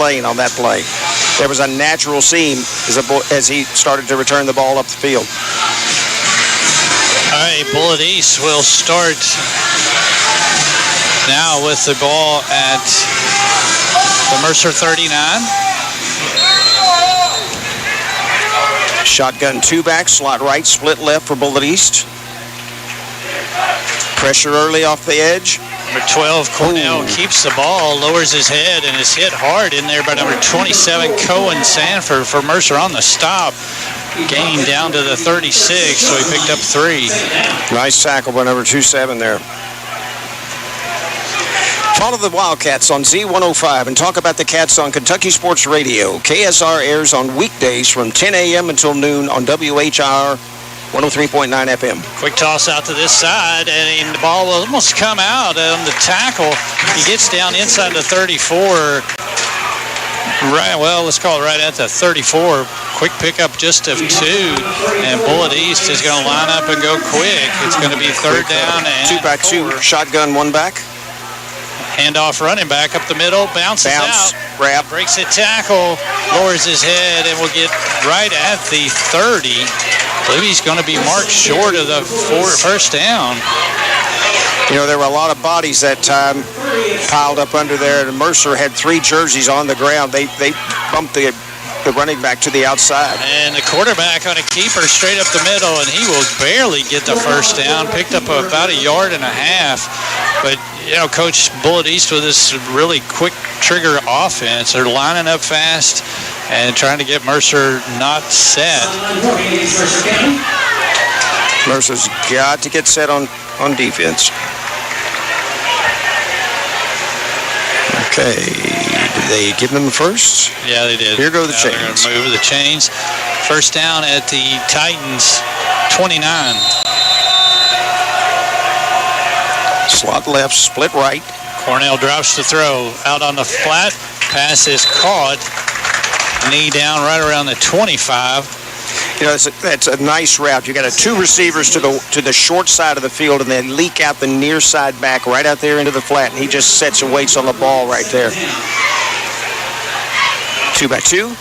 lane on that play. There was a natural seam as he started to return the ball up the field. All right, Bullitt East will start now with the ball at the Mercer 39. Shotgun two-back, slot right, split left for Bullitt East. Pressure early off the edge. Number 12, Cornell keeps the ball, lowers his head, and is hit hard in there by number 27, Cohen Sanford for Mercer on the stop. Gaining down to the 36, so he picked up 3. Nice tackle by number 27 there. Follow the Wildcats on Z105 and talk about the Cats on Kentucky Sports Radio. KSR airs on weekdays from 10 a.m. until noon on WHR 103.9 FM. Quick toss out to this side, and the ball will almost come out on the tackle. He gets down inside the 34. Right, well, let's call it right at the 34. Quick pickup just of 2, and Bullitt East is going to line up and go quick. It's going to be third down and 2 back, 2 shotgun, 1 back. Handoff running back up the middle, bounces out, grab, breaks a tackle, lowers his head, and will get right at the 30. I believe he's going to be marked short of the first down. You know, there were a lot of bodies that time piled up under there, and Mercer had 3 jerseys on the ground. They bumped the running back to the outside. And the quarterback on a keeper straight up the middle, and he will barely get the first down. Picked up about 1.5 yards. But, you know, Coach Bullitt East with this really quick trigger offense. They're lining up fast and trying to get Mercer not set. Mercer's got to get set on defense. Okay, did they give them first? Yeah, they did. Here go the chains. They're going to move the chains. First down at the Titans 29. Slot left, split right. Cornell drops the throw out on the flat. Pass is caught. Knee down right around the 25. You know, that's a nice route. You got 2 receivers to the short side of the field, and they leak out the near side back right out there into the flat, and he just sets and waits on the ball right there. 2 back 2.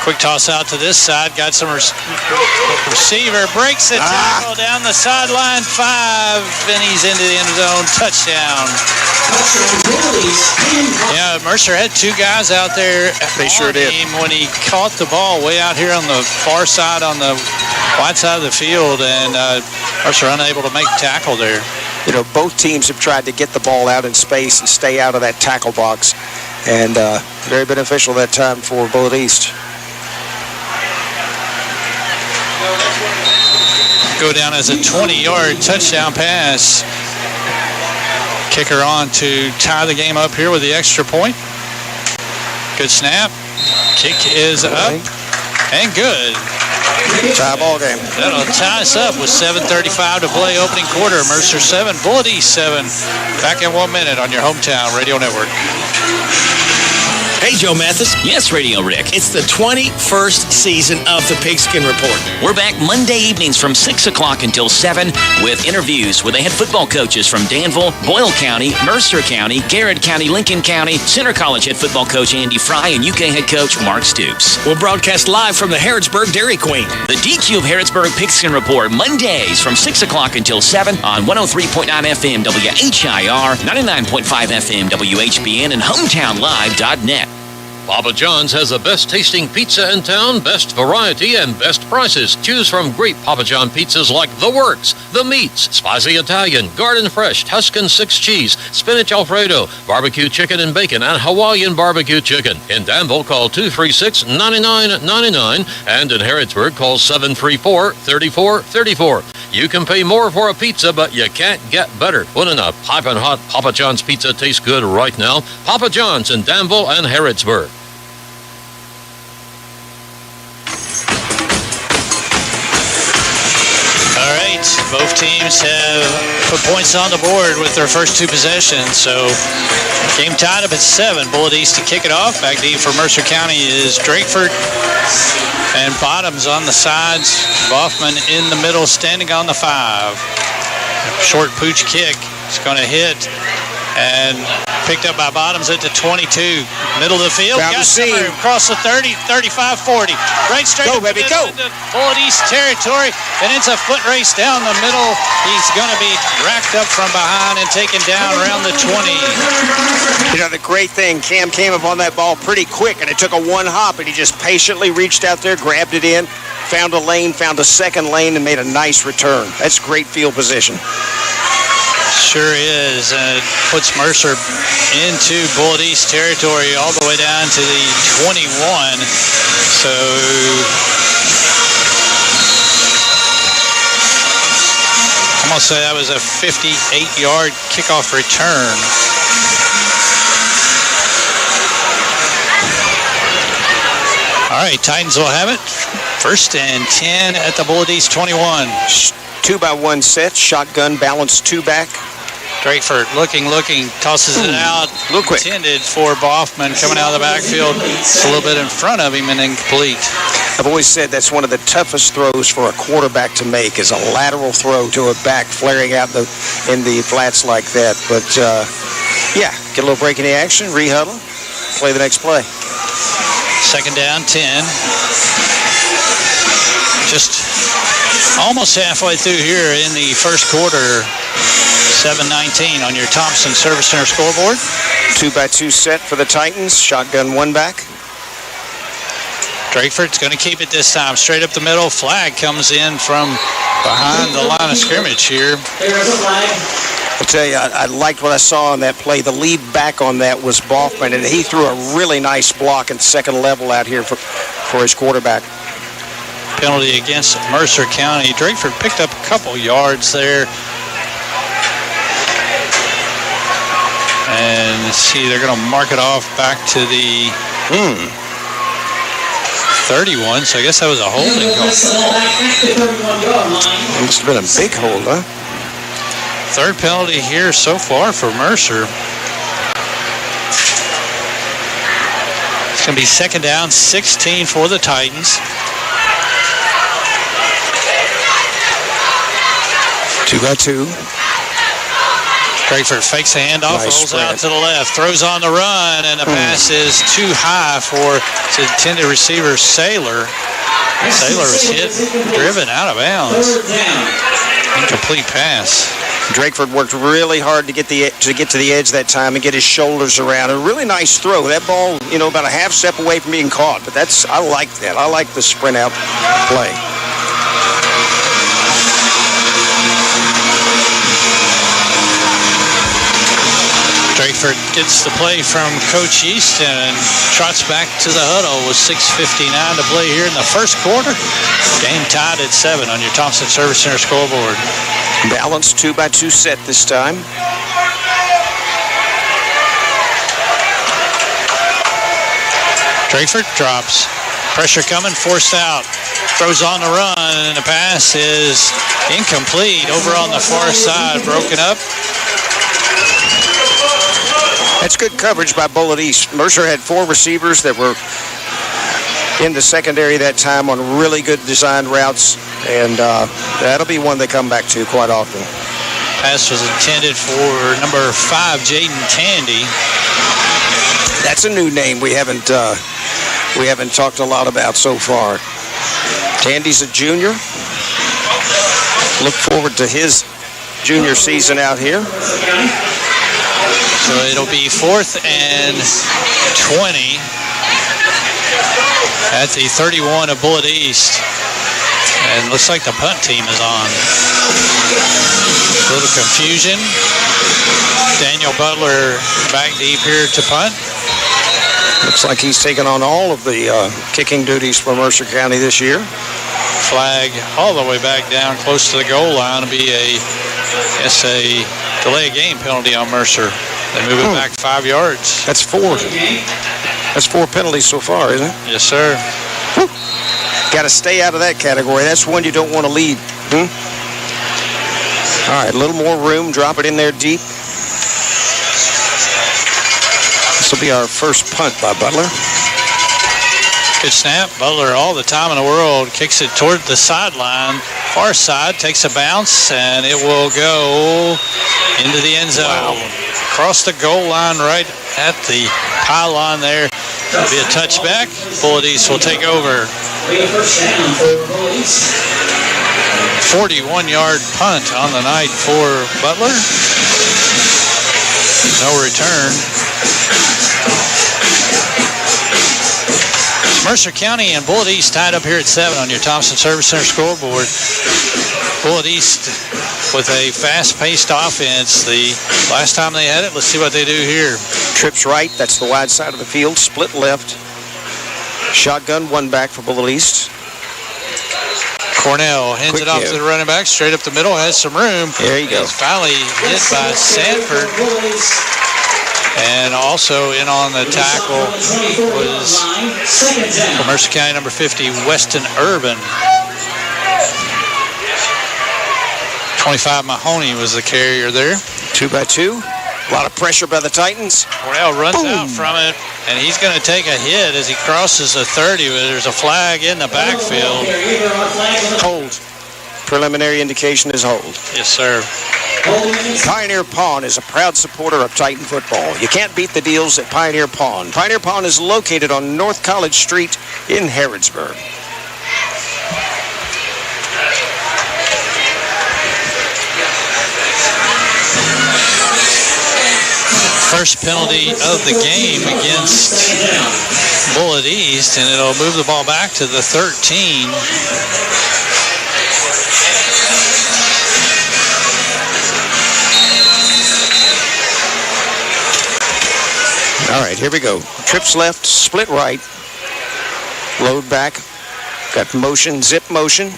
Quick toss out to this side. Got some receiver. Breaks the tackle down the sideline. 5, and he's into the end zone. Touchdown. Yeah, Mercer had 2 guys out there. They sure did. When he caught the ball way out here on the far side, on the wide side of the field, and Mercer unable to make tackle there. You know, both teams have tried to get the ball out in space and stay out of that tackle box, and very beneficial that time for Bullitt East. Go down as a 20-yard touchdown pass. Kicker on to tie the game up here with the extra point. Good snap. Kick is up and good. Tie ball game. That'll tie us up with 7:35 to play opening quarter. Mercer 7, Bullitt East 7. Back in 1 minute on your hometown radio network. Hey, Joe Mathis. Yes, Radio Rick. It's the 21st season of the Pigskin Report. We're back Monday evenings from 6 o'clock until 7 with interviews with the head football coaches from Danville, Boyle County, Mercer County, Garrett County, Lincoln County, Center College head football coach Andy Fry, and UK head coach Mark Stoops. We'll broadcast live from the Harrodsburg Dairy Queen. The DQ of Harrodsburg Pigskin Report, Mondays from 6 o'clock until 7 on 103.9 FM WHIR, 99.5 FM WHBN, and HometownLive.net. Papa John's has the best tasting pizza in town, best variety, and best prices. Choose from great Papa John pizzas like The Works, The Meats, Spicy Italian, Garden Fresh, Tuscan 6 Cheese, Spinach Alfredo, Barbecue Chicken and Bacon, and Hawaiian Barbecue Chicken. In Danville, call 236-9999, and in Harrodsburg, call 734-3434. You can pay more for a pizza, but you can't get better. When a piping hot Papa John's pizza tastes good right now, Papa John's in Danville and Harrodsburg. All right, both teams have put points on the board with their first 2 possessions, so game tied up at 7. Bullitt East to kick it off. Back deep for Mercer County is Drakeford, and Bottoms on the sides. Boffman in the middle, standing on the 5. Short pooch kick. It's going to hit and Picked up by Bottoms at the 22. Middle of the field. Found got the some seam. room. Across the 30, 35, 40. Right straight Go, up the baby, middle go. into Bullitt East territory. And it's a foot race down the middle. He's going to be racked up from behind and taken down around the 20. You know, the great thing, Cam came up on that ball pretty quick, and it took a one hop, and he just patiently reached out there, grabbed it in, found a lane, found a second lane, and made a nice return. That's great field position. Sure is. And it puts Mercer into Bullitt East territory all the way down to the 21. So I'm going to say that was a 58-yard kickoff return. All right, Titans will have it. 1st and 10 at the Bullitt East 21. 2-by-1 set, shotgun, balance, 2 back. Drakeford looking, tosses it out. A little quick. Intended for Boffman coming out of the backfield. It's a little bit in front of him and incomplete. I've always said that's one of the toughest throws for a quarterback to make is a lateral throw to a back flaring out in the flats like that. But, yeah, get a little break in the action, rehuddle, play the next play. 2nd down, 10. Just almost halfway through here in the first quarter. 7:19 on your Thompson Service Center scoreboard. 2-by-2 set for the Titans. Shotgun, 1 back. Drakeford's going to keep it this time. Straight up the middle. Flag comes in from behind the line of scrimmage here. I'll tell you, I liked what I saw on that play. The lead back on that was Boffman, and he threw a really nice block at second level out here for his quarterback. Penalty against Mercer County. Drakeford picked up a couple yards there. And let's see, they're going to mark it off back to the 31, so I guess that was a holding call. It must have been a big hold, huh? 3rd penalty here so far for Mercer. It's going to be 2nd down, 16 for the Titans. 2-by-2. Drakeford fakes the handoff, Nice rolls spread. out to the left, throws on the run, and the pass is too high for its intended receiver, Saylor. Saylor was hit, driven out of bounds. Incomplete pass. Drakeford worked really hard to get to the edge that time and get his shoulders around. A really nice throw. That ball, about a half step away from being caught. But I like that. I like the sprint out play. Drakeford gets the play from Coach Easton and trots back to the huddle with 6:59 to play here in the first quarter. Game tied at 7 on your Thompson Service Center scoreboard. Balanced 2-by-2 set this time. Drakeford drops. Pressure coming, forced out. Throws on the run, and the pass is incomplete. Over on the far side, broken up. That's good coverage by Bullitt East. Mercer had 4 receivers that were in the secondary that time on really good designed routes, and that'll be one they come back to quite often. Pass was intended for number 5, Jaden Tandy. That's a new name we haven't talked a lot about so far. Tandy's a junior. Look forward to his junior season out here. So it'll be 4th and 20 at the 31 of Bullitt East. And looks like the punt team is on. A little confusion. Daniel Butler back deep here to punt. Looks like he's taken on all of the kicking duties for Mercer County this year. Flag all the way back down close to the goal line. It'll be a delay of game penalty on Mercer. They move it back 5 yards. That's 4. That's 4 penalties so far, isn't it? Yes, sir. Got to stay out of that category. That's one you don't want to lead. All right, a little more room. Drop it in there deep. This will be our first punt by Butler. Good snap. Butler, all the time in the world, kicks it toward the sideline. Far side, takes a bounce, and it will go into the end zone. Wow. across the goal line right at the pylon there. It'll be a touchback. Bullitt East will take over. 41-yard punt on the night for Butler. No return. Mercer County and Bullitt East tied up here at 7 on your Thompson Service Center scoreboard. Bullitt East with a fast-paced offense. The last time they had it, let's see what they do here. Trips right, that's the wide side of the field. Split left. Shotgun, one back for Bullitt East. Cornell hands it off to the running back, straight up the middle, has some room. There you go. He's finally hit by Sanford. And also in on the tackle was from Mercer County, number 50, Weston Urban. 25 Mahoney was the carrier there. 2 by 2. A lot of pressure by the Titans. Cornell runs out from it, and he's going to take a hit as he crosses the 30. There's a flag in the backfield. Hold. Preliminary indication is hold. Yes, sir. Pioneer Pawn is a proud supporter of Titan football. You can't beat the deals at Pioneer Pawn. Pioneer Pawn is located on North College Street in Harrodsburg. First penalty of the game against Bullitt East, and it'll move the ball back to the 13. All right, here we go. Trips left, split right, load back, got motion, zip motion.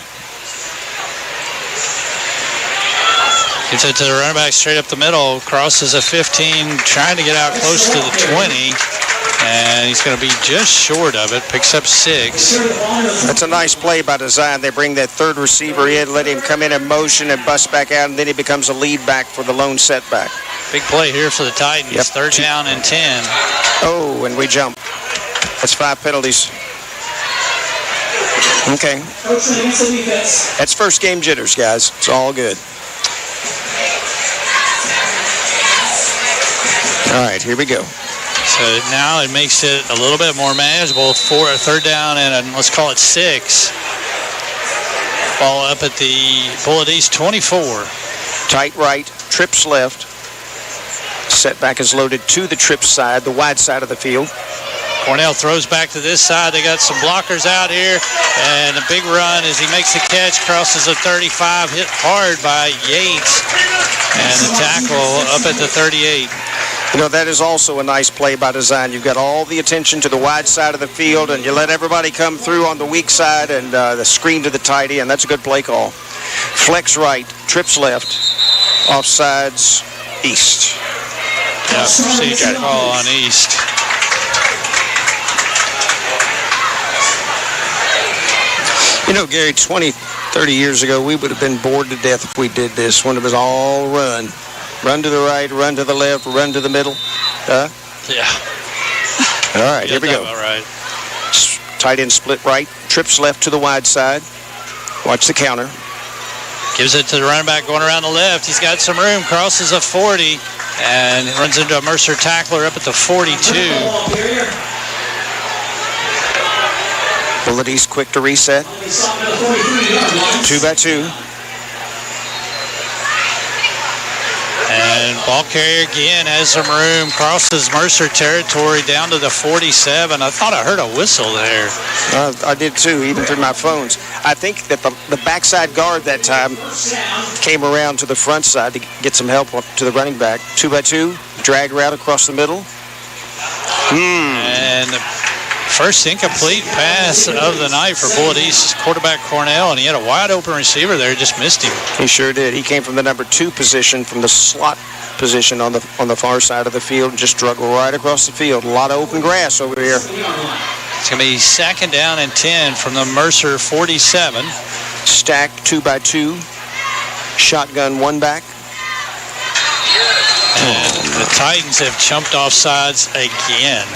Gives it to the running back straight up the middle, crosses a 15, trying to get out close to the 20, and he's going to be just short of it, picks up 6. That's a nice play by design. They bring that third receiver in, let him come in motion and bust back out, and then he becomes a lead back for the lone setback. Big play here for the Titans. Yep. Third down and 10. Oh, and we jump. That's 5 penalties. Okay. That's first game jitters, guys. It's all good. All right, here we go. So now it makes it a little bit more manageable for a third down and let's call it 6. Ball up at the Bullitt East 24. Tight right, trips left. Setback is loaded to the trip side, the wide side of the field. Cornell throws back to this side. They got some blockers out here, and a big run as he makes the catch, crosses the 35, hit hard by Yates, and the tackle up at the 38. You know, that is also a nice play by design. You've got all the attention to the wide side of the field, and you let everybody come through on the weak side and the screen to the tight end. That's a good play call. Flex right, trips left, offsides east. Yeah, procedure call on east. You know, Gary, 20, 30 years ago, we would have been bored to death if we did this when it was all run. Run to the right, run to the left, run to the middle. Yeah. All right, here we go. All right. Tight end split right, trips left to the wide side. Watch the counter. Gives it to the running back going around the left. He's got some room, crosses a 40, and runs into a Mercer tackler up at the 42. Bullitt East quick to reset. 2 by 2. And ball carrier again has some room, crosses Mercer territory down to the 47. I thought I heard a whistle there. I did too, even through my phones. I think that the backside guard that time came around to the front side to get some help to the running back. 2 by 2, drag route across the middle. And the first incomplete pass of the night for Bullitt East quarterback Cornell, and he had a wide open receiver there, just missed him. He sure did. He came from the number 2 position, from the slot position on the far side of the field, and just struggled right across the field. A lot of open grass over here. It's going to be 2nd down and 10 from the Mercer 47. Stacked 2 by 2. Shotgun one back. And the Titans have jumped off sides again.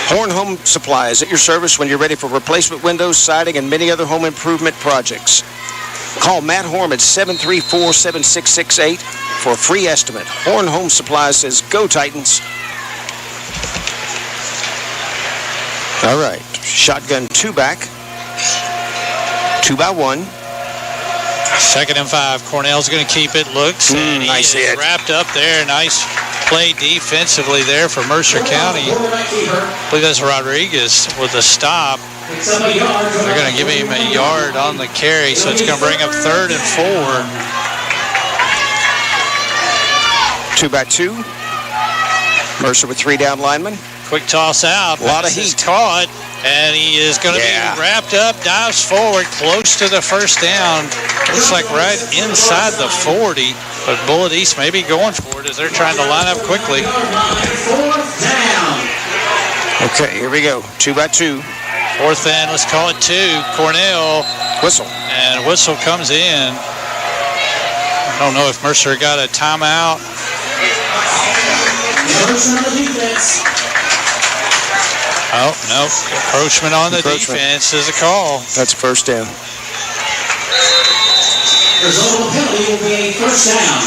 Horn Home Supply is at your service when you're ready for replacement windows, siding, and many other home improvement projects. Call Matt Horn at 734-7668 for a free estimate. Horn Home Supply says, go Titans. All right, shotgun 2-back. 2-by-1. 2nd and 5. Cornell's going to keep it. Looks. And nice he is hit. wrapped up there. Nice play defensively there for Mercer County. I believe that's Rodriguez with a stop. They're going to give him a yard on the carry, so it's going to bring up 3rd and 4. 2-by-2. Mercer with 3 down linemen. Quick toss out. A lot of He's heat. caught, and he is going to be wrapped up, dives forward, close to the first down. Looks like right inside the 40, but Bullitt East may be going for it as they're trying to line up quickly. Okay, here we go. 2-by-2. 4th and let's call it 2. Cornell. Whistle. And whistle comes in. I don't know if Mercer got a timeout. Oh, no. Encroachment on the defense is a call. That's a first down. Result of the penalty will be a first down.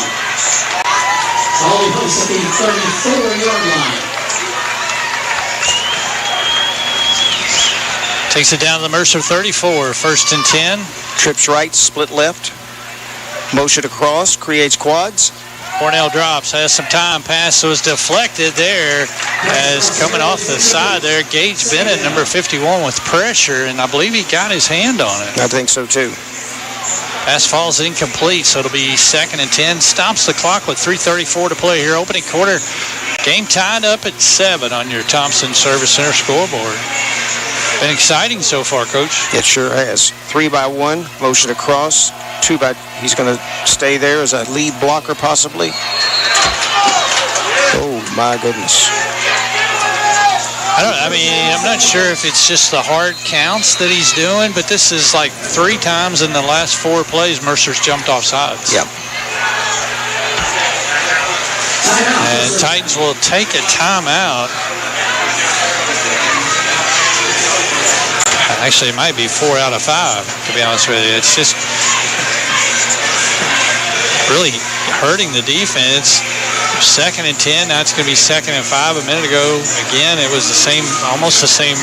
All post at the 34-yard line. Takes it down to the Mercer 34. 1st and 10. Trips right, split left. Motion across, creates quads. Cornell drops, has some time. Pass was deflected there as coming off the side there. Gage Bennett, number 51, with pressure, and I believe he got his hand on it. I think so, too. Pass falls incomplete, so it'll be 2nd and 10. Stops the clock with 3:34 to play here. Opening quarter, game tied up at 7 on your Thompson Service Center scoreboard. Been exciting so far, Coach. It sure has. 3-by-1, motion across. 2-by, he's going to stay there as a lead blocker possibly. Oh, my goodness. I'm not sure if it's just the hard counts that he's doing, but this is like 3 times in the last 4 plays Mercer's jumped off sides. Yep. And Titans will take a timeout. Actually, it might be 4 out of 5, to be honest with you. It's just really hurting the defense. 2nd and 10, now it's going to be 2nd and 5. A minute ago, again, it was the same, almost the same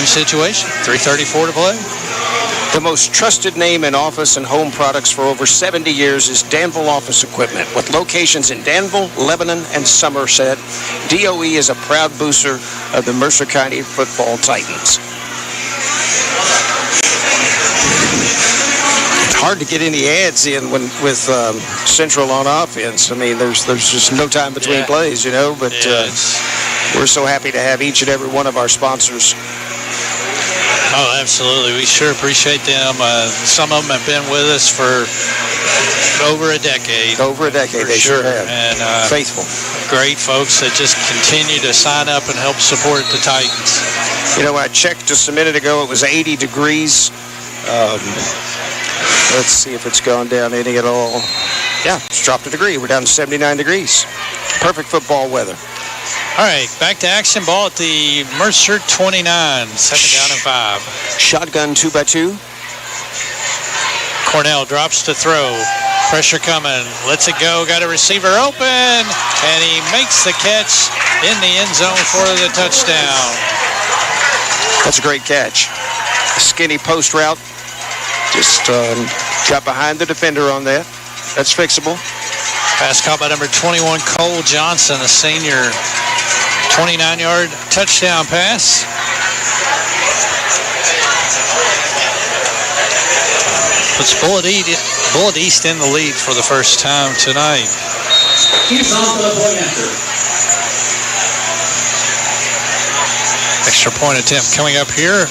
situation. 3:34 to play. The most trusted name in office and home products for over 70 years is Danville Office Equipment. With locations in Danville, Lebanon, and Somerset, DOE is a proud booster of the Mercer County Football Titans. It's hard to get any ads in with Central on offense. I mean, there's just no time between plays, you know, but we're so happy to have each and every one of our sponsors. Oh, absolutely. We sure appreciate them. Some of them have been with us for over a decade. Over a decade, they sure have. And faithful. Great folks that just continue to sign up and help support the Titans. You know, I checked just a minute ago. It was 80 degrees. Let's see if it's gone down any at all. Yeah, it's dropped a degree. We're down to 79 degrees. Perfect football weather. All right, back to action. Ball at the Mercer 29. 2nd down and 5. Shotgun 2-by-2. Cornell drops to throw. Pressure coming. Lets it go. Got a receiver open. And he makes the catch in the end zone for the touchdown. That's a great catch. A skinny post route. Just got behind the defender on that. That's fixable. Pass caught by number 21, Cole Johnson, a senior. 29-yard touchdown pass. Puts Bullitt East in the lead for the first time tonight. Here's on the point after. Extra point attempt coming up here.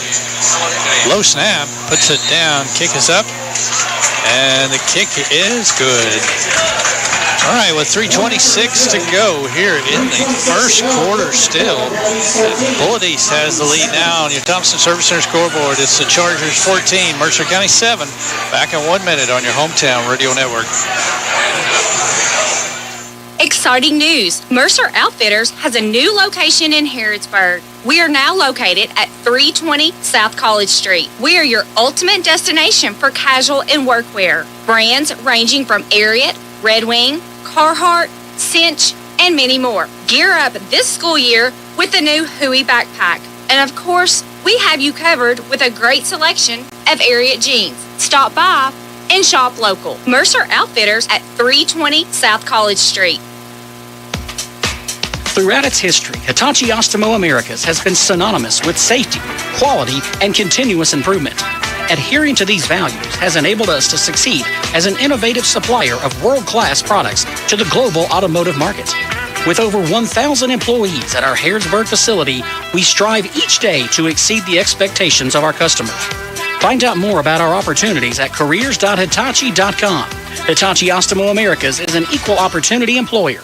Low snap, puts it down, kick is up, and the kick is good. All right, with 3:26 to go here in the first quarter still. Bullitt East has the lead now on your Thompson Service Center scoreboard. It's the Chargers 14, Mercer County 7. Back in 1 minute on your hometown radio network. Exciting news! Mercer Outfitters has a new location in Harrodsburg. We are now located at 320 South College Street. We are your ultimate destination for casual and workwear. Brands ranging from Ariat, Red Wing, Carhartt, Cinch, and many more. Gear up this school year with the new Huey backpack. And of course, we have you covered with a great selection of Ariat jeans. Stop by and shop local. Mercer Outfitters at 320 South College Street. Throughout its history, Hitachi Astemo Americas has been synonymous with safety, quality, and continuous improvement. Adhering to these values has enabled us to succeed as an innovative supplier of world-class products to the global automotive market. With over 1,000 employees at our Harrodsburg facility, we strive each day to exceed the expectations of our customers. Find out more about our opportunities at careers.hitachi.com. Hitachi Astemo Americas is an equal opportunity employer.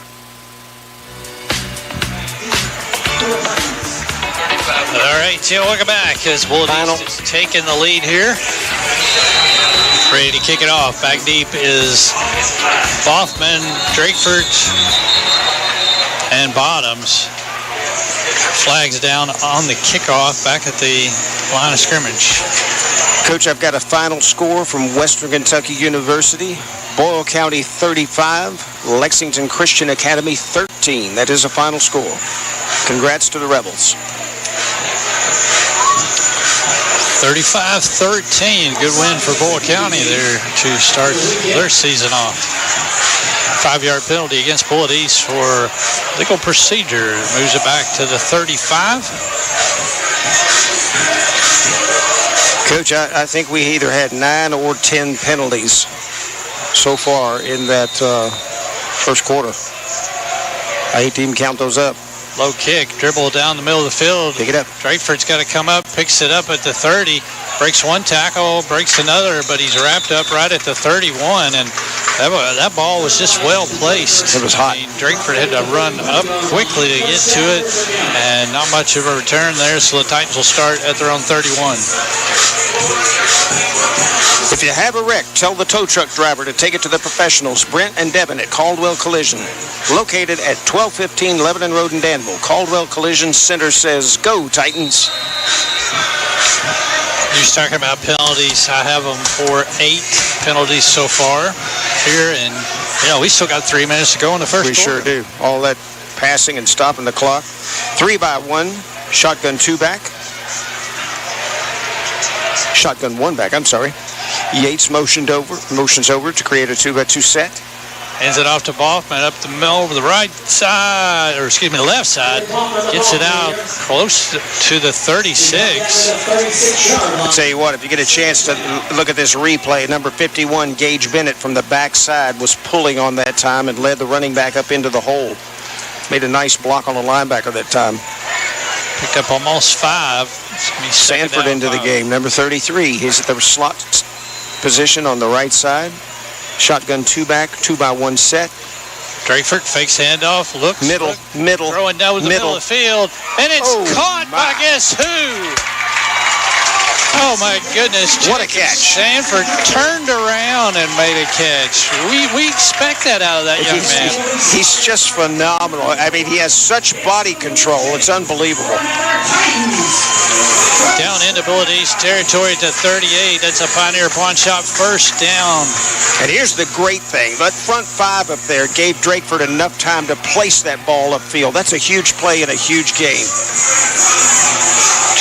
All right, Joe, welcome back as Bullitt is taking the lead here. Ready to kick it off. Back deep is Boffman, Drakeford, and Bottoms. Flags down on the kickoff back at the line of scrimmage. Coach, I've got a final score from Western Kentucky University. Boyle County 35, Lexington Christian Academy 13. That is a final score. Congrats to the Rebels. 35-13. Good win for Boyle County there to start their season off. 5-yard penalty against Bullitt East for legal procedure. Moves it back to the 35. Coach, I think we either had 9 or 10 penalties so far in that first quarter. I hate to even count those up. Low kick, dribble down the middle of the field. Pick it up. Drakeford's got to come up, picks it up at the 30, breaks one tackle, breaks another, but he's wrapped up right at the 31, and that ball was just well placed. It was hot. I mean, Drakeford had to run up quickly to get to it, and not much of a return there, so the Titans will start at their own 31. If you have a wreck, tell the tow truck driver to take it to the professionals, Brent and Devin at Caldwell Collision. Located at 1215 Lebanon Road in Danville, Caldwell Collision Center says, go Titans. You're talking about penalties. I have them for 8 penalties so far here, and we still got 3 minutes to go in the first quarter. We sure do. All that passing and stopping the clock. 3-by-1, shotgun 2 back. Shotgun 1 back, I'm sorry. Yates motions over to create a 2-by-2 set. Hands it off to Boffman up the middle over the right side, the left side. Gets it out close to the 36. I'll tell you what, if you get a chance to look at this replay, number 51, Gage Bennett from the backside was pulling on that time and led the running back up into the hole. Made a nice block on the linebacker that time. Picked up almost 5. Sanford into the game, number 33. He's at the slot position on the right side. Shotgun 2 back, 2-by-1 set. Drakeford fakes handoff, looks. Middle. Throwing down the middle of the field. And it's caught by guess who? Oh, my goodness. What a catch. Sanford turned around and made a catch. We expect that out of that young man. He's just phenomenal. I mean, he has such body control. It's unbelievable. Down into Bullitt East territory to 38. That's a Pioneer Pawn Shop first down. And here's the great thing. That front 5 up there gave Drakeford enough time to place that ball upfield. That's a huge play in a huge game.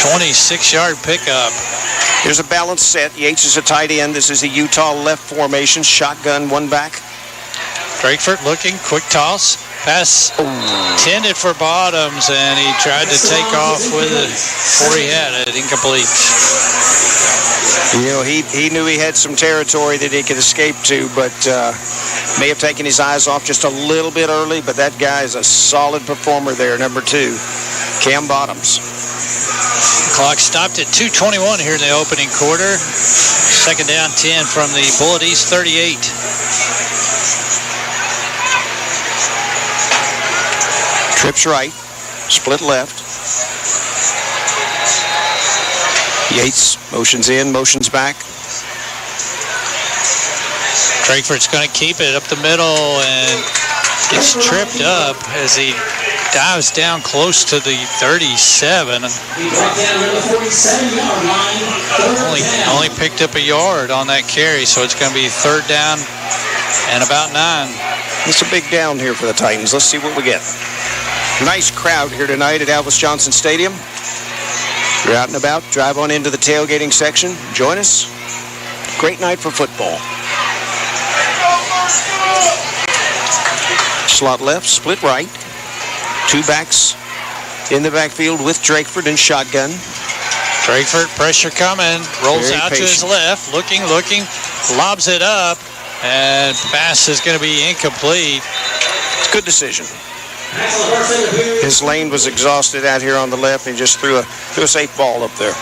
26-yard pickup. Here's a balanced set. Yates is a tight end. This is a Utah left formation. Shotgun 1 back. Drakeford looking, quick toss. Pass intended for Bottoms, and he tried to take off with it before he had it. Incomplete. He knew he had some territory that he could escape to, but may have taken his eyes off just a little bit early, but that guy is a solid performer there, number 2, Cam Bottoms. Clock stopped at 2:21 here in the opening quarter. Second down 10 from the Bullitt East 38. Trips right, split left. Yates motions in, motions back. Drakeford's going to keep it up the middle, and Gets tripped up as he dives down close to the 37. Only picked up a yard on that carry, so it's going to be third down and about 9. It's a big down here for the Titans. Let's see what we get. Nice crowd here tonight at Elvis Johnson Stadium. If you're out and about, drive on into the tailgating section. Join us. Great night for football. Slot left, split right. Two backs in the backfield with Drakeford and shotgun. Drakeford, pressure coming, rolls Very out patient. to his left, looking, lobs it up, and pass is going to be incomplete. It's a good decision. His lane was exhausted out here on the left, and he just threw a safe ball up there.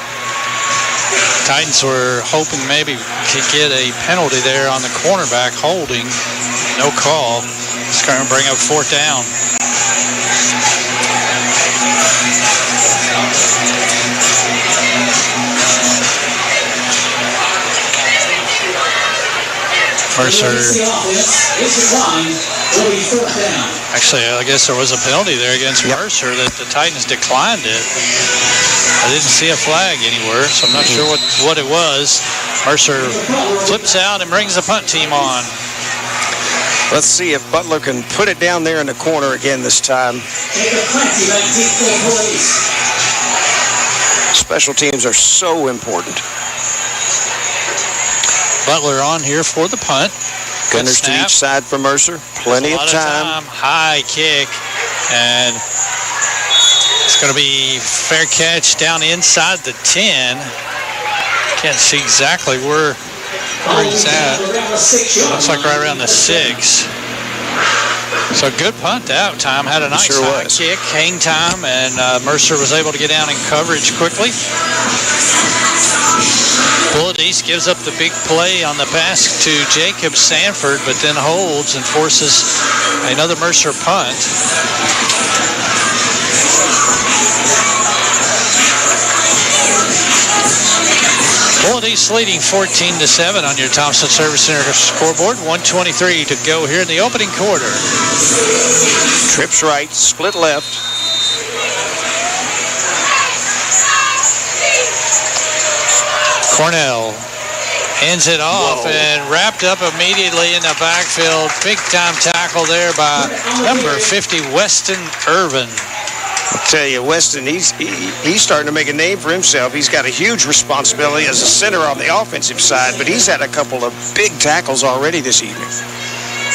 Titans were hoping maybe could get a penalty there on the cornerback holding. No call. It's going to bring up fourth down. Mercer. Actually, I guess there was a penalty there against Mercer that the Titans declined it. I didn't see a flag anywhere, so I'm not sure what it was. Mercer flips out and brings the punt team on. Let's see if Butler can put it down there in the corner again this time. Special teams are so important. Butler on here for the punt. Gunners to each side for Mercer. Plenty of time. High kick, and it's going to be fair catch down inside the 10. Can't see exactly where he's at. Looks like right around the 6. So good punt that time. Had a nice high kick, hang time, and Mercer was able to get down in coverage quickly. Bullitt East gives up the big play on the pass to Jacob Sanford, but then holds and forces another Mercer punt. Bullitt East leading 14-7 on your Thompson Service Center scoreboard. 1:23 to go here in the opening quarter. Trips right, split left. Cornell hands it off and wrapped up immediately in the backfield. Big time tackle there by number 50, Weston Irvin. I'll tell you, Weston, he's starting to make a name for himself. He's got a huge responsibility as a center on the offensive side, but he's had a couple of big tackles already this evening.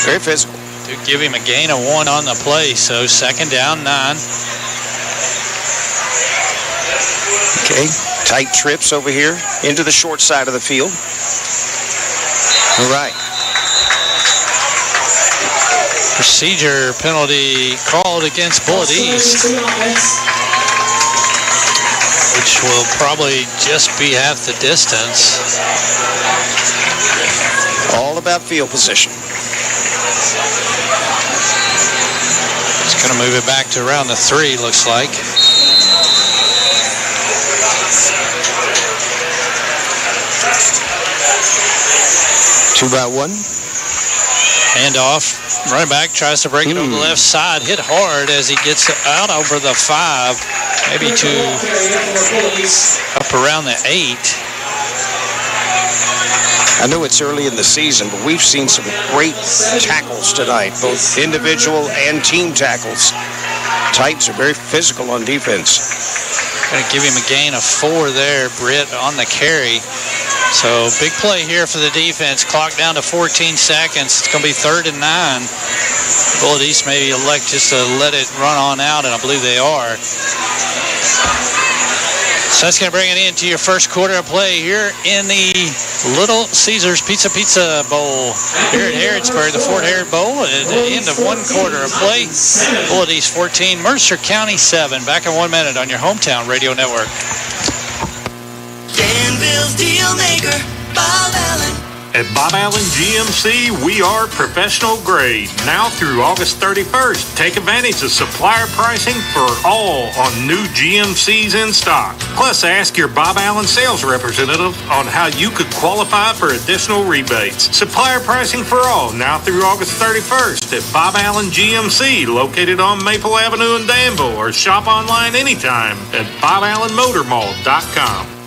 Very physical. To give him a gain of 1 on the play, so second down, 9. Okay, tight trips over here into the short side of the field. All right. Procedure penalty called against Bullitt East, which will probably just be half the distance. All about field position. It's going to move it back to around the 3, looks like. Two by one. Handoff. Running back tries to break it over the left side. Hit hard as he gets out over the 5. Maybe to up around the 8. I know it's early in the season, but we've seen some great tackles tonight, both individual and team tackles. Titans are very physical on defense. Going to give him a gain of 4 there, Britt, on the carry. So big play here for the defense. Clock down to 14 seconds. It's going to be 3rd and 9. Bullitt East maybe elect just to let it run on out, and I believe they are. So that's going to bring it into your first quarter of play here in the Little Caesars Pizza Bowl here at Harrodsburg, the Fort Harrod Bowl. At the end of 1 quarter of play, Bullitt East 14, Mercer County 7. Back in 1 minute on your hometown radio network. Danville's deal maker, Bob Allen. At Bob Allen GMC, we are professional grade. Now through August 31st, take advantage of supplier pricing for all on new GMCs in stock. Plus, ask your Bob Allen sales representative on how you could qualify for additional rebates. Supplier pricing for all now through August 31st at Bob Allen GMC, located on Maple Avenue in Danville, or shop online anytime at BobAllenMotorMall.com.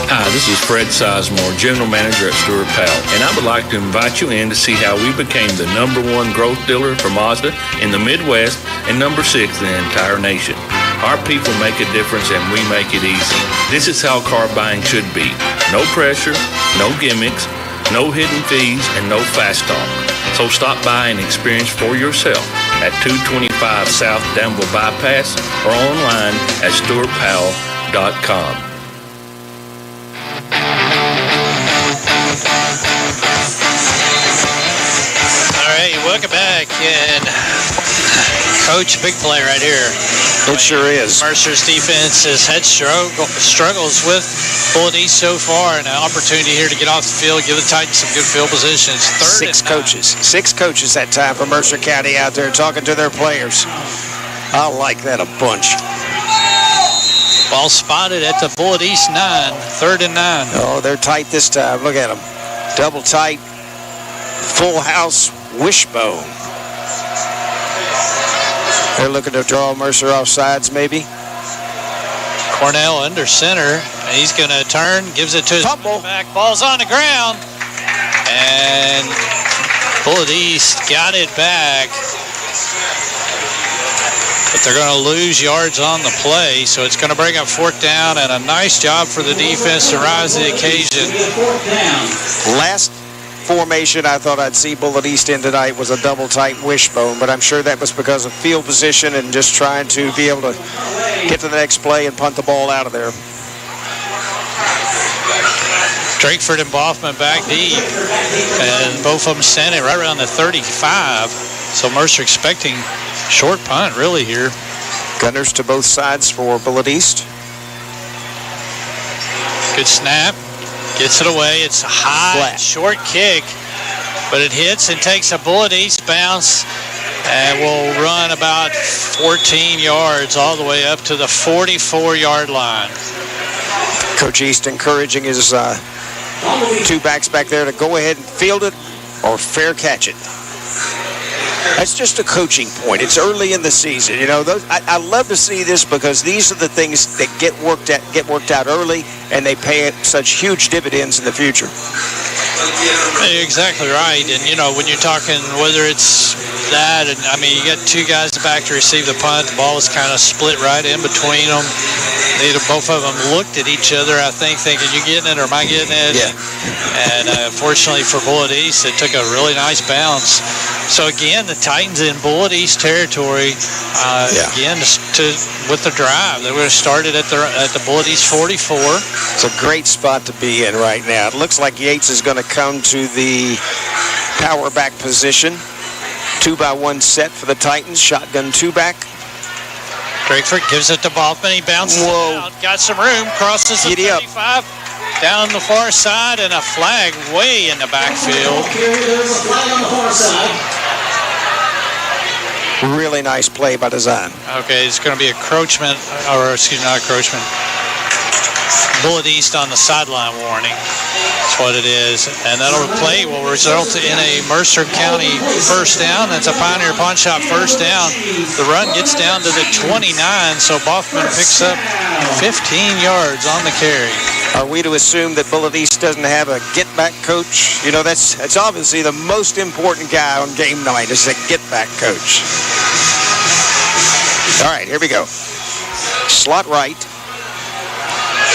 Hi, this is Fred Sizemore, General Manager at Stewart Powell, and I would like to invite you in to see how we became the #1 growth dealer for Mazda in the Midwest and #6 in the entire nation. Our people make a difference and we make it easy. This is how car buying should be. No pressure, no gimmicks, no hidden fees, and no fast talk. So stop by and experience for yourself at 225 South Danville Bypass or online at StewartPowell.com. Welcome back, and Coach, big play right here. It sure is. Mercer's defense has had struggles with Bullitt East so far, and an opportunity here to get off the field, give the Titans some good field positions. Six coaches that time for Mercer County out there talking to their players. I like that a bunch. Ball spotted at the Bullitt East 9, 3rd and 9. Oh, they're tight this time. Look at them. Double tight, full house. Wishbone. They're looking to draw Mercer off sides, maybe. Cornell under center. He's going to turn, gives it to his back. Ball's on the ground. And Bullitt East got it back. But they're going to lose yards on the play, so it's going to bring up 4th down, and a nice job for the defense to rise to the occasion. Last formation I thought I'd see Bullitt East in tonight was a double tight wishbone, but I'm sure that was because of field position and just trying to be able to get to the next play and punt the ball out of there. Drakeford and Boffman back deep, and both of them standing right around the 35, so Mercer expecting short punt really here. Gunners to both sides for Bullitt East. Good snap. Gets it away. It's a high, short kick, but it hits and takes a Bullitt East bounce and will run about 14 yards all the way up to the 44-yard line. Coach East encouraging his two backs back there to go ahead and field it or fair catch it. That's just a coaching point. It's early in the season. You know, I love to see this because these are the things that get worked out early, and they pay such huge dividends in the future. You're exactly right. And, you know, when you're talking whether it's that, and I mean, you got two guys back to receive the punt. The ball was kind of split right in between them. Both of them looked at each other, I think, thinking, you getting it or am I getting it? Yeah. And fortunately for Bullitt East, it took a really nice bounce. So, again, the Titans in Bullitt East territory, again, with the drive. They would have started at the Bullitt East 44. It's a great spot to be in right now. It looks like Yates is going to come to the power back position. 2-by-1 set for the Titans. Shotgun 2-back. Drakeford gives it to Boffman. He bounces it out. Got some room. Crosses the 35. Down the far side, and a flag way in the backfield. There's a flag on the far side. Really nice play by design. Okay, it's going to be encroachment, or excuse me, not encroachment. Bullitt East on the sideline warning. That's what it is. And that'll play will result in a Mercer County first down. That's a Pioneer Pawn Shop first down. The run gets down to the 29, so Boffman picks up 15 yards on the carry. Are we to assume that Bullitt East doesn't have a get-back coach? You know, that's obviously the most important guy on game night is the get-back coach. All right, here we go. Slot right.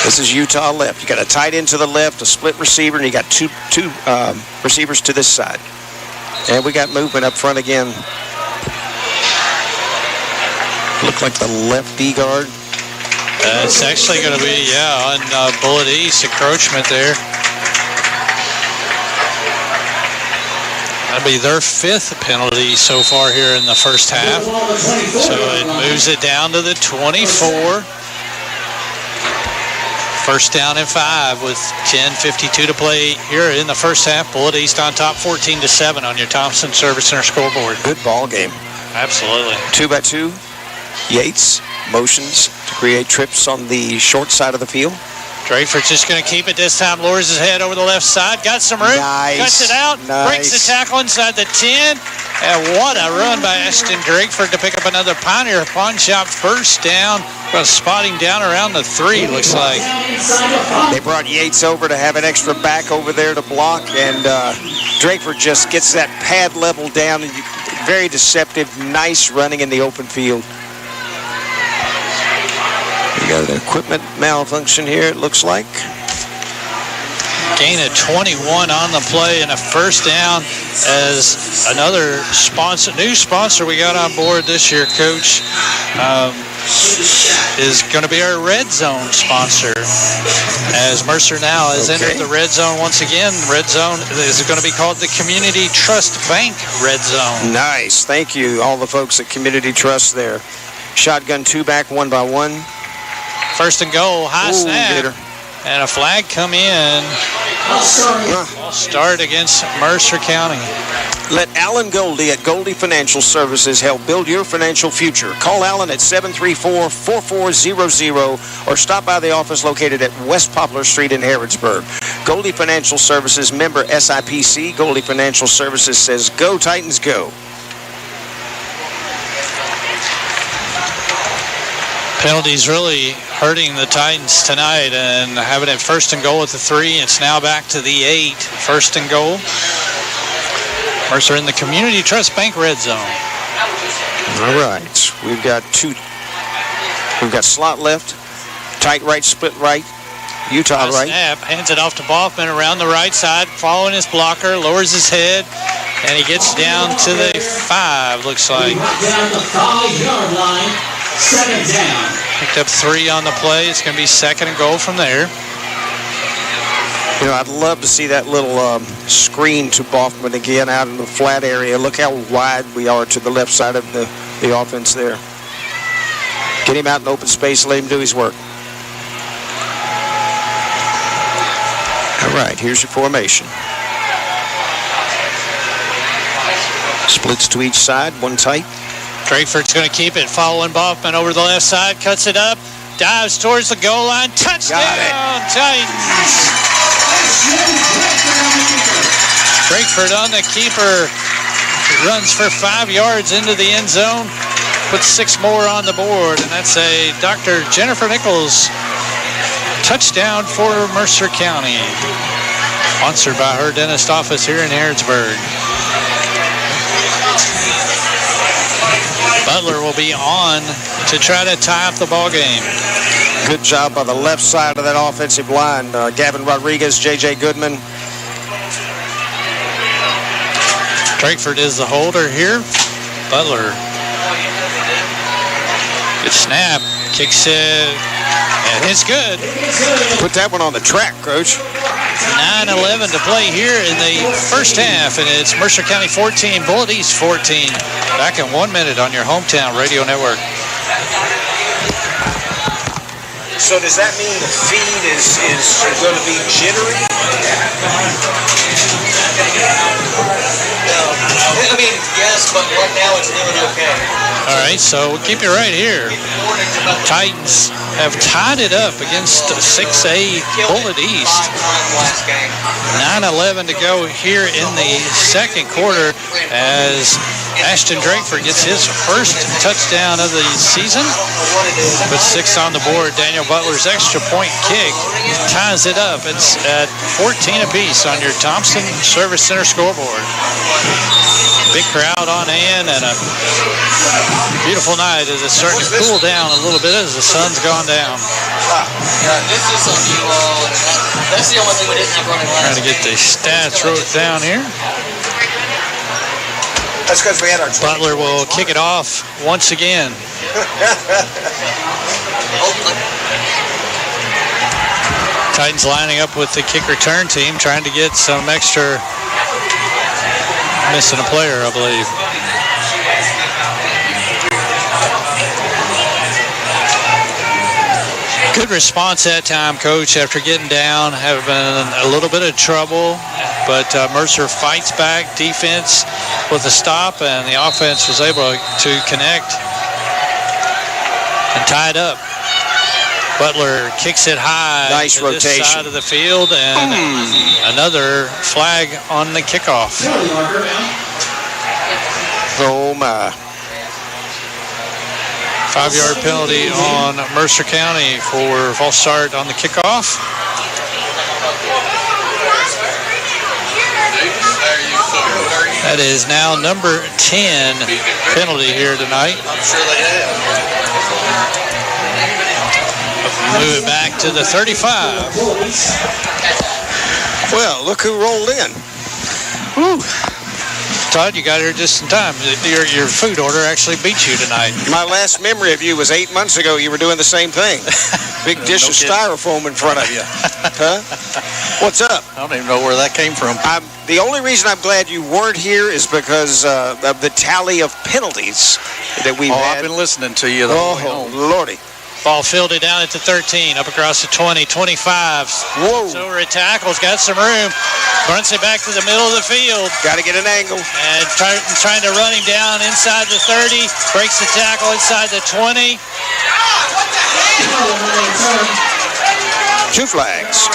This is Utah left. You got a tight end to the left, a split receiver, and you got two receivers to this side. And we got movement up front again. Look like the left D guard. It's actually going to be, on Bullitt East, encroachment there. That'll be their 5th penalty so far here in the first half. So it moves it down to the 24. First down and 5 with 10:52 to play here in the first half. Bullitt East on top 14-7 on your Thompson Service Center scoreboard. Good ball game. Absolutely. 2-by-2. Yates motions to create trips on the short side of the field. Drakeford's just going to keep it this time. Lowers his head over the left side. Got some room. Nice. Cuts it out. Nice. Breaks the tackle inside the 10. And what a run by Ashton Drakeford to pick up another Pioneer Pawn Shop first down. Going to spot him down around the 3, looks like. They brought Yates over to have an extra back over there to block, and Drakeford just gets that pad level down. And very deceptive, nice running in the open field. We got an equipment malfunction here, it looks like. Gain of 21 on the play and a first down as another new sponsor we got on board this year, Coach, is going to be our Red Zone sponsor. As Mercer now has entered the Red Zone once again. Red Zone is going to be called the Community Trust Bank Red Zone. Nice. Thank you, all the folks at Community Trust there. Shotgun 2-back, 1-by-1. First and goal, high snap. Gator. And a flag come in. I'll start against Mercer County. Let Alan Goldie at Goldie Financial Services help build your financial future. Call Alan at 734-4400 or stop by the office located at West Poplar Street in Harrodsburg. Goldie Financial Services, member SIPC. Goldie Financial Services says, go Titans, go. Penalties really hurting the Titans tonight, and having it first and goal at the 3. It's now back to the 8. First and goal. Mercer in the Community Trust Bank Red Zone. All right. We've got slot left, tight right, split right, Utah right. Snap, hands it off to Boffman around the right side, following his blocker, lowers his head, and he gets down to the 5, looks like. Down the 5-yard line. Second down. Picked up 3 on the play. It's going to be second and goal from there. You know, I'd love to see that little screen to Boffman again out in the flat area. Look how wide we are to the left side of the offense there. Get him out in open space, let him do his work. All right, here's your formation. Splits to each side, one tight. Drakeford's going to keep it, following Boffman over the left side, cuts it up, dives towards the goal line, touchdown, Titans! Drakeford on the keeper, runs for 5 yards into the end zone, puts 6 more on the board, and that's a Dr. Jennifer Nichols touchdown for Mercer County, sponsored by her dentist office here in Harrodsburg. Butler will be on to try to tie up the ball game. Good job by the left side of that offensive line. Gavin Rodriguez, J.J. Goodman. Drakeford is the holder here. Butler. Good snap. Kicks it. And it's good. Put that one on the track, Coach. 9:11 to play here in the first half, and it's Mercer County 14, Bullitt East 14. Back in 1 minute on your hometown radio network. So does that mean the feed is going to be jittery? I mean, yes, but right now it's doing okay. All right, so we'll keep you right here. Titans have tied it up against 6A Bullitt East. 9:11 to go here in the second quarter as Ashton Drakeford gets his first touchdown of the season. Puts 6 on the board. Daniel Butler's extra point kick ties it up. It's at 14 apiece on your Thompson Service Center scoreboard. Big crowd on hand and a beautiful night as it's starting to cool down a little bit as the sun's gone down. This is that's the only thing we didn't have running last. Trying to get the stats wrote down here. That's because we had our Butler will kick it off once again. Titans lining up with the kick return team, trying to get some extra. Missing a player, I believe. Good response that time, Coach, after getting down, having a little bit of trouble. But Mercer fights back, defense with a stop, and the offense was able to connect and tie it up. Butler kicks it high Nice to rotation. this side of the field, and another flag on the kickoff. Oh, my. 5-yard penalty on Mercer County for false start on the kickoff. That is now number 10 penalty here tonight. I'm sure they have. Move it back to the 35. Well, look who rolled in. Woo. Todd, you got here just in time. Your food order actually beat you tonight. My last memory of you was 8 months ago. You were doing the same thing. Big dish of styrofoam in front of you. Huh? What's up? I don't even know where that came from. The only reason I'm glad you weren't here is because of the tally of penalties that we've had. I've been listening to you. Oh, Lordy. Ball fielded down at the 13, up across the 20, 25. Whoa. So over at tackles, got some room. Fronts it back to the middle of the field. Got to get an angle. And trying to run him down inside the 30. Breaks the tackle inside the 20. 2 flags.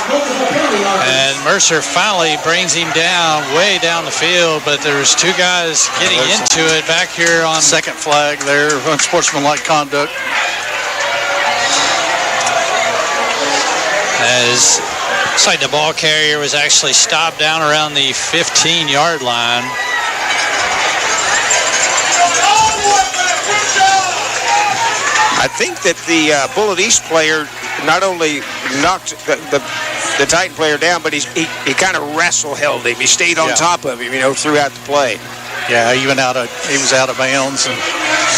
And Mercer finally brings him down, way down the field, but there's 2 guys getting into it back here on... Second flag there, unsportsmanlike conduct. As looks like the ball carrier was actually stopped down around the 15-yard line. I think that the Bullitt East player not only knocked the Titan player down, but he kind of held him. He stayed on top of him, throughout the play. Yeah, he was out of bounds, and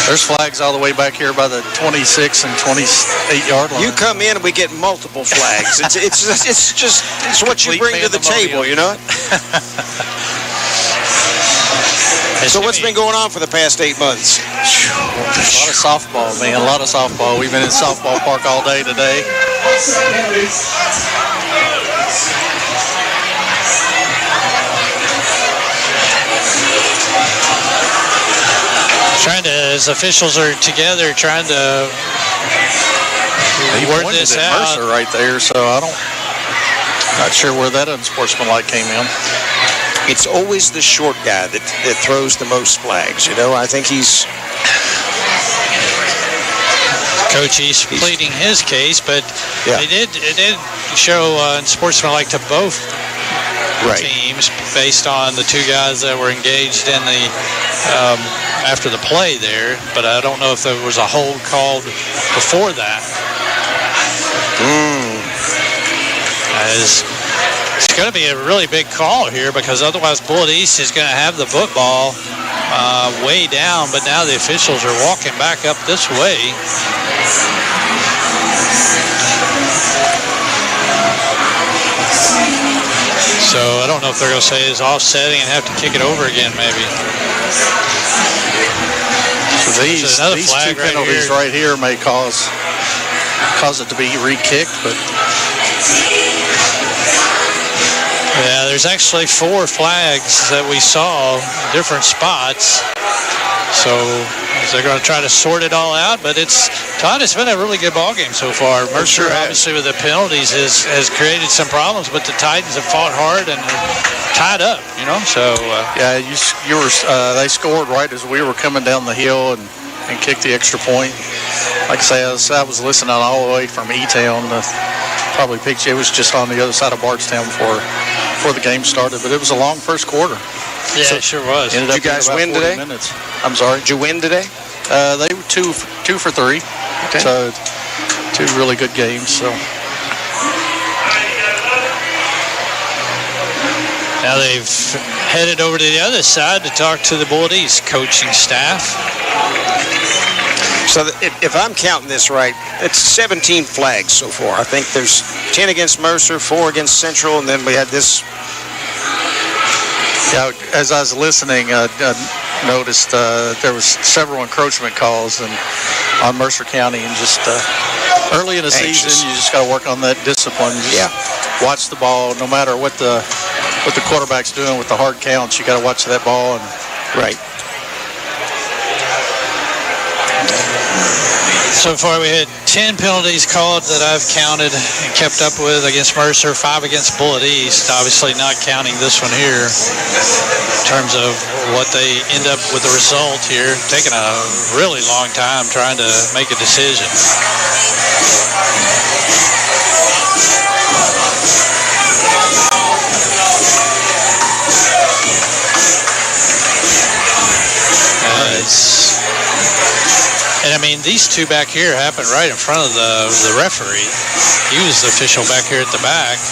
there's flags all the way back here by the 26 and 28-yard line. You come in and we get multiple flags. It's what you bring to the table, you know. So what's been going on for the past 8 months? A lot of softball, man. A lot of softball. We've been in softball park all day today. As officials are together trying to word this out. Mercer right there, so not sure where that unsportsmanlike came in. It's always the short guy that throws the most flags, I think Coach East pleading his case, but it did show unsportsmanlike to both teams based on the 2 guys that were engaged in the after the play there, but I don't know if there was a hold called before that. As it's going to be a really big call here, because otherwise Bullitt East is going to have the football way down, but now the officials are walking back up this way. So I don't know if they're going to say it's offsetting and have to kick it over again, maybe. So these 2 penalties right here may cause it to be re-kicked, but yeah, there's actually 4 flags that we saw in different spots. So they're going to try to sort it all out, but Todd, it's been a really good ball game so far. Mercer, obviously, with the penalties has created some problems, but the Titans have fought hard and tied up, So yeah, they scored right as we were coming down the hill and kicked the extra point. Like I say, I was listening all the way from E-Town to probably it was just on the other side of Bardstown before the game started, but it was a long first quarter. Yeah, it sure was. Did you guys win today? Minutes. I'm sorry? Did you win today? They were 2 for 3. Okay. So 2 really good games. So now they've headed over to the other side to talk to the Bullitt East coaching staff. So if I'm counting this right, it's 17 flags so far. I think there's 10 against Mercer, 4 against Central, and then we had this. Yeah, as I was listening, I noticed there was several encroachment calls on Mercer County, and just Early in the season, you just got to work on that discipline. Just watch the ball, no matter what the quarterback's doing with the hard counts. You got to watch that ball. Right. So far, we had 10 penalties called that I've counted and kept up with against Mercer, 5 against Bullitt East, obviously not counting this one here in terms of what they end up with the result here. Taking a really long time trying to make a decision. And I mean, these two back here happened right in front of the referee. He was the official back here at the back.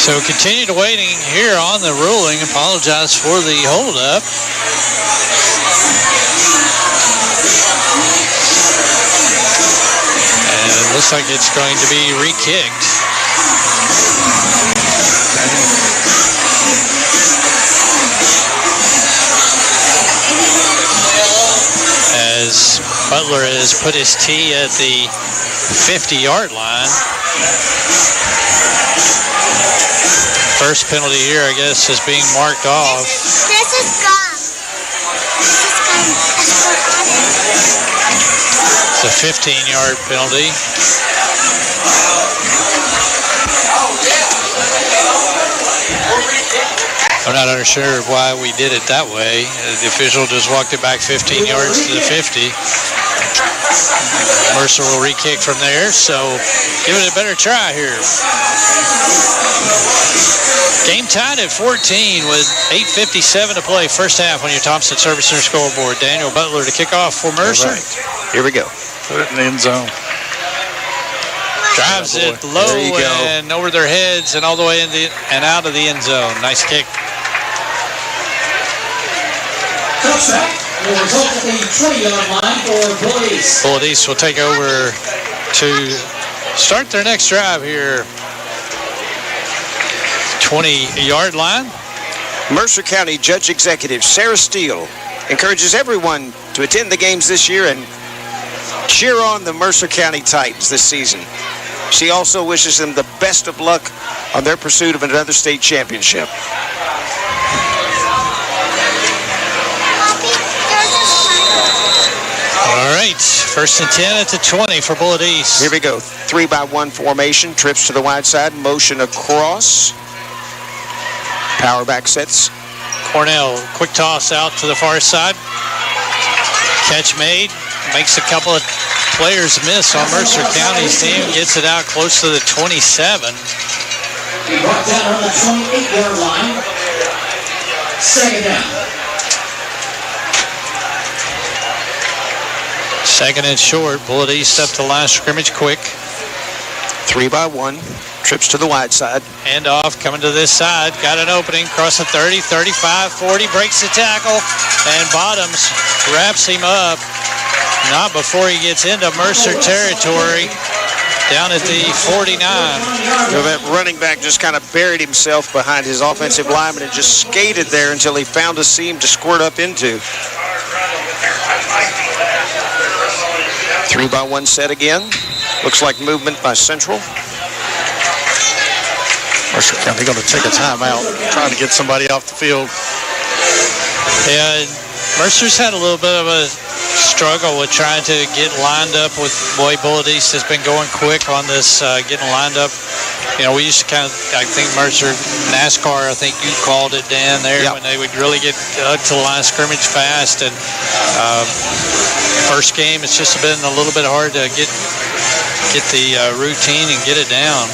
So continued waiting here on the ruling. Apologize for the holdup. And it looks like it's going to be re-kicked. As Butler has put his tee at the 50-yard line. First penalty here, I guess, is being marked off. This is gum. It's a 15-yard penalty. I'm not sure why we did it that way. The official just walked it back 15 yards to the 50. Mercer will re-kick from there, so give it a better try here. Game tied at 14 with 8:57 to play. First half on your Thompson Service Center scoreboard. Daniel Butler to kick off for Mercer. Right. Here we go. Put it in the end zone. Drives it low and over their heads and all the way in and out of the end zone. Nice kick. Touchback will result at the 20-yard line for Bullitt East. Bullitt East will take over to start their next drive here. 20-yard line. Mercer County Judge Executive Sarah Steele encourages everyone to attend the games this year and cheer on the Mercer County Titans this season. She also wishes them the best of luck on their pursuit of another state championship. All right, first and 10 at the 20 for Bullitt East. Here we go. 3-by-1 formation, trips to the wide side, motion across. Power back sets. Cornell, quick toss out to the far side. Catch made, makes a couple of players miss on Mercer County's team, gets it out close to the 27. He brought down on the 28-yard line. Second down. Second and short. Bullitt East up to the line of scrimmage quick. 3-by-1. Trips to the wide side. Hand off, coming to this side. Got an opening, cross the 30, 35, 40. Breaks the tackle. And Bottoms wraps him up. Not before he gets into Mercer territory. Down at the 49. That running back just kind of buried himself behind his offensive lineman and just skated there until he found a seam to squirt up into. 3-by-1 set again. Looks like movement by Central. Mercer County going to take a timeout, trying to get somebody off the field. Yeah, Mercer's had a little bit of a struggle with trying to get lined up with Bullitt East has been going quick on this, getting lined up. You know, we used to kind of, I think Mercer, NASCAR, I think you called it, Dan, there, when they would really get to the line of scrimmage fast. And first game, it's just been a little bit hard to get the routine and get it down.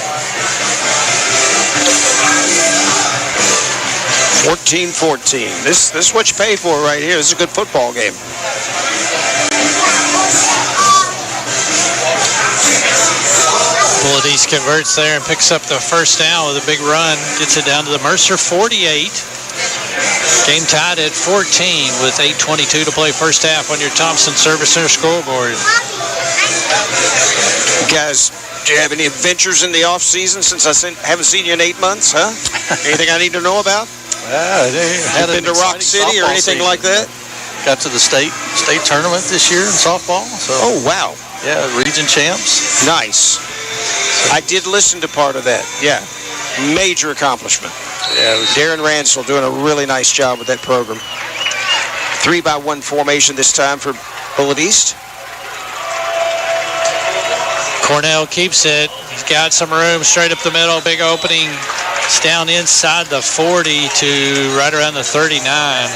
14-14. This is what you pay for right here. This is a good football game. Bullitt East converts there and picks up the first down with a big run. Gets it down to the Mercer 48. Game tied at 14 with 8:22 to play first half on your Thompson Service Center scoreboard. Guys, do you have any adventures in the off season since I haven't seen you in 8 months, huh? Anything I need to know about? Had been to Rock City or anything like that? got to the state tournament this year in softball. So, Oh, wow. yeah, region champs. Nice. I did listen to part of that. Yeah. Major accomplishment. Yeah, it was Darren Ransell doing a really nice job with that program. 3-by-1 formation this time for Bullitt East. Cornell keeps it. He's got some room straight up the middle. Big opening. It's down inside the 40 to right around the 39.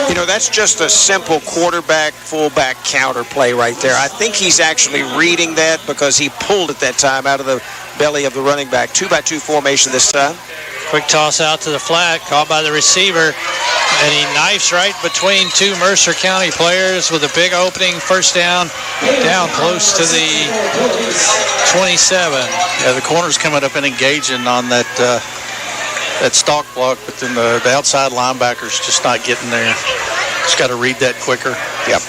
You know, that's just a simple quarterback, fullback counter play right there. I think he's actually reading that because he pulled it that time out of the belly of the running back. 2-by-2 formation this time. Quick toss out to the flat, caught by the receiver, and he knifes right between two Mercer County players with a big opening. First down close to the 27. Yeah, the corner's coming up and engaging on that stalk block, but then the outside linebacker's just not getting there. Just got to read that quicker. Yep.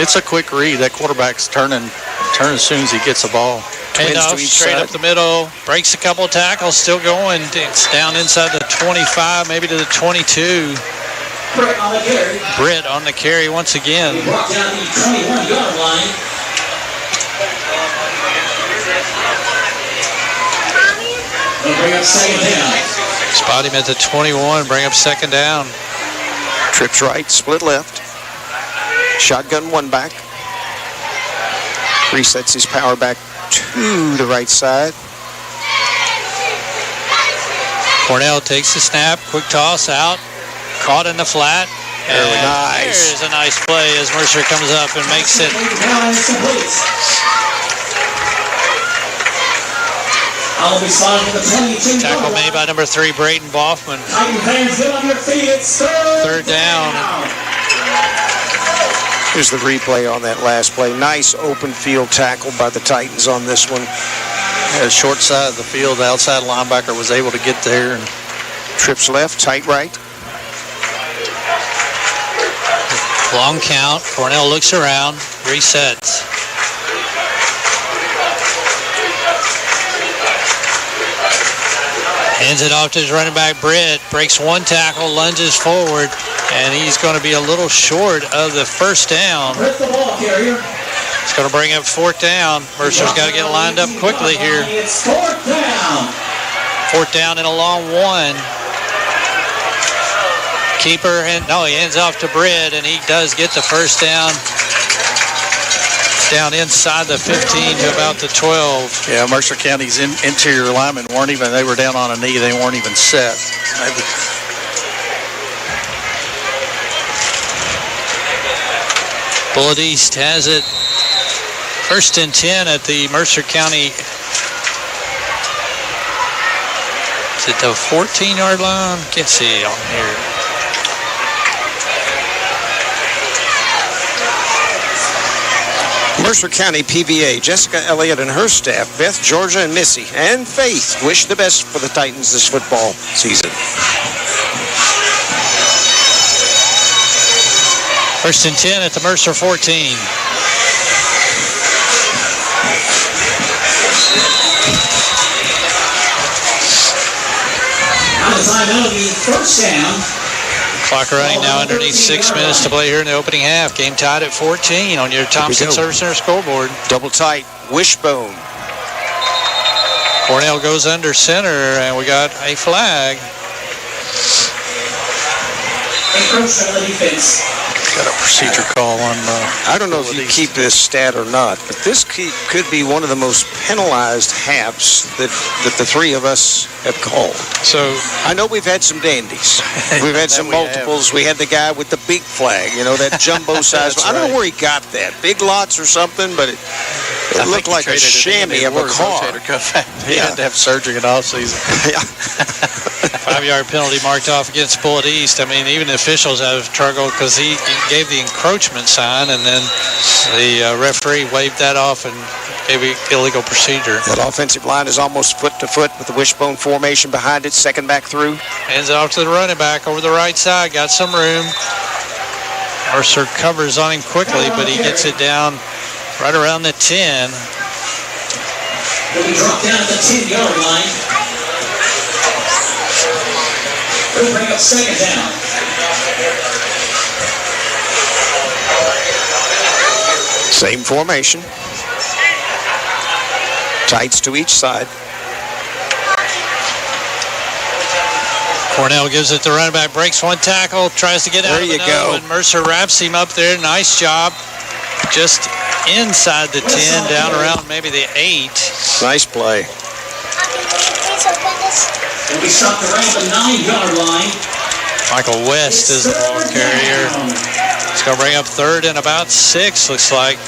It's a quick read. That quarterback's turning as soon as he gets the ball. Hand off straight up the middle, breaks a couple of tackles, still going. It's down inside the 25, maybe to the 22. Britt on the carry. Britt on the carry once again. Brought down the 21-yard line. They'll bring up second down. Spot him at the 21, bring up second down. Trips right, split left. Shotgun one back. Resets his power back to the right side. Cornell takes the snap, quick toss out, caught in the flat. Very nice. There's a nice play as Mercer comes up and makes it. I'll be sliding to the 22. Tackle made by number 3, Brayden Boffman. Titan fans, get on your feet. It's Third down. Here's the replay on that last play. Nice open field tackle by the Titans on this one. Yeah, short side of the field, the outside linebacker was able to get there. And trips left, tight right. Long count. Cornell looks around, resets. Hands it off to his running back, Britt. Breaks one tackle, lunges forward, and he's going to be a little short of the first down. Britt, the ball carrier. It's going to bring up fourth down. Mercer's got to get lined up quickly here. It's fourth down. Fourth down and a long one. Keeper, he hands off to Britt, and he does get the first down. Down inside the 15 to about the 12. yeah, Mercer County's interior linemen they were down on a knee. They weren't even set. Bullitt East has it. First and 10 at the Mercer County. Is it the 14-yard line? Can't see on here. Mercer County PVA, Jessica Elliott and her staff, Beth, Georgia, and Missy, and Faith wish the best for the Titans this football season. First and 10 at the Mercer 14. On the timeout, the first down. Clock running now underneath 6 minutes to play here in the opening half. Game tied at 14 on your Thompson Service Center scoreboard. Double tight, wishbone. Cornell goes under center, and we got a flag. Encroachment on the defense. Got a procedure call on. I don't know if you keep this stat or not, but this could be one of the most penalized halves that the three of us have called. So I know we've had some dandies. We've had some multiples. We had the guy with the big flag, that jumbo size. I don't know where he got that. Big lots or something, but it looked like a chamois of a car. He had to have surgery in off-season. 5-yard penalty marked off against Bullitt East. I mean, even the officials have struggled because he gave the encroachment sign, and then the referee waved that off and gave an illegal procedure. That offensive line is almost foot to foot with the wishbone formation behind it. Second back through. Hands it off to the running back over the right side. Got some room. Mercer covers on him quickly, but he gets it down right around the 10. Will be dropped down at the 10-yard line. We'll bring up second down. Same formation. Tights to each side. Cornell gives it to running back, breaks one tackle, tries to get out of another one. Mercer wraps him up there. Nice job. Just inside the 10, down around maybe the 8. Nice play. Will be stopped around the 9-yard line. Michael West is the ball carrier. It's going to bring up third and about 6, looks like.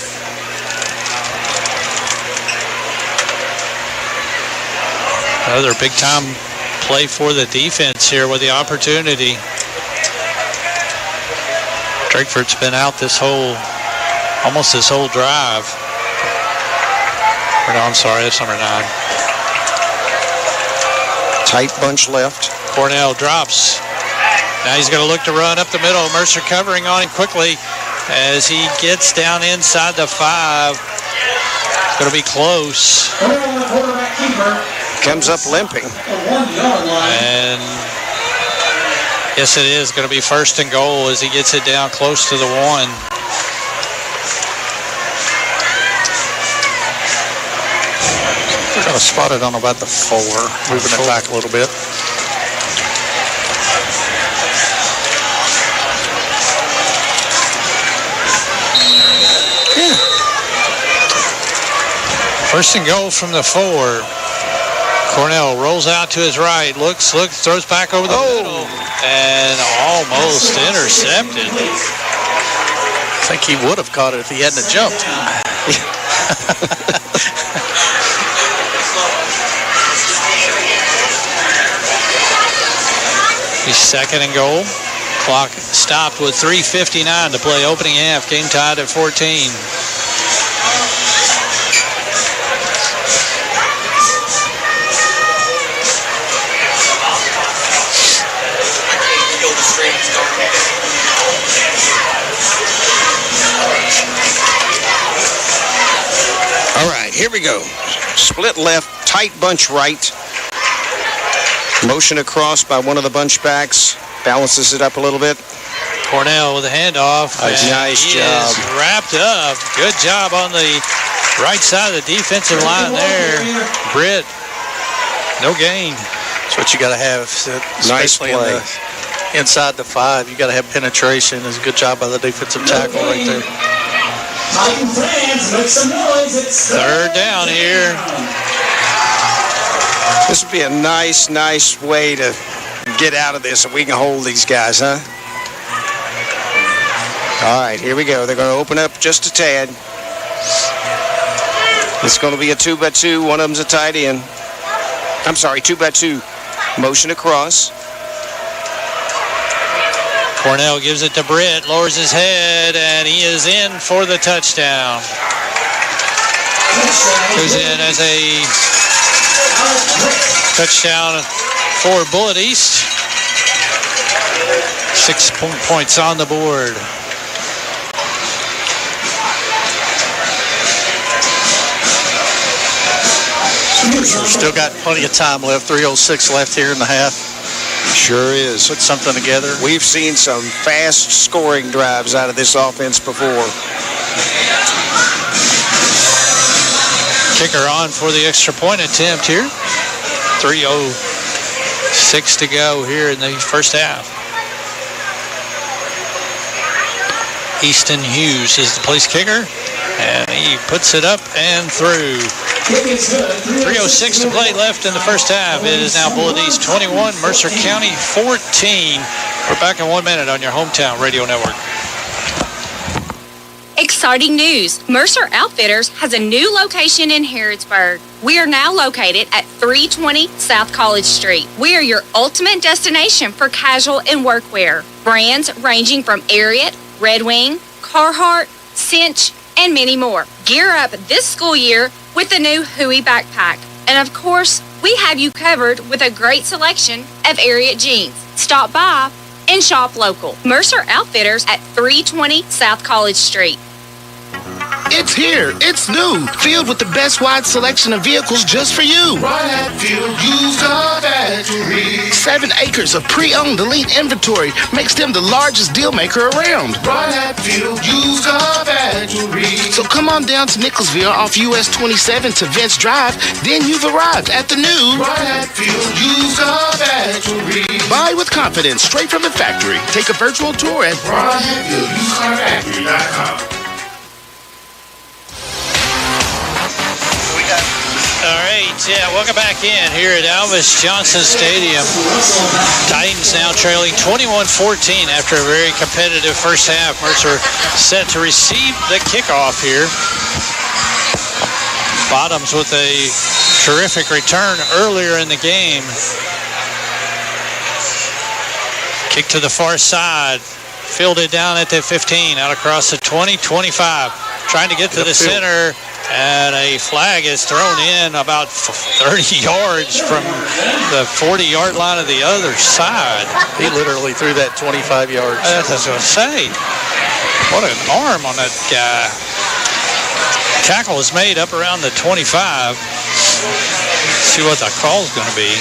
Another big-time play for the defense here with the opportunity. Drakeford's been out almost this whole drive. Or no, I'm sorry, that's number 9. Tight bunch left. Cornell drops. Now he's going to look to run up the middle. Mercer covering on him quickly as he gets down inside the 5. It's going to be close. Quarterback keeper. Comes up limping. And yes, it is going to be first and goal as he gets it down close to the 1. We're going to spot it on about the 4, moving it back a little bit. First and goal from the 4. Cornell rolls out to his right, looks, throws back over the middle, and almost intercepted. I think he would have caught it if he hadn't jumped. He's second and goal. Clock stopped with 3:59 to play opening half. Game tied at 14. All right, here we go. Split left, tight bunch right. Motion across by one of the bunch backs. Balances it up a little bit. Cornell with a handoff. Nice job. Is wrapped up. Good job on the right side of the defensive line there. Britt, no gain. That's what you got to have, especially nice play. Inside the 5. You got to have penetration. It's a good job by the defensive tackle right there. Titan fans, make some noise. It's third down here. This would be a nice way to get out of this if we can hold these guys, huh? All right, here we go. They're going to open up just a tad. It's going to be a 2x2. One of them's a tight end. I'm sorry, 2x2. Motion across. Cornell gives it to Britt, lowers his head, and he is in for the touchdown. Goes in as a touchdown for Bullitt East. 6 points on the board. We've still got plenty of time left. 3:06 left here in the half. Sure is. Put something together. We've seen some fast scoring drives out of this offense before. Kicker on for the extra point attempt here. 3:06 to go here in the first half. Easton Hughes is the place kicker, and he puts it up and through. 3:06 to play left in the first half. It is now Bullitt East 21, Mercer County 14. We're back in 1 minute on your hometown radio network. Exciting news! Mercer Outfitters has a new location in Harrodsburg. We are now located at 320 South College Street. We are your ultimate destination for casual and workwear. Brands ranging from Ariat, Red Wing, Carhartt, Cinch, and many more. Gear up this school year with the new Huey backpack. And of course, we have you covered with a great selection of Ariat jeans. Stop by and shop local. Mercer Outfitters at 320 South College Street. It's here. It's new. Filled with the best wide selection of vehicles just for you. Right at Field Used Car Factory. 7 acres of pre-owned elite inventory makes them the largest deal maker around. Right at Field Used Car Factory. So come on down to Nicholsville off US 27 to Vince Drive. Then you've arrived at the new Right at Field Used Car Factory. Buy with confidence straight from the factory. Take a virtual tour at BrianHillUsedCarFactory.com. All right, welcome back in here at Alvis Johnson Stadium. Titans now trailing 21-14 after a very competitive first half. Mercer set to receive the kickoff here. Bottoms with a terrific return earlier in the game. Kick to the far side. Fielded down at the 15, out across the 20, 25. Trying to get to the center, and a flag is thrown in about 30 yards from the 40-yard line of the other side. He literally threw that 25 yards. That's what I was going to say. What an arm on that guy. Tackle was made up around the 25. See what the call's going to be.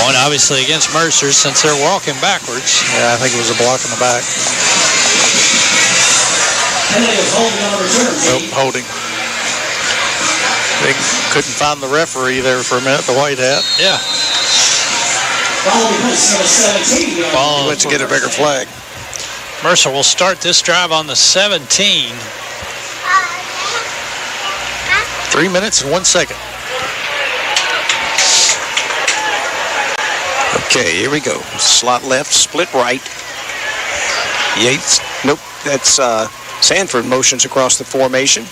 Going obviously against Mercer since they're walking backwards. Yeah, I think it was a block in the back. Nope, holding. They couldn't find the referee there for a minute, the white hat. Yeah. He went to get a bigger flag. Mercer will start this drive on the 17. 3 minutes and 1 second. Okay, here we go. Slot left, split right. Yates, nope, that's Sanford motions across the formation.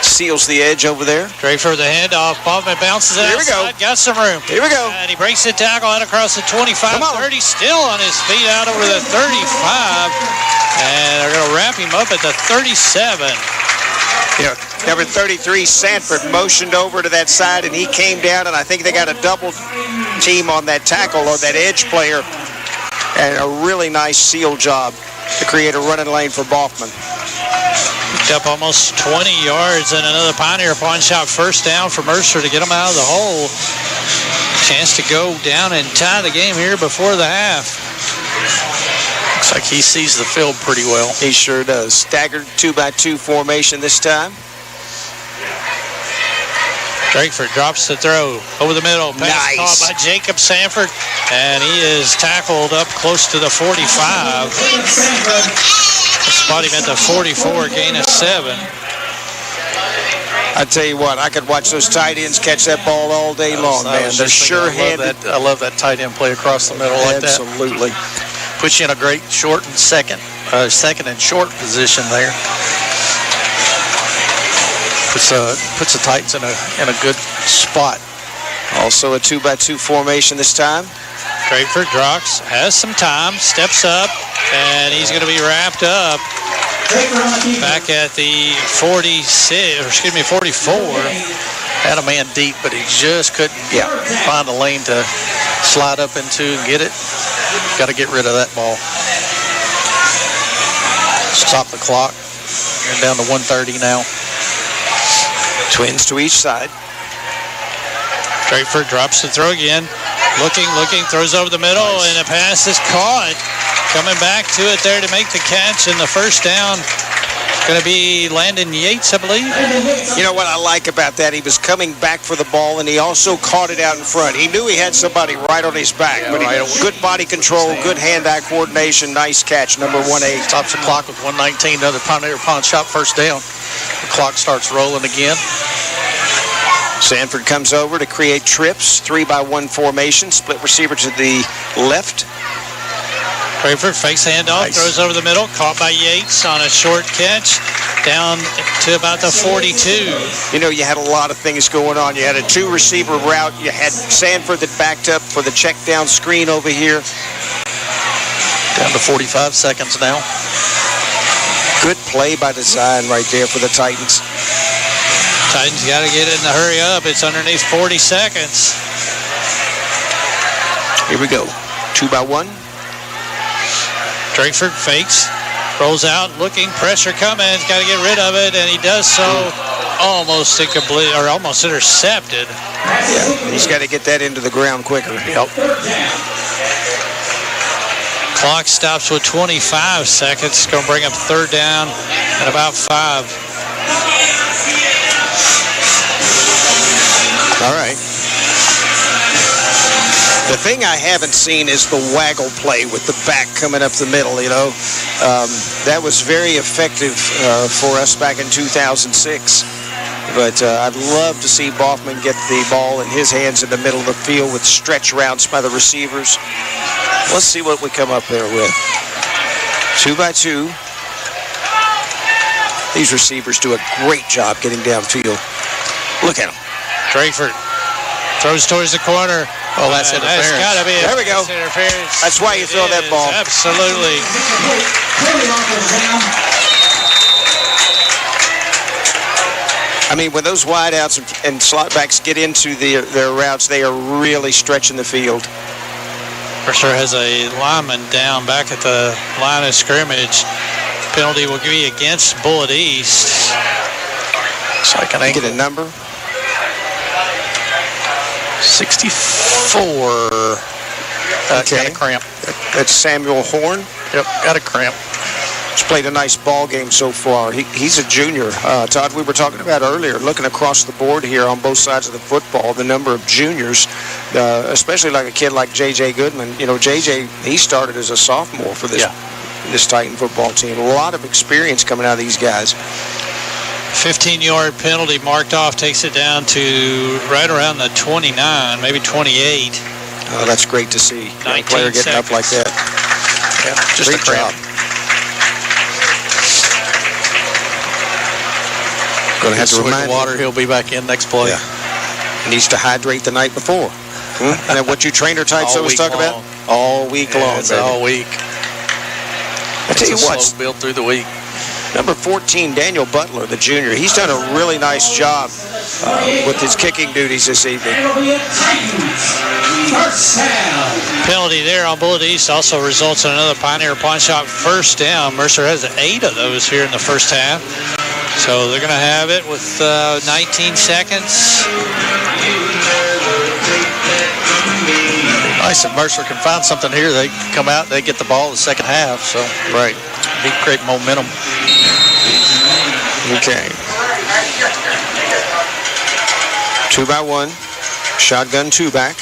Seals the edge over there. Straight for the handoff. Bowman bounces it Here we outside. go. Got some room. Here we go. And he breaks the tackle out across the 25, 30. Still on his feet out over the 35. And they're going to wrap him up at the 37. Yeah, number 33, Sanford, motioned over to that side, and he came down, and I think they got a double team on that tackle or that edge player, and a really nice seal job to create a running lane for Boffman. Picked up almost 20 yards, and another Pioneer pawn shot first down for Mercer to get them out of the hole. Chance to go down and tie the game here before the half. Looks like he sees the field pretty well. He sure does. Staggered 2-by-2 formation this time. Drakeford drops the throw over the middle. Pass caught by Jacob Sanford, and he is tackled up close to the 45. Spot him at the 44, gain of 7. I tell you what, I could watch those tight ends catch that ball all day long, man. They're sure-handed. I love that tight end play across the middle like that. Absolutely. Puts you in a great short and second and short position there. Puts the Titans in a good spot. Also a 2-by-2 formation this time. Drakeford drops, has some time, steps up, and he's going to be wrapped up back at the 44. Had a man deep, but he just couldn't find a lane to slide up into and get it. Got to get rid of that ball. Stop the clock. You're down to 1:30 now. Twins to each side. Drakeford drops the throw again. Looking, throws over the middle, and the pass is caught. Coming back to it there to make the catch, and the first down going to be Landon Yates, I believe. You know what I like about that? He was coming back for the ball, and he also caught it out in front. He knew he had somebody right on his back, but good body control, good hand-eye coordination, nice catch, number 1-8. Stops the clock with 1:19, another Pioneer pawn shot, first down. The clock starts rolling again. Sanford comes over to create trips, 3-by-1 formation, split receiver to the left. Drakeford fakes the handoff, throws over the middle, caught by Yates on a short catch, down to about the 42. You know, you had a lot of things going on. You had a 2-receiver route. You had Sanford that backed up for the check down screen over here. Down to 45 seconds now. Good play by design right there for the Titans. Titans got to get it in the hurry up. It's underneath 40 seconds. Here we go. 2-1. Drakeford fakes, rolls out, looking, pressure coming. He's got to get rid of it, and he does so. Almost incomplete, or almost intercepted. Yeah, he's got to get that into the ground quicker. Yep. Clock stops with 25 seconds. It's going to bring up third down at about 5. All right. The thing I haven't seen is the waggle play with the back coming up the middle, you know. That was very effective for us back in 2006. But I'd love to see Boffman get the ball in his hands in the middle of the field with stretch routes by the receivers. Let's see what we come up there with. 2-2. These receivers do a great job getting downfield. Look at them. Drakeford throws towards the corner. Oh, that's interference. That's got to be There we go. Interference. That's why you throw that ball. Absolutely. I mean, when those wideouts and slot backs get into their routes, they are really stretching the field. Mercer has a lineman down back at the line of scrimmage. Penalty will be against Bullitt East. So I can get a number. 64. Okay. Got a cramp. That's Samuel Horn. Yep, got a cramp. He's played a nice ball game so far. He's a junior. Todd, we were talking about earlier, looking across the board here on both sides of the football, the number of juniors, especially like a kid like J.J. Goodman. You know, J.J., he started as a sophomore for this Titan football team. A lot of experience coming out of these guys. 15-yard penalty marked off, takes it down to right around the 29, maybe 28. Oh, that's great to see. A player getting up like that. Yeah, just great a cramp. job. Going to have to remind water. He'll be back in next play. Yeah. Needs to hydrate the night before. Isn't that what you trainer types always talk about? All week long. It's all week. I tell you what, build through the week. Number 14, Daniel Butler, the junior. He's done a really nice job with his kicking duties this evening. Penalty there on Bullitt East also results in another Pioneer Pawn Shop first down. Mercer has 8 of those here in the first half. So they're going to have it with 19 seconds. Nice if Mercer can find something here. They come out, they get the ball in the second half. So right, he create momentum. Okay. 2-1. Shotgun 2-back.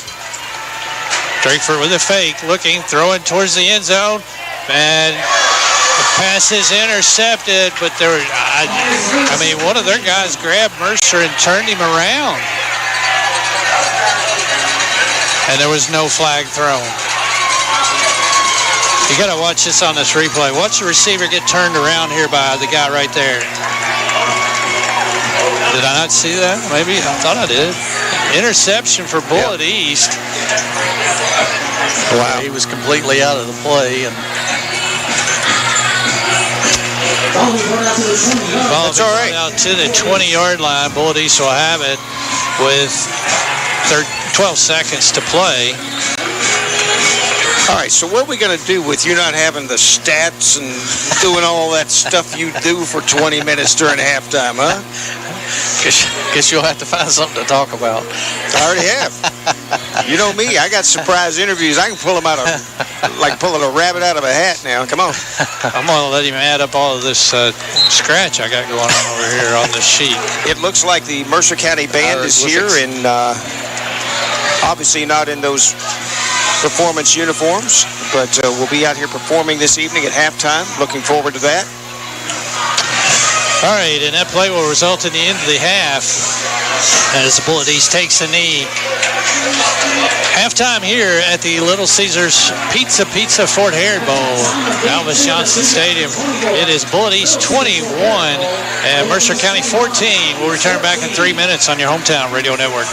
Drakeford with a fake, looking, throwing towards the end zone, and the pass is intercepted. But there, I mean, one of their guys grabbed Mercer and turned him around, and there was no flag thrown. You got to watch this on this replay. Watch the receiver get turned around here by the guy right there. Did I not see that? Maybe I thought I did. Interception for Bullitt East. Wow. He was completely out of the play. And That's all right. Out to the 20-yard line. Bullitt East will have it with 12 seconds to play. All right, so what are we going to do with you not having the stats and doing all that stuff you do for 20 minutes during halftime, huh? Guess you'll have to find something to talk about. I already have. You know me, I got surprise interviews. I can pull them out of, like pulling a rabbit out of a hat now. Come on. I'm going to let him add up all of this scratch I got going on over here on this sheet. It looks like the Mercer County Band is here, and obviously not in those performance uniforms, but we'll be out here performing this evening at halftime. Looking forward to that. All right, and that play will result in the end of the half as the Bullitt East takes a knee. Halftime here at the Little Caesars Pizza Fort Herod Bowl, Alvis Johnson Stadium. It is Bullitt East 21 and Mercer County 14. We'll return back in 3 minutes on your hometown radio network.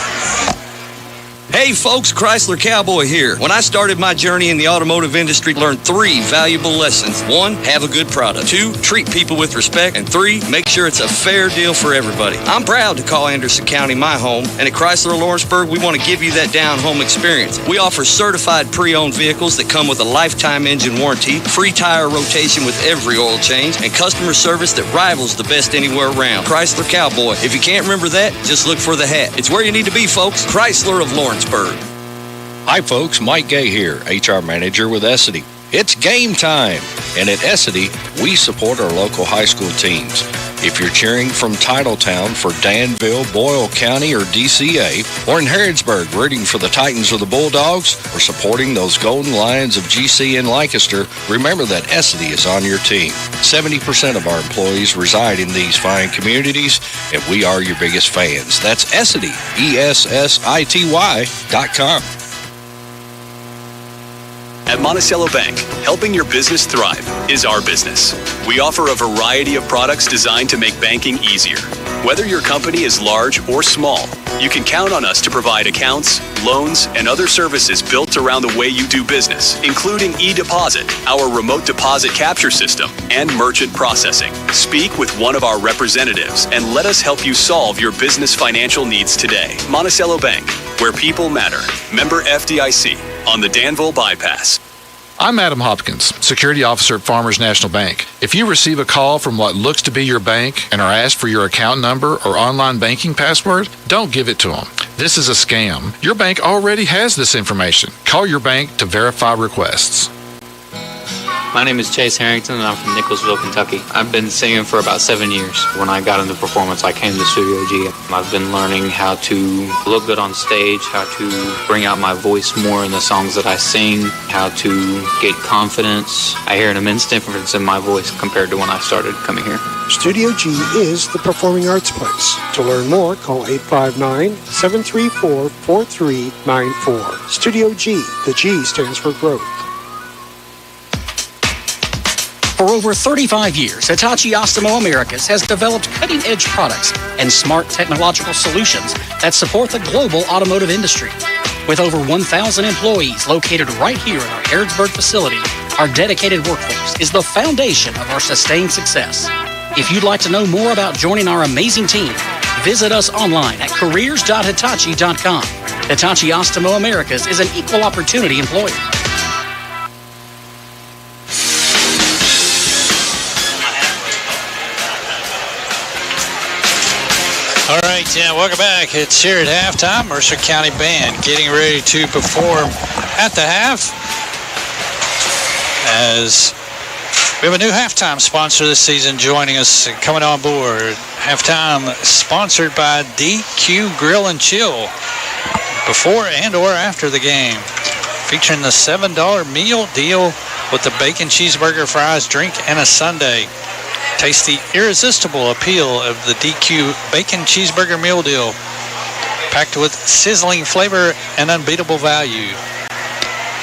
Hey folks, Chrysler Cowboy here. When I started my journey in the automotive industry, learned 3 valuable lessons. 1, have a good product. 2, treat people with respect. And 3, make sure it's a fair deal for everybody. I'm proud to call Anderson County my home, and at Chrysler Lawrenceburg, we want to give you that down-home experience. We offer certified pre-owned vehicles that come with a lifetime engine warranty, free tire rotation with every oil change, and customer service that rivals the best anywhere around. Chrysler Cowboy. If you can't remember that, just look for the hat. It's where you need to be, folks. Chrysler of Lawrenceburg. Hi folks, Mike Gay here, HR Manager with Essity. It's game time, and at Essity, we support our local high school teams. If you're cheering from Titletown for Danville, Boyle County, or DCA, or in Harrodsburg rooting for the Titans or the Bulldogs, or supporting those Golden Lions of GC and Lancaster, remember that Essity is on your team. 70% of our employees reside in these fine communities, and we are your biggest fans. That's Essity, ESSITY.com. At Monticello Bank, helping your business thrive is our business. We offer a variety of products designed to make banking easier. Whether your company is large or small, you can count on us to provide accounts, loans, and other services built around the way you do business, including e-deposit, our remote deposit capture system, and merchant processing. Speak with one of our representatives and let us help you solve your business financial needs today. Monticello Bank, where people matter. Member FDIC on the Danville Bypass. I'm Adam Hopkins, Security Officer at Farmers National Bank. If you receive a call from what looks to be your bank and are asked for your account number or online banking password, don't give it to them. This is a scam. Your bank already has this information. Call your bank to verify requests. My name is Chase Harrington, and I'm from Nicholsville, Kentucky. I've been singing for about 7 years. When I got into performance, I came to Studio G. I've been learning how to look good on stage, how to bring out my voice more in the songs that I sing, how to get confidence. I hear an immense difference in my voice compared to when I started coming here. Studio G is the performing arts place. To learn more, call 859-734-4394. Studio G. The G stands for growth. For over 35 years, Hitachi Astemo Americas has developed cutting-edge products and smart technological solutions that support the global automotive industry. With over 1,000 employees located right here in our Harrodsburg facility, our dedicated workforce is the foundation of our sustained success. If you'd like to know more about joining our amazing team, visit us online at careers.hitachi.com. Hitachi Astemo Americas is an equal opportunity employer. All right, welcome back. It's here at halftime. Mercer County Band getting ready to perform at the half as we have a new halftime sponsor this season joining us and coming on board. Halftime sponsored by DQ Grill and Chill before and or after the game. Featuring the $7 meal deal with the bacon cheeseburger, fries, drink, and a sundae. Taste the irresistible appeal of the DQ Bacon Cheeseburger Meal Deal, packed with sizzling flavor and unbeatable value.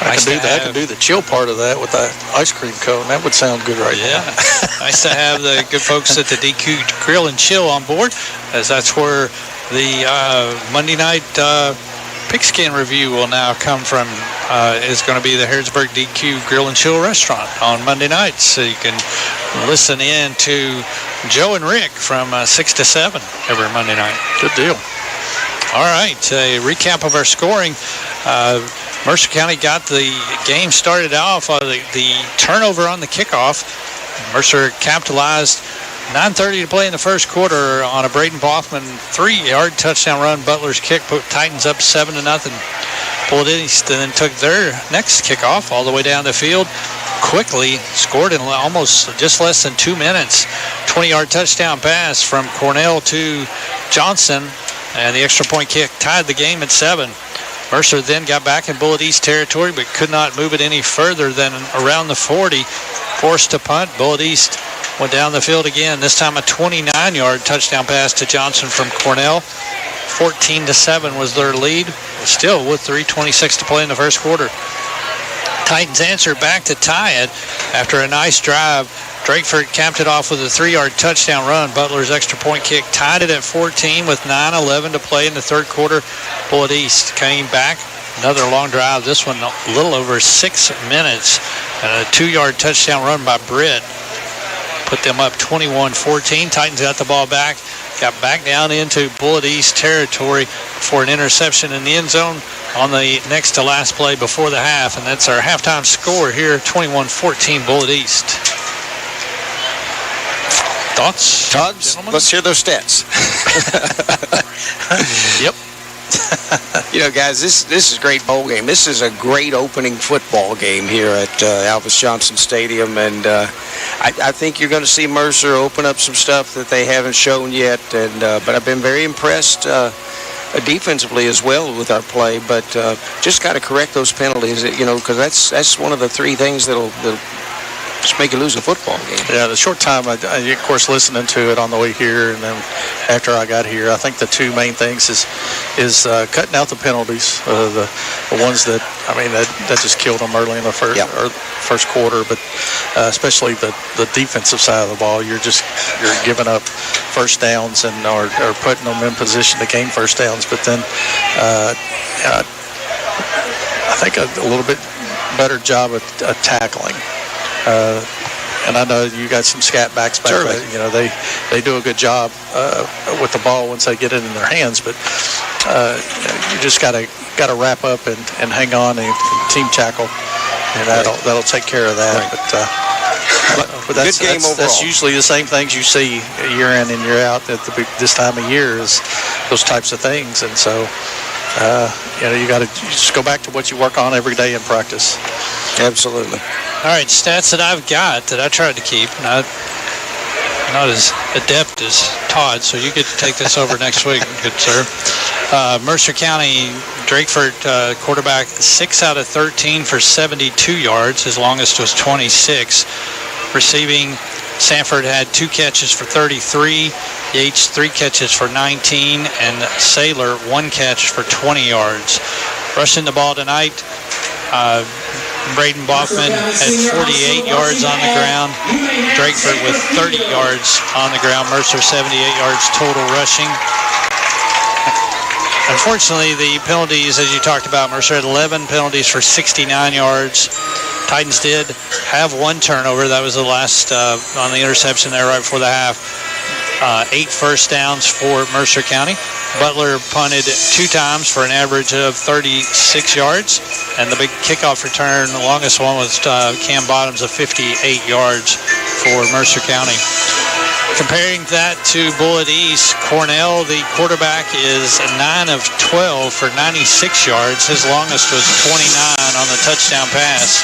I can do the chill part of that with that ice cream cone. That would sound good right now. Nice to have the good folks at the DQ Grill and Chill on board, as that's where the Monday night pigskin review will now come from. Is going to be the Harrodsburg DQ Grill and Chill restaurant on Monday nights. So you can listen in to Joe and Rick from 6 to 7 every Monday night. Good deal. All right, a recap of our scoring. Mercer County got the game started off the turnover on the kickoff. Mercer capitalized. 9:30 to play in the first quarter on a Braden Boffman 3-yard touchdown run. Butler's kick put Titans up 7-0. Bullitt East then took their next kickoff all the way down the field. Quickly scored in almost just less than 2 minutes. 20-yard touchdown pass from Cornell to Johnson, and the extra point kick tied the game at 7. Mercer then got back in Bullitt East territory, but could not move it any further than around the 40. Forced to punt. Bullitt East went down the field again, this time a 29-yard touchdown pass to Johnson from Cornell. 14-7 was their lead, still with 3:26 to play in the first quarter. Titans answered back to tie it after a nice drive Drakeford capped it off with a 3-yard touchdown run. Butler's extra point kick tied it at 14 with 9:11 to play in the third quarter. Bullitt East came back. Another long drive. This one a little over 6 minutes. And a 2-yard touchdown run by Britt put them up 21-14. Titans got the ball back. Got back down into Bullitt East territory for an interception in the end zone on the next to last play before the half. And that's our halftime score here, 21-14 Bullitt East. Thoughts? Todd, let's hear those stats. Yep. Guys, this is a great bowl game. This is a great opening football game here at Alvis Johnson Stadium, and I think you're going to see Mercer open up some stuff that they haven't shown yet. And but I've been very impressed defensively as well with our play. But just got to correct those penalties, because that's one of the three things that'll just make you lose a football game. Yeah, the short time, I of course, listening to it on the way here, and then after I got here, I think the two main things is cutting out the penalties, the ones that just killed them early in the first quarter, but especially the defensive side of the ball. You're giving up first downs and or putting them in position to gain first downs, but then I think a little bit better job at tackling. And I know you got some scat backs back there. They do a good job with the ball once they get it in their hands. But you just got to wrap up and hang on and team tackle, and that'll take care of that. Right. But that's, good game overall. That's usually the same things you see year in and year out at this time of year is those types of things. And so you got to just go back to what you work on every day in practice. Absolutely. All right, stats that I've got that I tried to keep, not as adept as Todd, so you get to take this over next week, good sir. Mercer County, Drakeford quarterback, 6 out of 13 for 72 yards. His longest was 26. Receiving, Sanford had 2 catches for 33, Yates 3 catches for 19, and Saylor 1 catch for 20 yards. Rushing the ball tonight, Braden Boffman had 48 yards on the ground. Drakeford with 30 yards on the ground. Mercer 78 yards total rushing. Unfortunately, the penalties, as you talked about, Mercer had 11 penalties for 69 yards. Titans did have 1 turnover. That was the last on the interception there right before the half. 8 first downs for Mercer County. Butler punted 2 times for an average of 36 yards. And the big kickoff return, the longest one was Cam Bottoms of 58 yards for Mercer County. Comparing that to Bullitt East, Cornell, the quarterback, is 9 of 12 for 96 yards. His longest was 29 on the touchdown pass.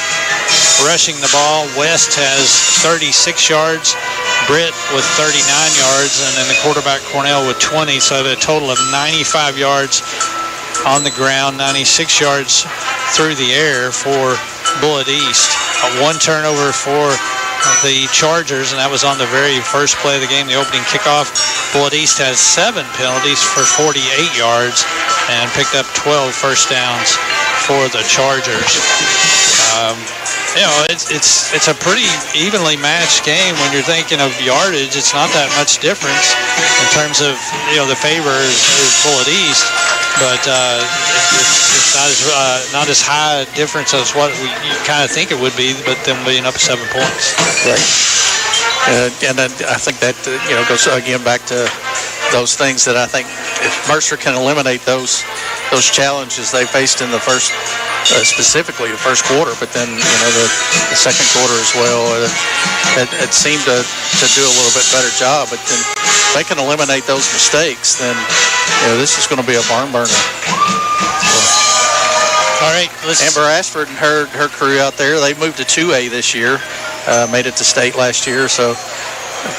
Rushing the ball, West has 36 yards. Britt with 39 yards, and then the quarterback Cornell with 20, so a total of 95 yards on the ground, 96 yards through the air for Bullitt East. 1 turnover for the Chargers, and that was on the very first play of the game, the opening kickoff. Bullitt East has 7 penalties for 48 yards and picked up 12 first downs for the Chargers. It's a pretty evenly matched game. When you're thinking of yardage, it's not that much difference in terms of, the favor is Bullitt East, but it's not as high a difference as what you kind of think it would be, but them being up 7 points. Right. And then I think that, goes again back to those things that I think if Mercer can eliminate those challenges they faced in the first, specifically the first quarter, but then the second quarter as well, it seemed to do a little bit better job. But then if they can eliminate those mistakes, then this is going to be a barn burner. All right, Amber Ashford and her crew out there, they moved to 2A this year, made it to state last year, so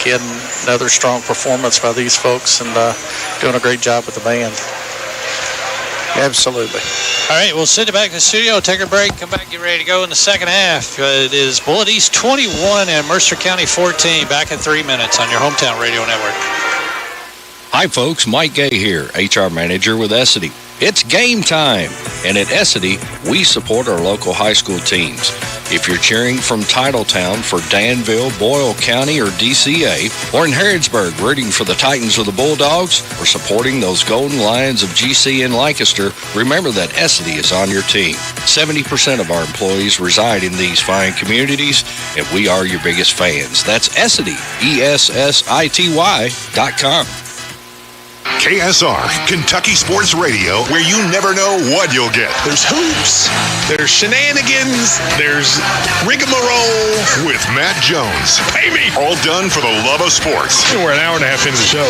again, another strong performance by these folks, and doing a great job with the band. Absolutely. All right, we'll send it back to the studio, take a break, come back, get ready to go in the second half. It is Bullitt East 21 and Mercer County 14. Back in 3 minutes on your hometown radio network. Hi, folks. Mike Gay here, HR Manager with Essity. It's game time, and at Essity, we support our local high school teams. If you're cheering from Titletown for Danville, Boyle County, or DCA, or in Harrodsburg rooting for the Titans or the Bulldogs, or supporting those Golden Lions of GC and Lancaster, remember that Essity is on your team. 70% of our employees reside in these fine communities, and we are your biggest fans. That's Essity, ESSITY.com. KSR, Kentucky Sports Radio, where you never know what you'll get. There's hoops, there's shenanigans, there's rigmarole with Matt Jones. Pay me! All done for the love of sports. We're an hour and a half into the show.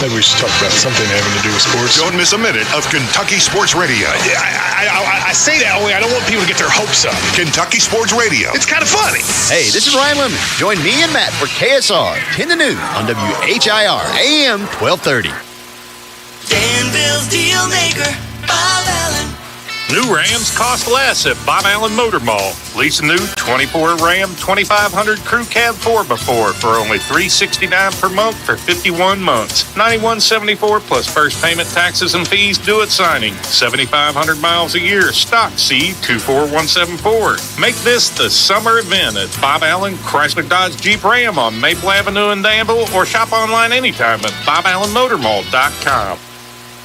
Maybe we should talk about something having to do with sports. Don't miss a minute of Kentucky Sports Radio. I say that way. I don't want people to get their hopes up. Kentucky Sports Radio. It's kind of funny. Hey, this is Ryan Lemon. Join me and Matt for KSR 10 to noon on WHIR AM 1230. Danville's Deal Maker, Bob Allen. New Rams cost less at Bob Allen Motor Mall. Lease a new 24 Ram 2500 Crew Cab 4x4 for only $369 per month for 51 months. $91.74 plus first payment, taxes, and fees due at signing. 7,500 miles a year. Stock C24174. Make this the summer event at Bob Allen Chrysler Dodge Jeep Ram on Maple Avenue in Danville, or shop online anytime at BobAllenMotorMall.com.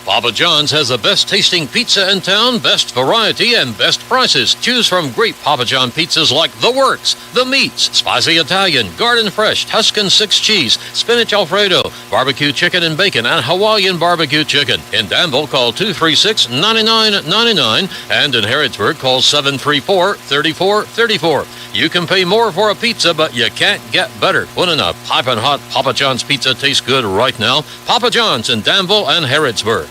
Papa John's has the best tasting pizza in town, best variety, and best prices. Choose from great Papa John pizzas like The Works, The Meats, Spicy Italian, Garden Fresh, Tuscan 6 Cheese, Spinach Alfredo, Barbecue Chicken and Bacon, and Hawaiian Barbecue Chicken. In Danville, call 236-9999, and in Harrodsburg, call 734-3434. You can pay more for a pizza, but you can't get better. When in a piping hot Papa John's pizza tastes good right now, Papa John's in Danville and Harrodsburg.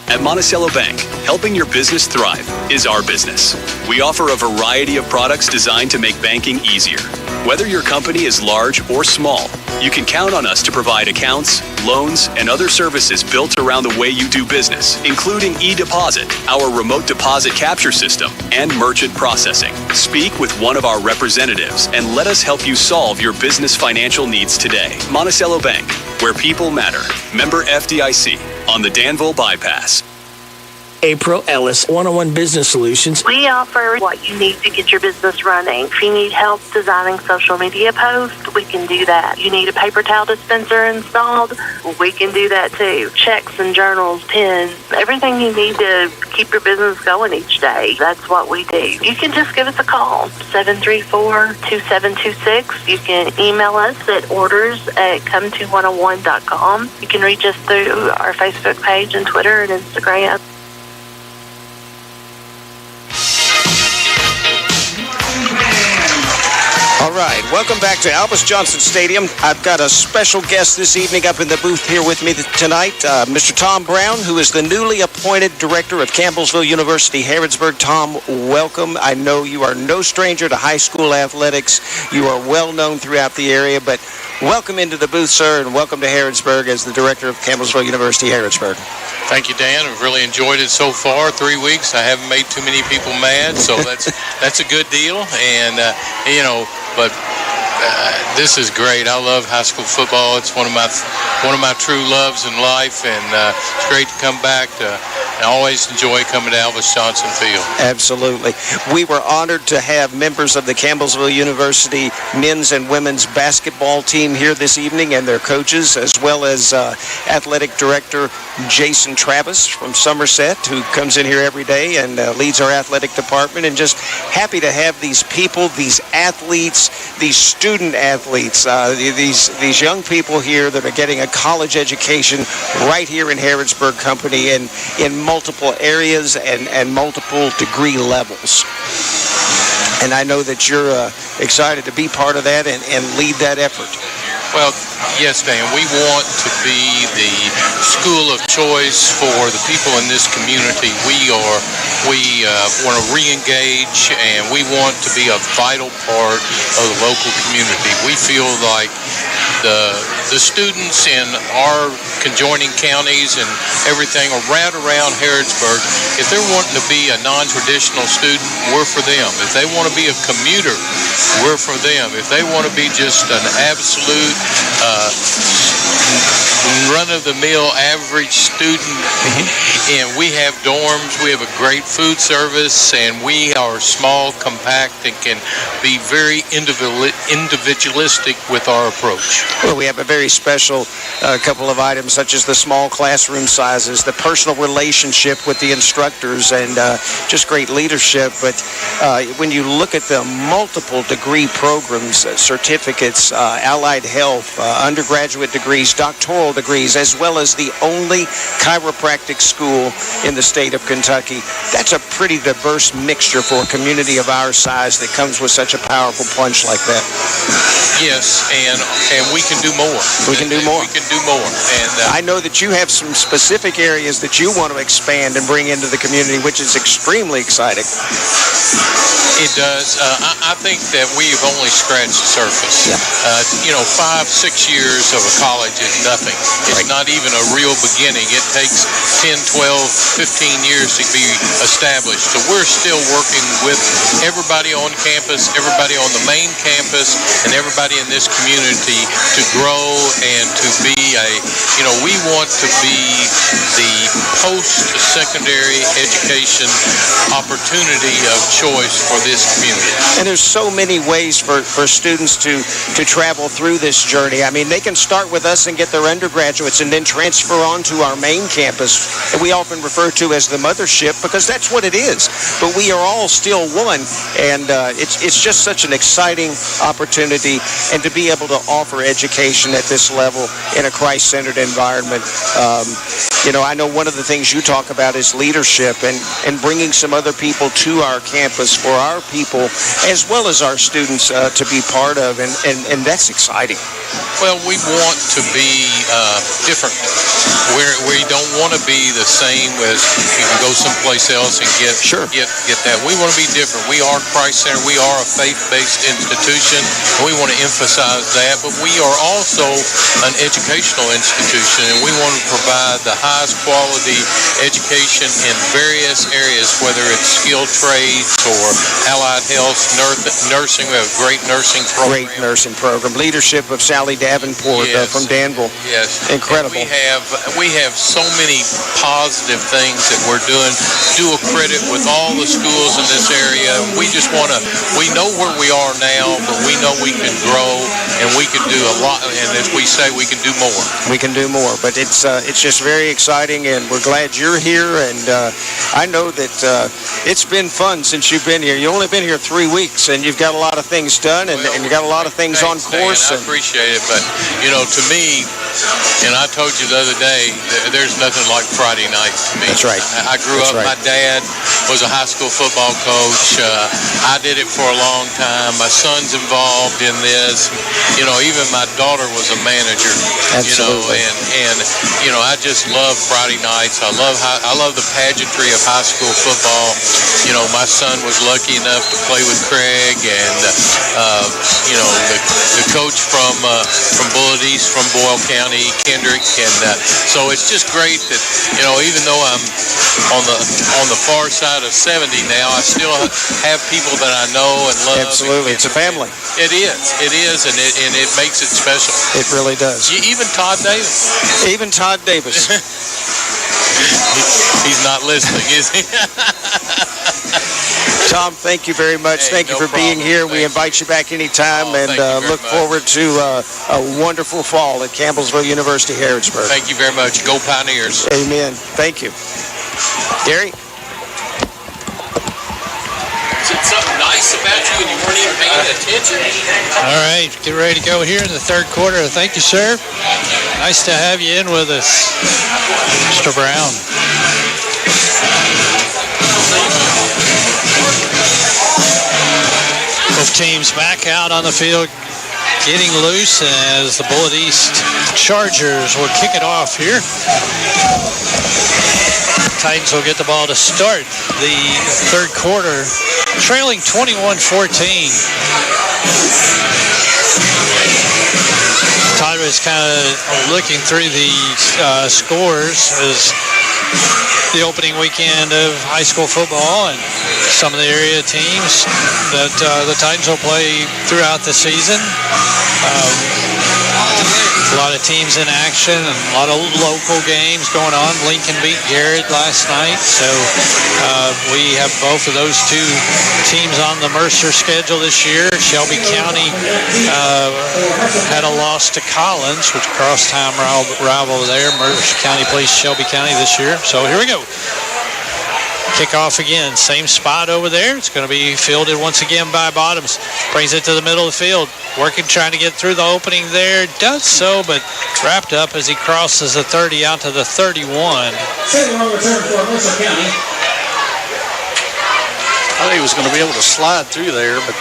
At Monticello Bank, helping your business thrive is our business. We offer a variety of products designed to make banking easier. Whether your company is large or small, you can count on us to provide accounts, loans, and other services built around the way you do business, including e-deposit, our remote deposit capture system, and merchant processing. Speak with one of our representatives and let us help you solve your business financial needs today. Monticello Bank, where people matter. Member FDIC on the Danville Bypass. April Ellis, 101 Business Solutions. We offer what you need to get your business running. If you need help designing social media posts, we can do that. You need a paper towel dispenser installed, we can do that too. Checks and journals, pens, everything you need to keep your business going each day. That's what we do. You can just give us a call, 734-2726. You can email us at orders@come2101.com. You can reach us through our Facebook page and Twitter and Instagram. All right, welcome back to Albus Johnson Stadium. I've got a special guest this evening up in the booth here with me tonight, Mr. Tom Brown, who is the newly appointed director of Campbellsville University, Harrodsburg. Tom, welcome. I know you are no stranger to high school athletics. You are well known throughout the area, but welcome into the booth, sir, and welcome to Harrodsburg as the director of Campbellsville University, Harrodsburg. Thank you, Dan. I've really enjoyed it so far. 3 weeks. I haven't made too many people mad, so that's a good deal. And but this is great. I love high school football. It's one of my true loves in life, and it's great to come back. I always enjoy coming to Albus Johnson Field. Absolutely. We were honored to have members of the Campbellsville University men's and women's basketball team here this evening and their coaches, as well as athletic director Jason Travis from Somerset, who comes in here every day and leads our athletic department. And just happy to have these people, these athletes, these student athletes, these young people here that are getting a college education right here in Harrodsburg Company in multiple areas and multiple degree levels. And I know that you're excited to be part of that and lead that effort. Well, yes, Dan. We want to be the school of choice for the people in this community. We want to re-engage, and we want to be a vital part of the local community. We feel like the the students in our conjoining counties and everything right around Harrodsburg, if they're wanting to be a non-traditional student, we're for them. If they want to be a commuter, we're for them. If they want to be just an absolute run-of-the-mill average student, and we have dorms, we have a great food service, and we are small, compact, and can be very individualistic with our approach. Well, we have a very special couple of items, such as the small classroom sizes, the personal relationship with the instructors, and just great leadership. But when you look at the multiple degree programs, certificates, allied health, undergraduate degrees, doctoral degrees, as well as the only chiropractic school in the state of Kentucky, that's a pretty diverse mixture for a community of our size that comes with such a powerful punch like that. Yes, and we can do more. We can do more. We can do more. And I know that you have some specific areas that you want to expand and bring into the community, which is extremely exciting. It does. I think that we've only scratched the surface. Yeah. 5-6 years of a college is nothing. It's not even a real beginning. It takes 10, 12, 15 years to be established. So we're still working with everybody on campus, everybody on the main campus, and everybody in this community to grow and to be we want to be the post-secondary education opportunity of choice for this community. And there's so many ways for students to travel through this journey. I mean, they can start with us and get their undergraduates and then transfer on to our main campus that we often refer to as the mothership, because that's what it is. But we are all still one, and it's just such an exciting opportunity, and to be able to offer education at this level in a Christ-centered environment. I know one of the things you talk about is leadership and bringing some other people to our campus for our people as well as our students to be part of, and that's exciting. Well, we want to be different. We don't want to be the same as you can go someplace else and get that. We want to be different. We are Christ-centered. We are a faith-based institution, and we want to emphasize that. But we are also an educational institution, and we want to provide the highest quality education in various areas, whether it's skilled trades or allied health, nursing. We have a great nursing program. Great nursing program. Leadership of Sally Davenport from Danville. Yes. Incredible. And we have so many positive things that we're doing. Dual credit with all the schools in this area. We just we know where we are now, but we know we can grow and we can do a lot. And as we say, we can do more. We can do more. But it's just very exciting, and we're glad you're here. And I know that it's been fun since you've been here. You've only been here 3 weeks, and you've got a lot of things done, and you got a lot of things on course. I appreciate it, but to me, and I told you the other day, there's nothing like Friday nights to me. That's right. I grew up. My dad was a high school football coach. I did it for a long time. My son's involved in this. Even my daughter was a manager. Absolutely. And I just love Friday nights. I love the pageantry of high school football. My son was lucky enough to play with Craig, and the coach from Bullitt East from Boyle County, Kendrick, and so it's just great that even though I'm on the far side of 70 now, I still have people that I know and love. Absolutely, it's a family. It is, and it makes it special. It really does. Even Todd Davis. Even Todd Davis. He's not listening, is he? Tom, thank you very much. Thank you for being here. We invite you back anytime, and look forward to a wonderful fall at Campbellsville University, Harrodsburg. Thank you very much. Go Pioneers. Amen. Thank you. Gary? Said something nice about you and you weren't even paying attention? All right, get ready to go here in the third quarter. Thank you, sir. Nice to have you in with us, Mr. Brown. Both teams back out on the field, getting loose as the Bullitt East Chargers will kick it off here. Titans will get the ball to start the third quarter, trailing 21-14. Todd was kind of looking through the scores as the opening weekend of high school football and some of the area teams that the Titans will play throughout the season. A lot of teams in action and a lot of local games going on. Lincoln beat Garrett last night, so we have both of those two teams on the Mercer schedule this year. Shelby County had a loss to Collins, which cross-time rival there. Mercer County plays Shelby County this year. So here we go. Kickoff again, same spot over there. It's going to be fielded once again by Bottoms. Brings it to the middle of the field. Working, trying to get through the opening there. Does so, but wrapped up as he crosses the 30 out to the 31. Second long return for Mercer County. I thought he was going to be able to slide through there, but...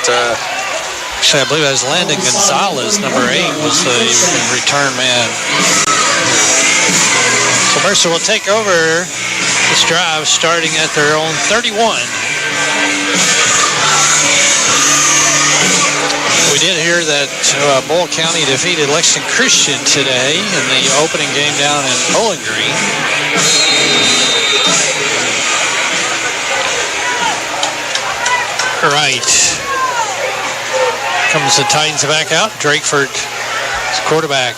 Actually, I believe that was Landon Gonzalez, number 8, was the return man. So Mercer will take over this drive starting at their own 31. We did hear that Bull County defeated Lexington Christian today in the opening game down in Bowling Green. Right. Comes the Titans back out. Drakeford, quarterback.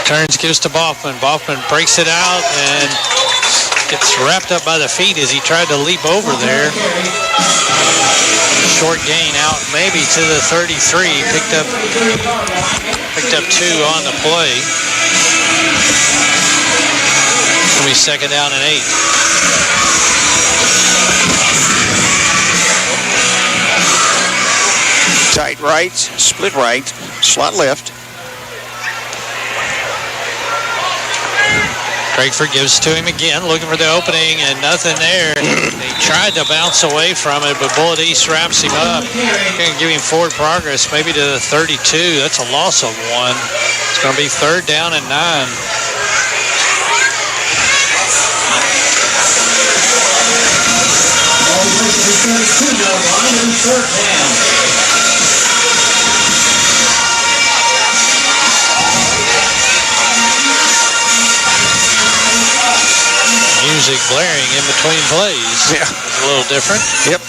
Turns, gives to Boffman. Boffman breaks it out and gets wrapped up by the feet as he tried to leap over there. Short gain out maybe to the 33. Picked up 2 on the play. It's going to be second down and 8. Tight right, split right, slot left. Drakeford gives to him again, looking for the opening, and nothing there. He tried to bounce away from it, but Bullitt East wraps him up. Going to give him forward progress, maybe to the 32. That's a loss of 1. It's going to be third down and 9. Music blaring in between plays. Yeah. It's a little different. Yep.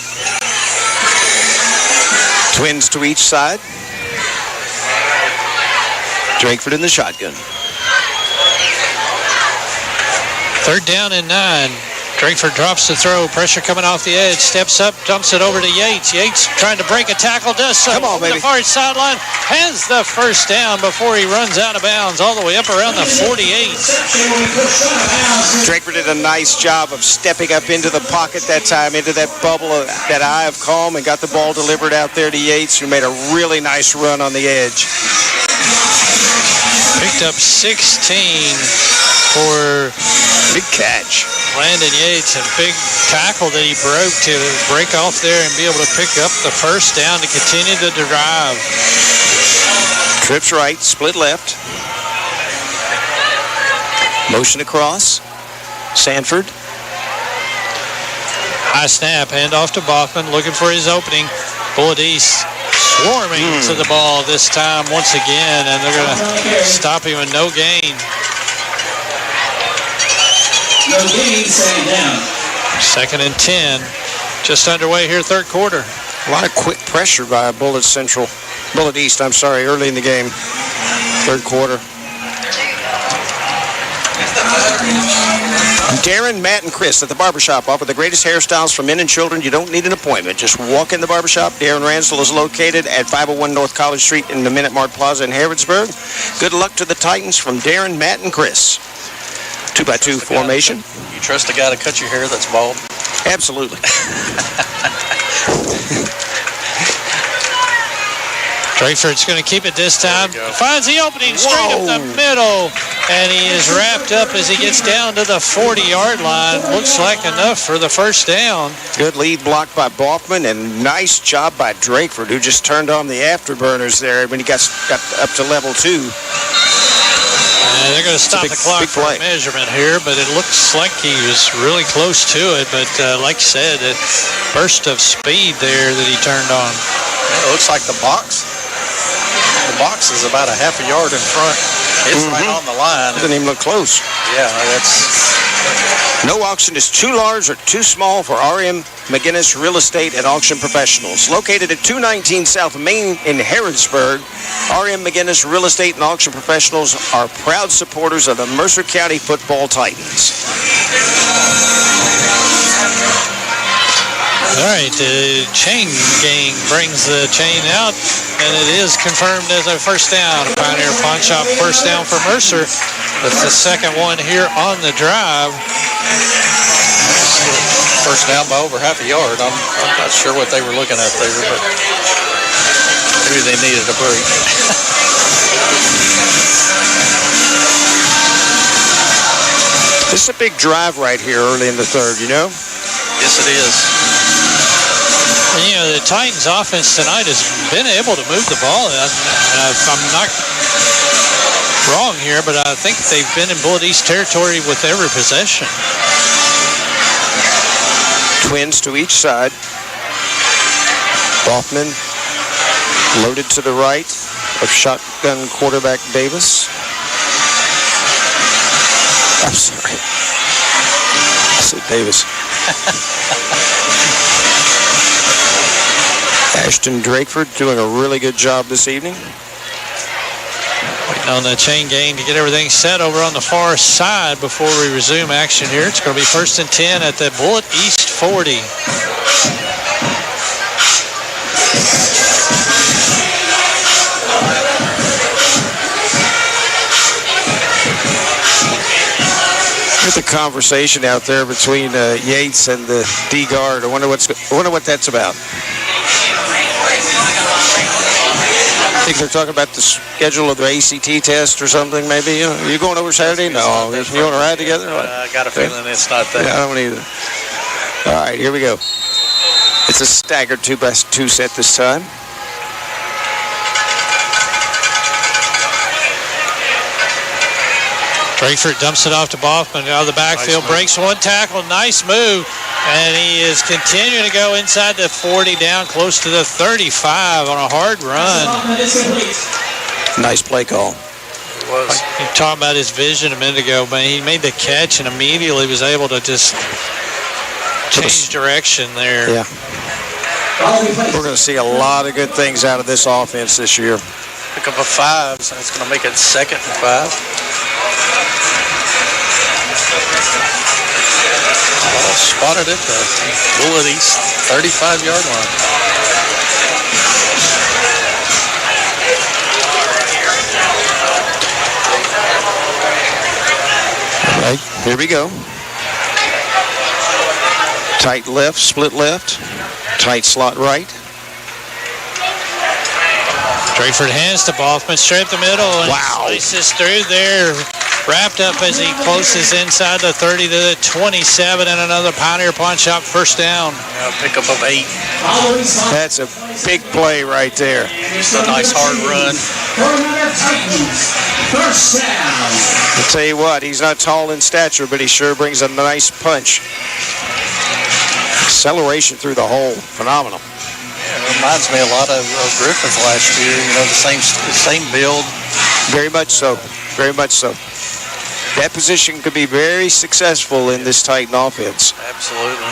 Twins to each side. Drakeford in the shotgun. Third down and 9. Drakeford drops the throw. Pressure coming off the edge. Steps up, dumps it over to Yates. Yates trying to break a tackle. Does so. Come on, over baby. the far sideline. Has the first down before he runs out of bounds all the way up around the 48. Drakeford did a nice job of stepping up into the pocket that time, into that bubble, that eye of calm, and got the ball delivered out there to Yates, who made a really nice run on the edge. Picked up 16 for big catch. Landon Yates, and big tackle that he broke to break off there and be able to pick up the first down to continue the drive. Trips right, split left. Motion across. Sanford. High snap, hand off to Boffman, looking for his opening. Bullitt East swarming to the ball this time once again, and they're going to stop him with no gain. No gain, second down. Second and 10. Just underway here, third quarter. A lot of quick pressure by Bullitt East, early in the game. Third quarter. Darren, Matt, and Chris at the barbershop offer the greatest hairstyles for men and children. You don't need an appointment. Just walk in the barbershop. Darren Ransdell is located at 501 North College Street in the Minute Mart Plaza in Harrodsburg. Good luck to the Titans from Darren, Matt, and Chris. 2x2 formation. You trust a guy to cut your hair that's bald? Absolutely. Drakeford's going to keep it this time. Finds the opening straight up the middle, and he is wrapped up as he gets down to the 40-yard line. Looks like enough for the first down. Good lead block by Boffman, and nice job by Drakeford, who just turned on the afterburners there when he got up to level 2. They're going to stop the clock for a measurement here, but it looks like he was really close to it. But like you said, a burst of speed there that he turned on. It looks like the box. The box is about a half a yard in front. It's right on the line. Doesn't even look close. Yeah, that's... No auction is too large or too small for R.M. McGinnis Real Estate and Auction Professionals. Located at 219 South Main in Harrodsburg, R.M. McGinnis Real Estate and Auction Professionals are proud supporters of the Mercer County Football Titans. All right, the chain gang brings the chain out, and it is confirmed as a first down. A Pioneer Pawn Shop first down for Mercer. That's the second one here on the drive. First down by over half a yard. I'm not sure what they were looking at there, but maybe they needed a break. This is a big drive right here early in the third, you know? Yes, it is. And, you know, the Titans offense tonight has been able to move the ball. If I'm not wrong here, but I think they've been in Bullitt East territory with every possession. Twins to each side. Boffman loaded to the right of shotgun quarterback Davis. I'm sorry. I said Davis. Ashton Drakeford doing a really good job this evening. Waiting on the chain gang to get everything set over on the far side before we resume action here. It's going to be 1st and 10 at the Bullitt East 40. Here's a conversation out there between Yates and the D guard. I wonder what that's about. I think they're talking about the schedule of the ACT test or something, maybe. You going over Saturday? No. You want to ride together? I got a feeling it's not that. Yeah, I don't either. All right, here we go. It's a staggered 2x2 set this time. Drakeford dumps it off to Boffman out of the backfield, breaks one tackle, nice move, and he is continuing to go inside the 40, down close to the 35 on a hard run. Nice play call. It was. You talked about his vision a minute ago, but he made the catch and immediately was able to just change direction there. Yeah. We're going to see a lot of good things out of this offense this year. Pick up a 5, so it's going to make it 2nd and 5. Spotted at the Bullitt East 35-yard line. All right, here we go. Tight left, split left. Tight slot right. Drakeford hands to Boffman, straight up the middle, and slices through there. Wrapped up as he closes inside the 30 to the 27, and another Pioneer Pawn Shop first down. Pickup of 8. That's a big play right there. Just a nice hard run. First down. I'll tell you what, he's not tall in stature, but he sure brings a nice punch. Acceleration through the hole, phenomenal. Yeah, it reminds me a lot of Griffith last year. You know, the same build. Very much so. Very much so. That position could be very successful in this Titan offense. Absolutely.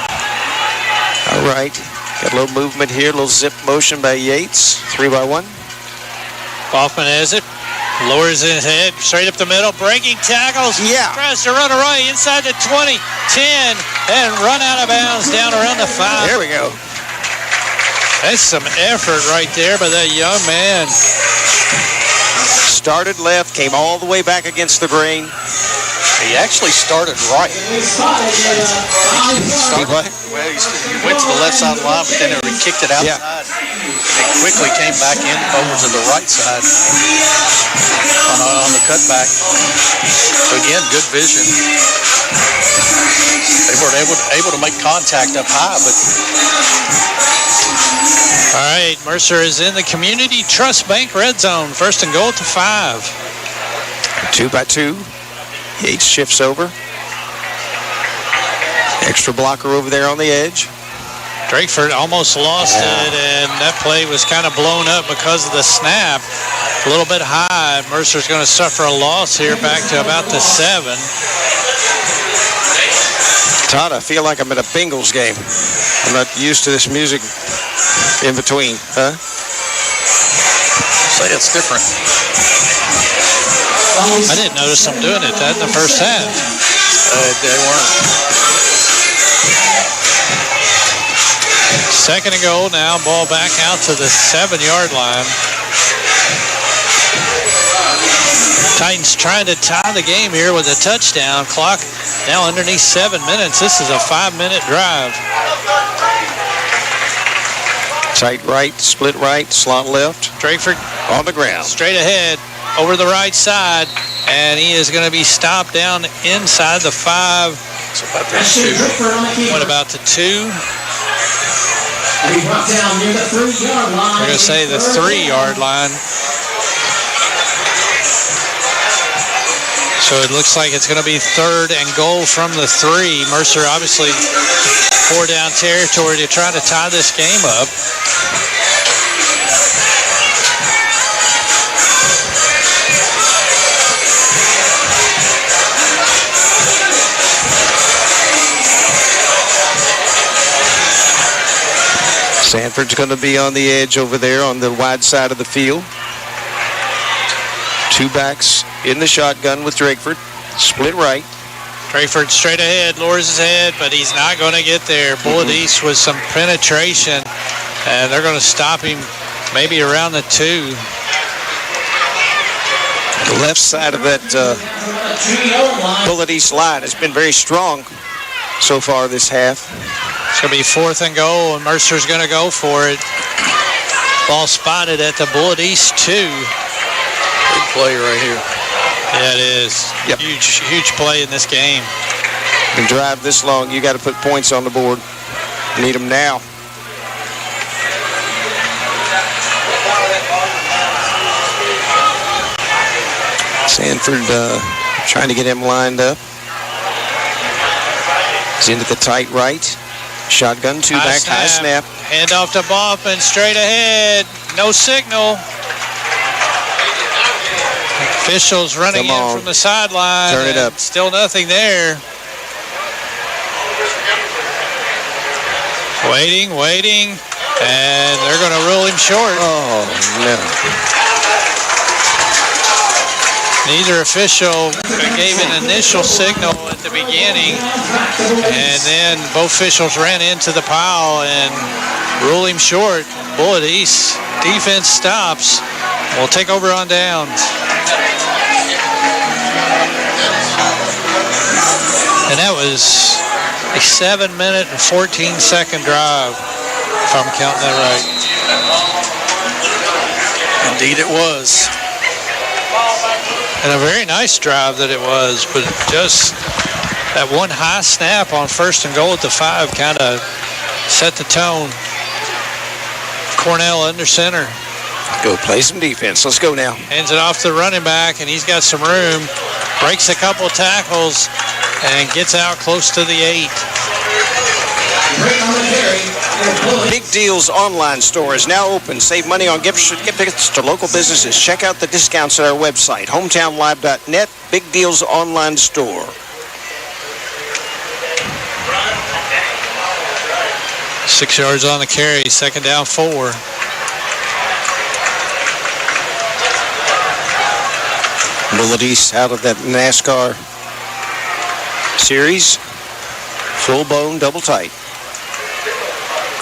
All right. Got a little movement here, a little zip motion by Yates. 3-by-1. Boffman has it. Lowers his head straight up the middle. Breaking tackles. Yeah. Tries to run away inside the 20, 10, and run out of bounds down around the 5. There we go. That's some effort right there by that young man. Started left, came all the way back against the grain. He actually started right. He went to the left side of the line, but then he kicked it outside. Yeah. And it quickly came back in over to the right side on the cutback. So again, good vision. They weren't able to make contact up high, but... All right, Mercer is in the Community Trust Bank red zone. 1st and goal to 5. 2-by-2. Yates shifts over. Extra blocker over there on the edge. Drakeford almost lost it, and that play was kind of blown up because of the snap. A little bit high. Mercer's going to suffer a loss here back to about the 7. Todd, I feel like I'm at a Bengals game. I'm not used to this music in between, huh? Say it's different. I didn't notice them doing it that in the first half. They weren't. Second and goal now. Ball back out to the 7-yard line. Titans trying to tie the game here with a touchdown. Clock now underneath 7 minutes. This is a 5-minute drive. Tight right, split right, slot left. Drakeford on the ground. Straight ahead over the right side. And he is going to be stopped down inside the 5. So about the 2. What about the 2? He brought down near the 3-yard line. We're going to say the 3-yard line. So it looks like it's going to be 3rd and goal from the 3. Mercer obviously 4 down territory to try to tie this game up. Sanford's going to be on the edge over there on the wide side of the field. 2 backs in the shotgun with Drakeford. Split right. Drakeford straight ahead, lowers his head, but he's not going to get there. Bullitt East with some penetration, and they're going to stop him maybe around the 2. The left side of that Bullitt East line has been very strong so far this half. It's going to be 4th and goal, and Mercer's going to go for it. Ball spotted at the Bullitt East 2. Big play right here. Yeah, it is. Yep. Huge play in this game. You drive this long, you got to put points on the board. Need them now. Sanford trying to get him lined up. He's into the tight right. Shotgun, 2 back, high snap. Hand off to Boffman, straight ahead. No signal. Officials running in from the sideline. Turn it up. Still nothing there. Waiting, and they're going to rule him short. Oh, no. Neither official gave an initial signal at the beginning, and then both officials ran into the pile and ruled him short. Bullitt East defense stops. We'll take over on downs. And that was a 7-minute and 14-second drive, if I'm counting that right. Indeed it was. And a very nice drive that it was, but just that one high snap on 1st and goal at the 5 kind of set the tone. Cornell under center. Go play some defense. Let's go now. Hands it off to the running back, and he's got some room. Breaks a couple of tackles and gets out close to the 8. Big Deals online store is now open. Save money on gift tickets to local businesses. Check out the discounts at our website, hometownlive.net. Big Deals online store. Six yards on the carry, 2nd down 4. Bullitt East out of that NASCAR series. Full bone, double tight.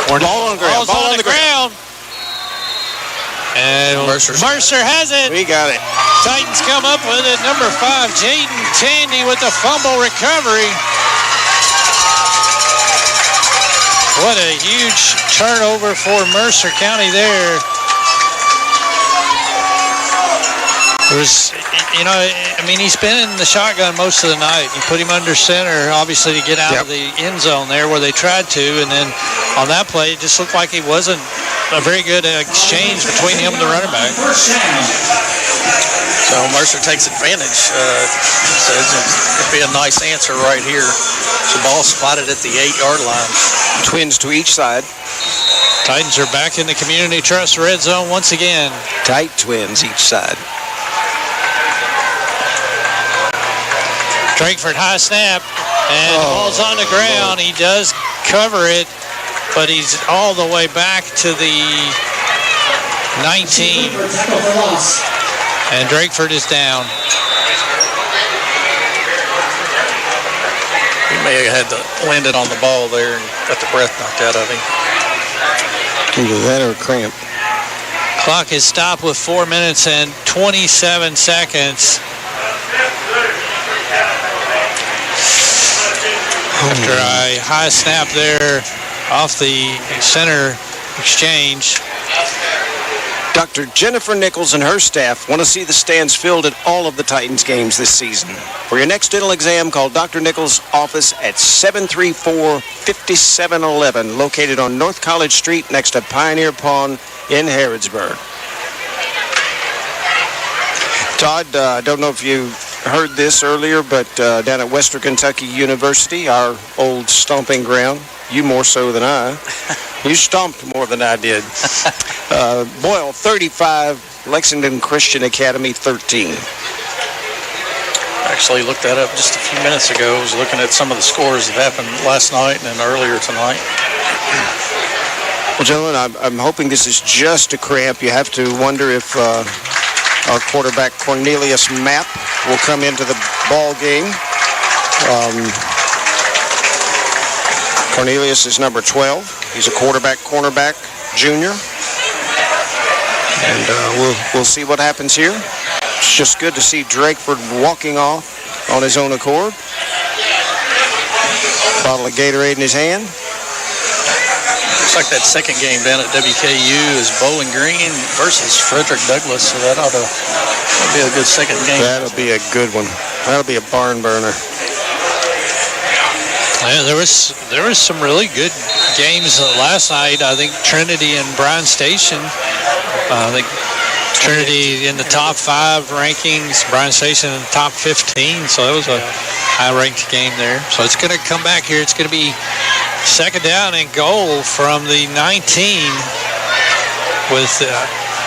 Ball on the ground. Ball on the ground. And Mercer has it. We got it. Titans come up with it. Number 5, Jaden Tandy with the fumble recovery. What a huge turnover for Mercer County there. It was, he's been in the shotgun most of the night. You put him under center, obviously, to get out of the end zone there where they tried to. And then on that play, it just looked like it wasn't a very good exchange between him and the running back. So Mercer takes advantage. So it'd be a nice answer right here. So ball spotted at the 8-yard line. Twins to each side. Titans are back in the Community Trust red zone once again. Tight twins each side. Drakeford high snap, and the ball's on the ground. He does cover it, but he's all the way back to the 19. And Drakeford is down. He may have had to land it on the ball there and got the breath knocked out of him. Either that or a cramp. Clock is stopped with 4 minutes and 27 seconds. After a high snap there off the center exchange. Dr. Jennifer Nichols and her staff want to see the stands filled at all of the Titans games this season. For your next dental exam, call Dr. Nichols' office at 734-5711, located on North College Street next to Pioneer Pond in Harrodsburg. Todd, I don't know if you heard this earlier, but down at Western Kentucky University, our old stomping ground, you more so than I. You stomped more than I did. Boyle 35, Lexington Christian Academy 13. I actually looked that up just a few minutes ago. I was looking at some of the scores that happened last night and then earlier tonight. Well, gentlemen, I'm hoping this is just a cramp. You have to wonder if our quarterback Cornelius Mapp will come into the ball game. Cornelius is number 12. He's a cornerback, junior. And we'll see what happens here. It's just good to see Drakeford walking off on his own accord. Bottle of Gatorade in his hand. Looks like that second game down at WKU is Bowling Green versus Frederick Douglass, so that'll be a good second game. That'll be a good one. That'll be a barn burner. Yeah, there was some really good games last night. I think Trinity and Bryan Station. I think Trinity in the top 5 rankings, Bryan Station in the top 15. So that was a high-ranked game there. So it's going to come back here. It's going to be second down and goal from the 19, with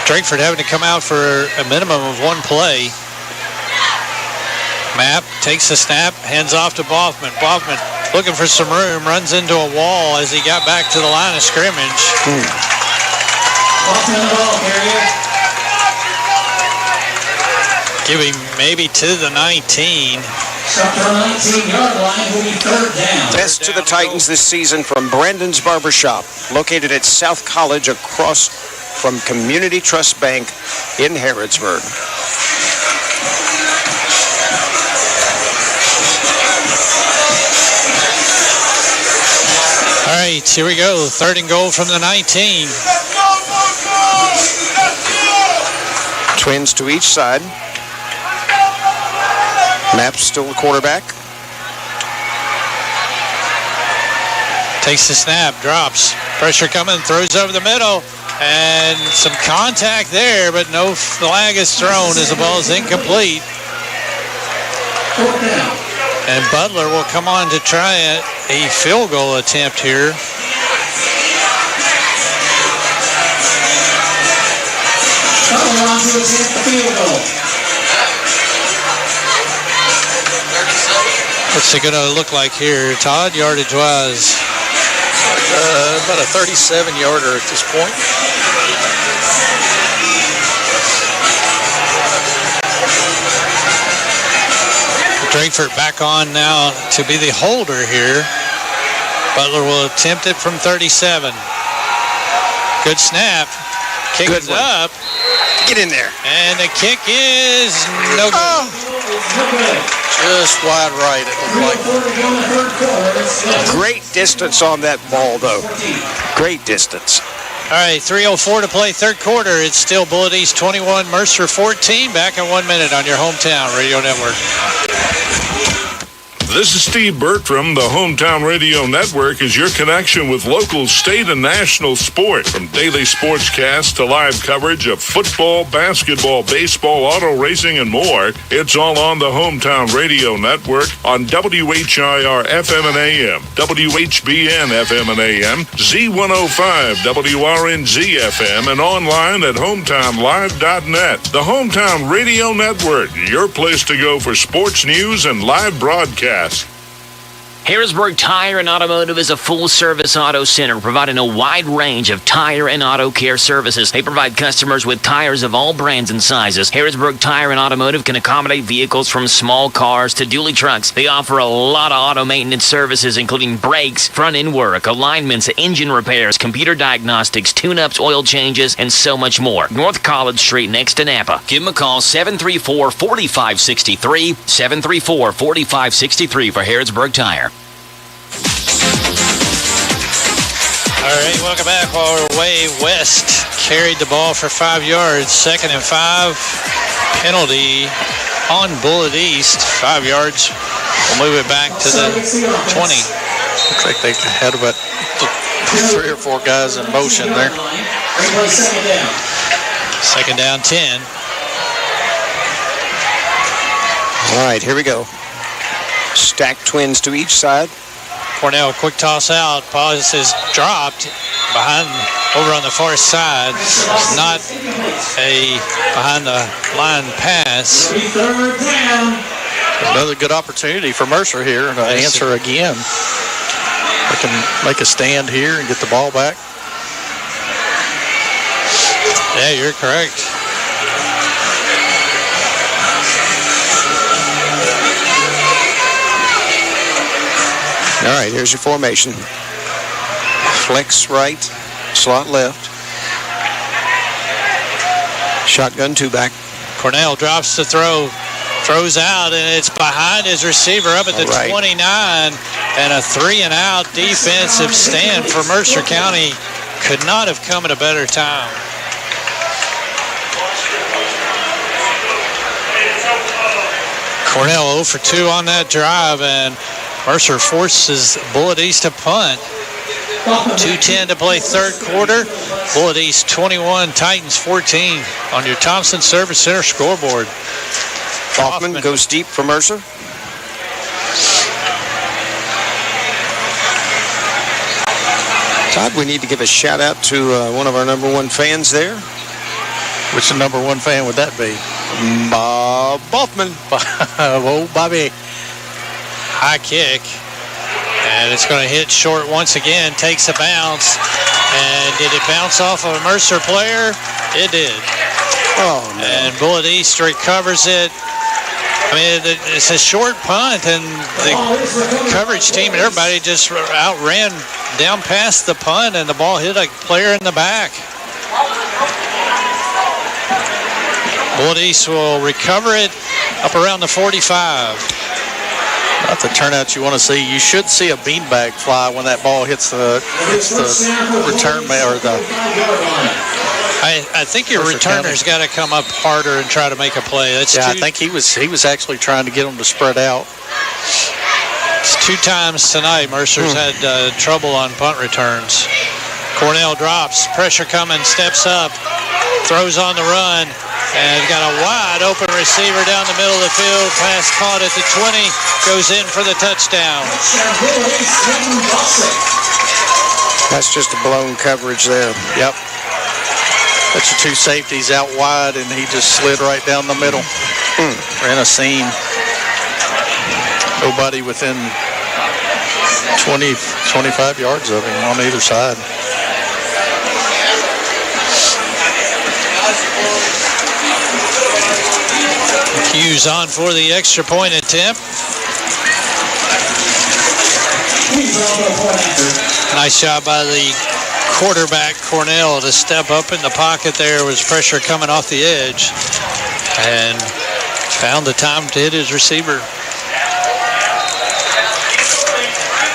Drakeford having to come out for a minimum of one play. Mapp takes the snap, hands off to Boffman. Boffman looking for some room, runs into a wall as he got back to the line of scrimmage. Give him maybe to the 19. Best to the Titans this season from Brandon's Barbershop, located at South College across from Community Trust Bank in Harrodsburg. All right, here we go. Third and goal from the 19. Twins to each side. Mapp's still the quarterback. Takes the snap, drops. Pressure coming, throws over the middle. And some contact there, but no flag is thrown as the ball is incomplete. And Butler will come on to try a field goal attempt here. What's it going to look like here, Todd, yardage-wise? About a 37-yarder at this point. Drakeford back on now to be the holder here. Butler will attempt it from 37. Good snap. Kick is up. Get in there. And the kick is no good. Just wide right, it looked like. Great distance on that ball, though. Great distance. All right, 3:04 to play third quarter. It's still Bullitt East 21, Mercer 14. Back in 1 minute on your hometown radio network. This is Steve Bertram. The Hometown Radio Network is your connection with local, state, and national sport. From daily sportscasts to live coverage of football, basketball, baseball, auto racing, and more, it's all on the Hometown Radio Network on WHIR FM and AM, WHBN FM and AM, Z105, WRNZ FM, and online at hometownlive.net. The Hometown Radio Network, your place to go for sports news and live broadcasts. Harrodsburg Tire and Automotive is a full-service auto center providing a wide range of tire and auto care services. They provide customers with tires of all brands and sizes. Harrodsburg Tire and Automotive can accommodate vehicles from small cars to dually trucks. They offer a lot of auto maintenance services, including brakes, front-end work, alignments, engine repairs, computer diagnostics, tune-ups, oil changes, and so much more. North College Street next to Napa. Give them a call, 734-4563, 734-4563 for Harrodsburg Tire. All right, welcome back. While we're way west, carried the ball for 5 yards. 2nd and 5. Penalty on Bullitt East. 5 yards. We'll move it back to the 20. Looks like they had about 3 or 4 guys in motion there. Second down, 10. All right, here we go. Stacked twins to each side. Cornell, quick toss out. Pass is dropped behind, over on the far side. Not a behind the line pass. Another good opportunity for Mercer here to answer again. They can make a stand here and get the ball back. Yeah, you're correct. All right, here's your formation. Flex right, slot left. Shotgun 2-back. Cornell drops the throw, throws out, and it's behind his receiver up at the 29. And a 3-and-out defensive stand for Mercer County could not have come at a better time. Cornell 0 for 2 on that drive, and Mercer forces Bullitt East to punt. 2:10 to play third quarter. Bullitt East 21, Titans 14 on your Thompson Service Center scoreboard. Hoffman goes deep for Mercer. Todd, we need to give a shout out to one of our number 1 fans there. Which number 1 fan would that be? Bob Boffman. Oh, Bobby. High kick, and it's going to hit short once again. Takes a bounce, and did it bounce off of a Mercer player? It did. Oh, no. And Bullitt East recovers it. I mean, it's a short punt, and the coverage team and everybody just outran down past the punt, and the ball hit a player in the back. Bullitt East will recover it up around the 45. Not the turnout you want to see. You should see a beanbag fly when that ball hits the return man or the. I think your returner's got to come up harder and try to make a play. I think he was actually trying to get them to spread out. It's 2 times tonight Mercer's had trouble on punt returns. Cornell drops, pressure coming, steps up, throws on the run. And got a wide open receiver down the middle of the field. Pass caught at the 20. Goes in for the touchdown. That's just a blown coverage there. Yep. That's your 2 safeties out wide, and he just slid right down the middle. Ran a seam. Nobody within 20, 25 yards of him on either side. Hughes on for the extra point attempt. Nice job by the quarterback, Cornell, to step up in the pocket there. Was pressure coming off the edge and found the time to hit his receiver.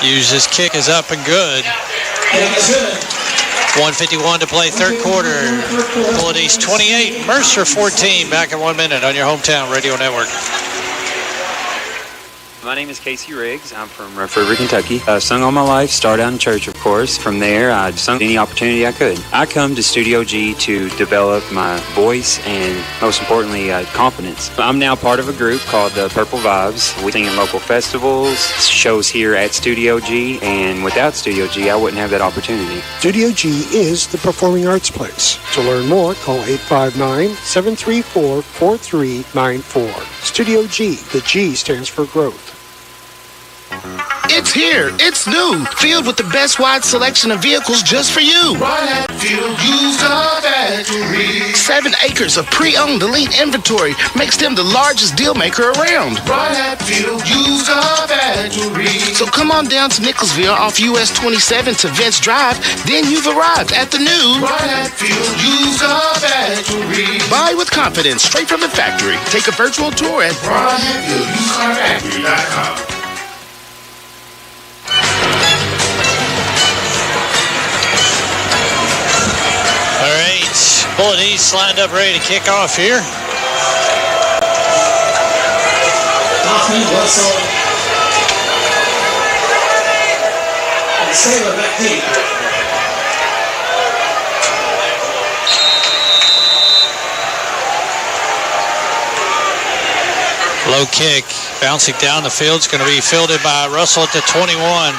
Hughes' his kick is up and good. 1:51 to play third quarter. Bullitt East 28, Mercer 14. Back in 1 minute on your Hometown Radio Network. My name is Casey Riggs. I'm from Rough River, Kentucky. I've sung all my life, started out in church, of course. From there, I sung any opportunity I could. I come to Studio G to develop my voice and, most importantly, confidence. I'm now part of a group called the Purple Vibes. We sing in local festivals, shows here at Studio G, and without Studio G, I wouldn't have that opportunity. Studio G is the performing arts place. To learn more, call 859-734-4394. Studio G. The G stands for growth. It's here. It's new. Filled with the best wide selection of vehicles just for you. Right at Field Used Car Factory. 7 acres of pre-owned elite inventory makes them the largest deal maker around. Right at Field Used Car Factory. So come on down to Nicholsville off US 27 to Vince Drive. Then you've arrived at the new Right at Field Used Car Factory. Buy with confidence straight from the factory. Take a virtual tour at RightAtFieldUsedCarFactory.com. All right, Bullitt East lined up ready to kick off here. Hoffman, Russell, and Sailor back deep. Low kick, bouncing down the field. It's going to be fielded by Russell at the 21.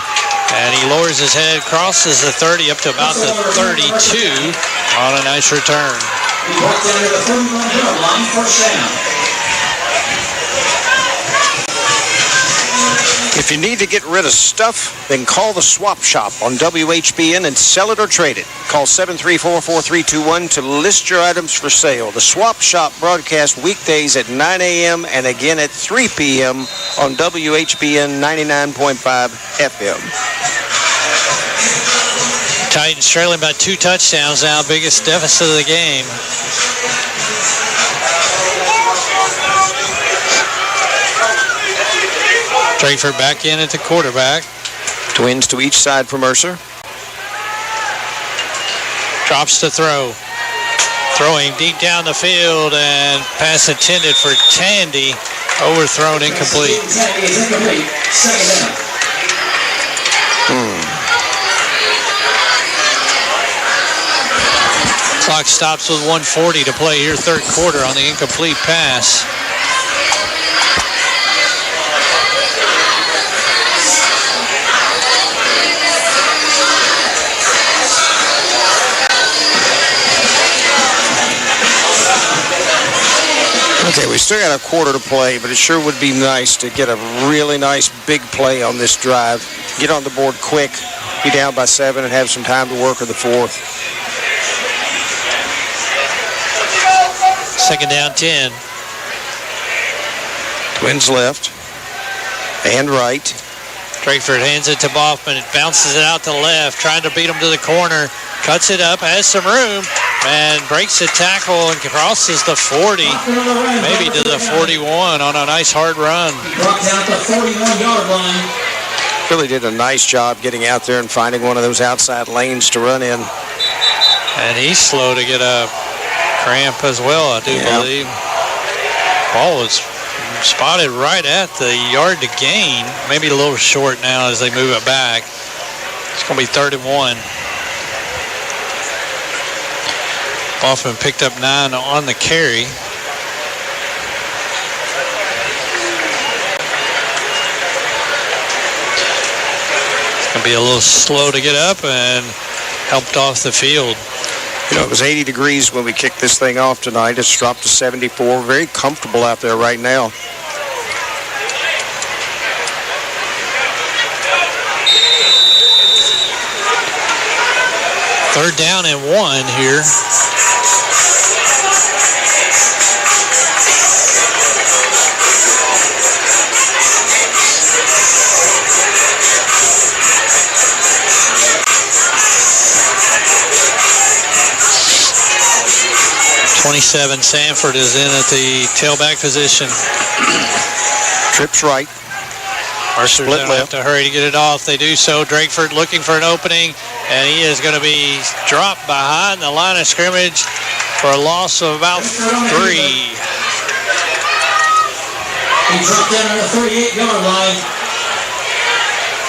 And he lowers his head, crosses the 30 up to about the 32 on a nice return. He walked down to the 31-yard line, first down. If you need to get rid of stuff, then call the Swap Shop on WHBN and sell it or trade it. Call 734-4321 to list your items for sale. The Swap Shop broadcast weekdays at 9 a.m. and again at 3 p.m. on WHBN 99.5 FM. Titans trailing by 2 touchdowns now, biggest deficit of the game. Drakeford back in at the quarterback. Twins to each side for Mercer. Drops to throw. Throwing deep down the field, and pass intended for Tandy. Overthrown, incomplete. Clock stops with 1:40 to play here, third quarter, on the incomplete pass. Okay, we still got a quarter to play, but it sure would be nice to get a really nice big play on this drive. Get on the board quick, be down by 7, and have some time to work in the fourth. Second down, 10. Twins left and right. Drakeford hands it to Boffman. It bounces it out to the left, trying to beat him to the corner. Cuts it up, has some room, and breaks the tackle and crosses the 40, maybe to the 41 on a nice hard run. Brought down at the 41-yard line. Really did a nice job getting out there and finding one of those outside lanes to run in. And he's slow to get a cramp as well, I do believe. Ball was spotted right at the yard to gain. Maybe a little short now as they move it back. It's going to be 3rd and 1. Boffman picked up 9 on the carry. It's going to be a little slow to get up and helped off the field. You know, it was 80 degrees when we kicked this thing off tonight. It's dropped to 74. Very comfortable out there right now. Third down and 1 here. .27 Sanford is in at the tailback position. Trips right. Mercer's going to have to hurry to get it off. They do so. Drakeford looking for an opening, and he is going to be dropped behind the line of scrimmage for a loss of about 3. He dropped down on the 38-yard line.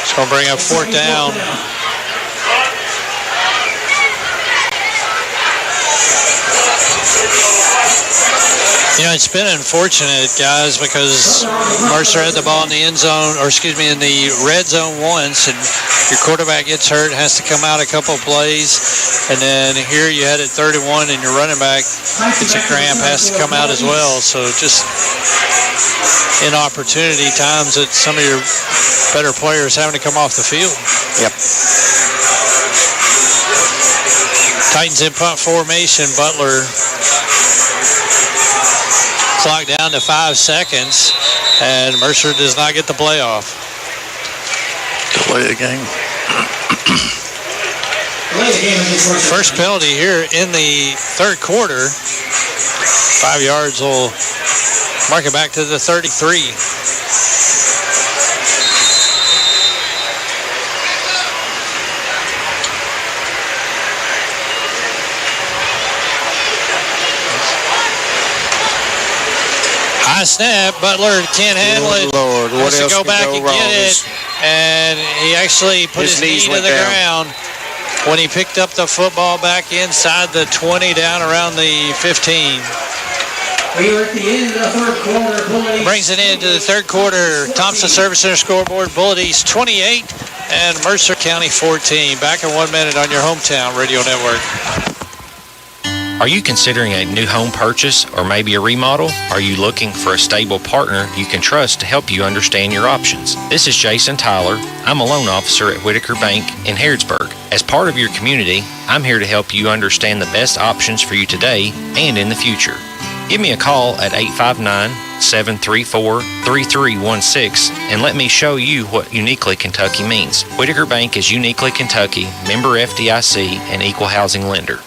It's going to bring up fourth down. You know, it's been unfortunate, guys, because Mercer had the ball in the end zone, or excuse me, in the red zone once, and your quarterback gets hurt, has to come out a couple of plays, and then here you had it 31, and your running back gets a cramp, has to come out as well. So just inopportunity times that some of your better players having to come off the field. Yep. Titans in punt formation. Butler clock down to 5 seconds, and Mercer does not get the play off. Delay the game. First penalty here in the third quarter. 5 yards will mark it back to the 33. High snap, Butler can't handle it. Lord, what has else to go could back go and wrong? get it, and he actually put his knee to the ground when he picked up the football back inside the 20, down around the 15. We are at the end of the third quarter. Brings it into the third quarter. Thompson Service Center scoreboard, Bullitt East 28 and Mercer County 14. Back in 1 minute on your hometown radio network. Are you considering a new home purchase or maybe a remodel? Are you looking for a stable partner you can trust to help you understand your options? This is Jason Tyler. I'm a loan officer at Whitaker Bank in Harrodsburg. As part of your community, I'm here to help you understand the best options for you today and in the future. Give me a call at 859-734-3316 and let me show you what Uniquely Kentucky means. Whitaker Bank is Uniquely Kentucky, member FDIC, and equal housing lender.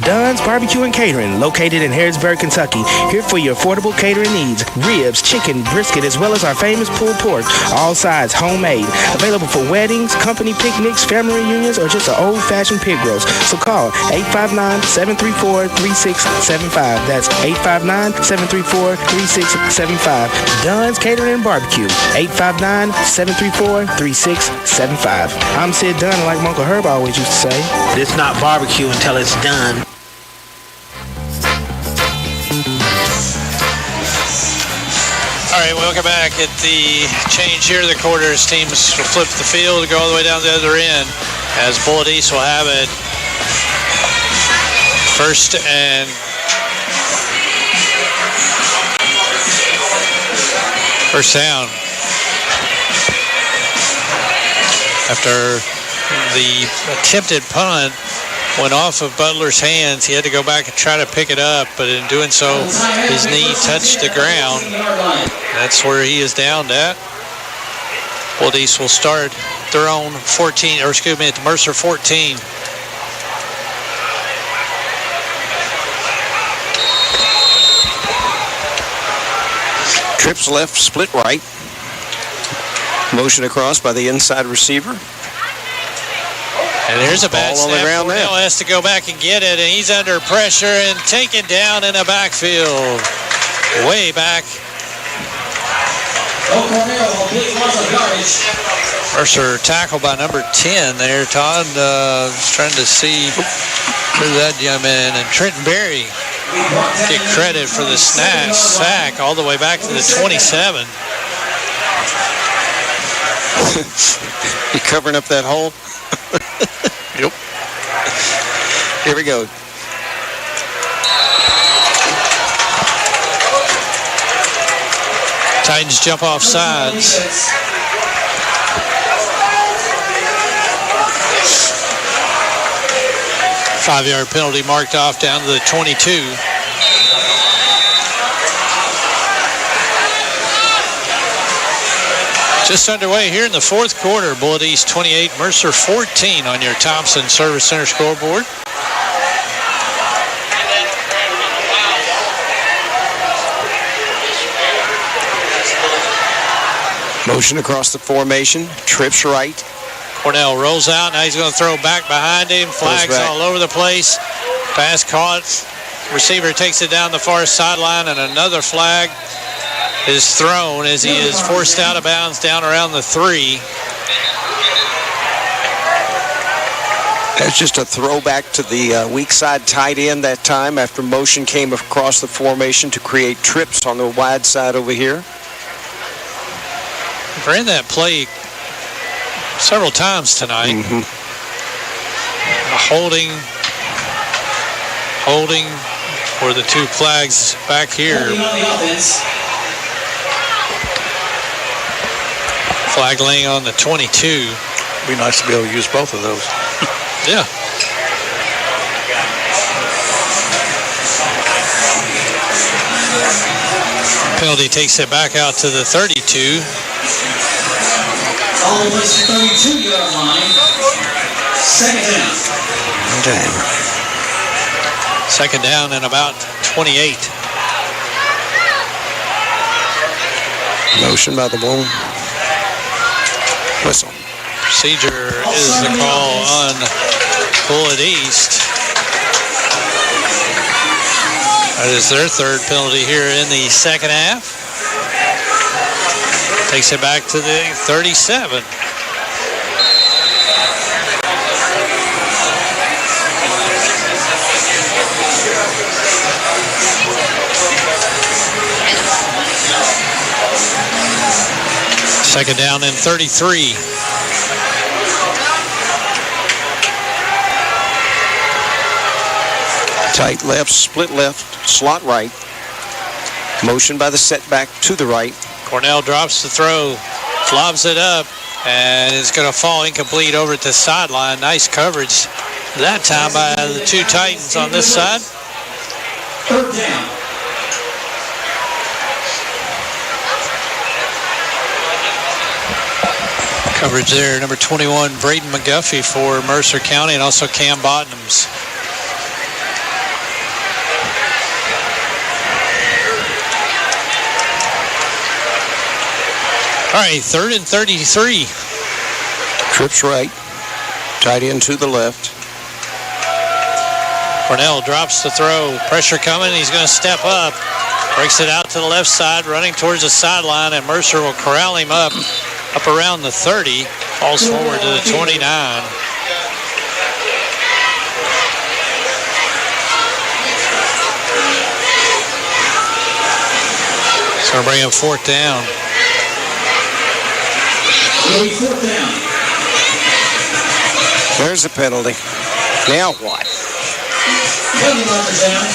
Dunn's Barbecue and Catering, located in Harrodsburg, Kentucky. Here for your affordable catering needs. Ribs, chicken, brisket, as well as our famous pulled pork. All sides homemade. Available for weddings, company picnics, family reunions, or just an old-fashioned pig roast. So call 859-734-3675. That's 859-734-3675. Dunn's Catering and Barbecue. 859-734-3675. I'm Sid Dunn, like Uncle Herb always used to say. It's not barbecue until it's done. All right, welcome back at the change here of the quarters. Teams will flip the field, go all the way down the other end, as Bullitt East will have it. First down. After the attempted punt went off of Butler's hands, he had to go back and try to pick it up, but in doing so, his knee touched the ground. That's where he is downed at. Bullitt East will start their own 14, or excuse me, at the Mercer 14. Trips left, split right. Motion across by the inside receiver. And there's a bad ball on the ground now. Cornell has to go back and get it, and he's under pressure and taken down in the backfield. Way back. Mercer tackled by number 10 there, Todd. Just trying to see who that young man. And Trenton Berry get credit for the sack all the way back to the 27. You covering up that hole? Yep. Here we go. Titans jump off sides. Five-yard penalty marked off down to the 22. Just underway here in the fourth quarter. Bullitt East 28, Mercer 14 on your Thompson Service Center scoreboard. Motion across the formation. Trips right. Cornell rolls out. Now he's going to throw back behind him. Flags all over the place. Pass caught. Receiver takes it down the far sideline, and another flag. is thrown as he is forced out of bounds down around the 3. That's just a throwback to the weak side tight end that time after motion came across the formation to create trips on the wide side over here. Ran that play several times tonight. Holding for the 2 flags back here. Flag laying on the 22. Be nice to be able to use both of those. Yeah. Penalty takes it back out to the 32. All the way to the 32-yard line. Second down. Okay. Second down and about 28. Motion by the ball. Whistle. Procedure is the call on Bullitt East. That is their 3rd penalty here in the second half. Takes it back to the 37. Second down and 33. Tight left, split left, slot right. Motion by the setback to the right. Cornell drops the throw, lobs it up, and it's going to fall incomplete over at the sideline. Nice coverage that time by the 2 Titans on this side. Third down. Coverage there, number 21, Braden McGuffey for Mercer County, and also Cam Bottoms. All right, 3rd and 33. Trips right. Tight end to the left. Cornell drops the throw. Pressure coming. He's going to step up. Breaks it out to the left side, running towards the sideline, and Mercer will corral him up around the 30. Falls forward to the 29. It's going to bring him 4th down. There's a penalty. Now what? Penalty marker down.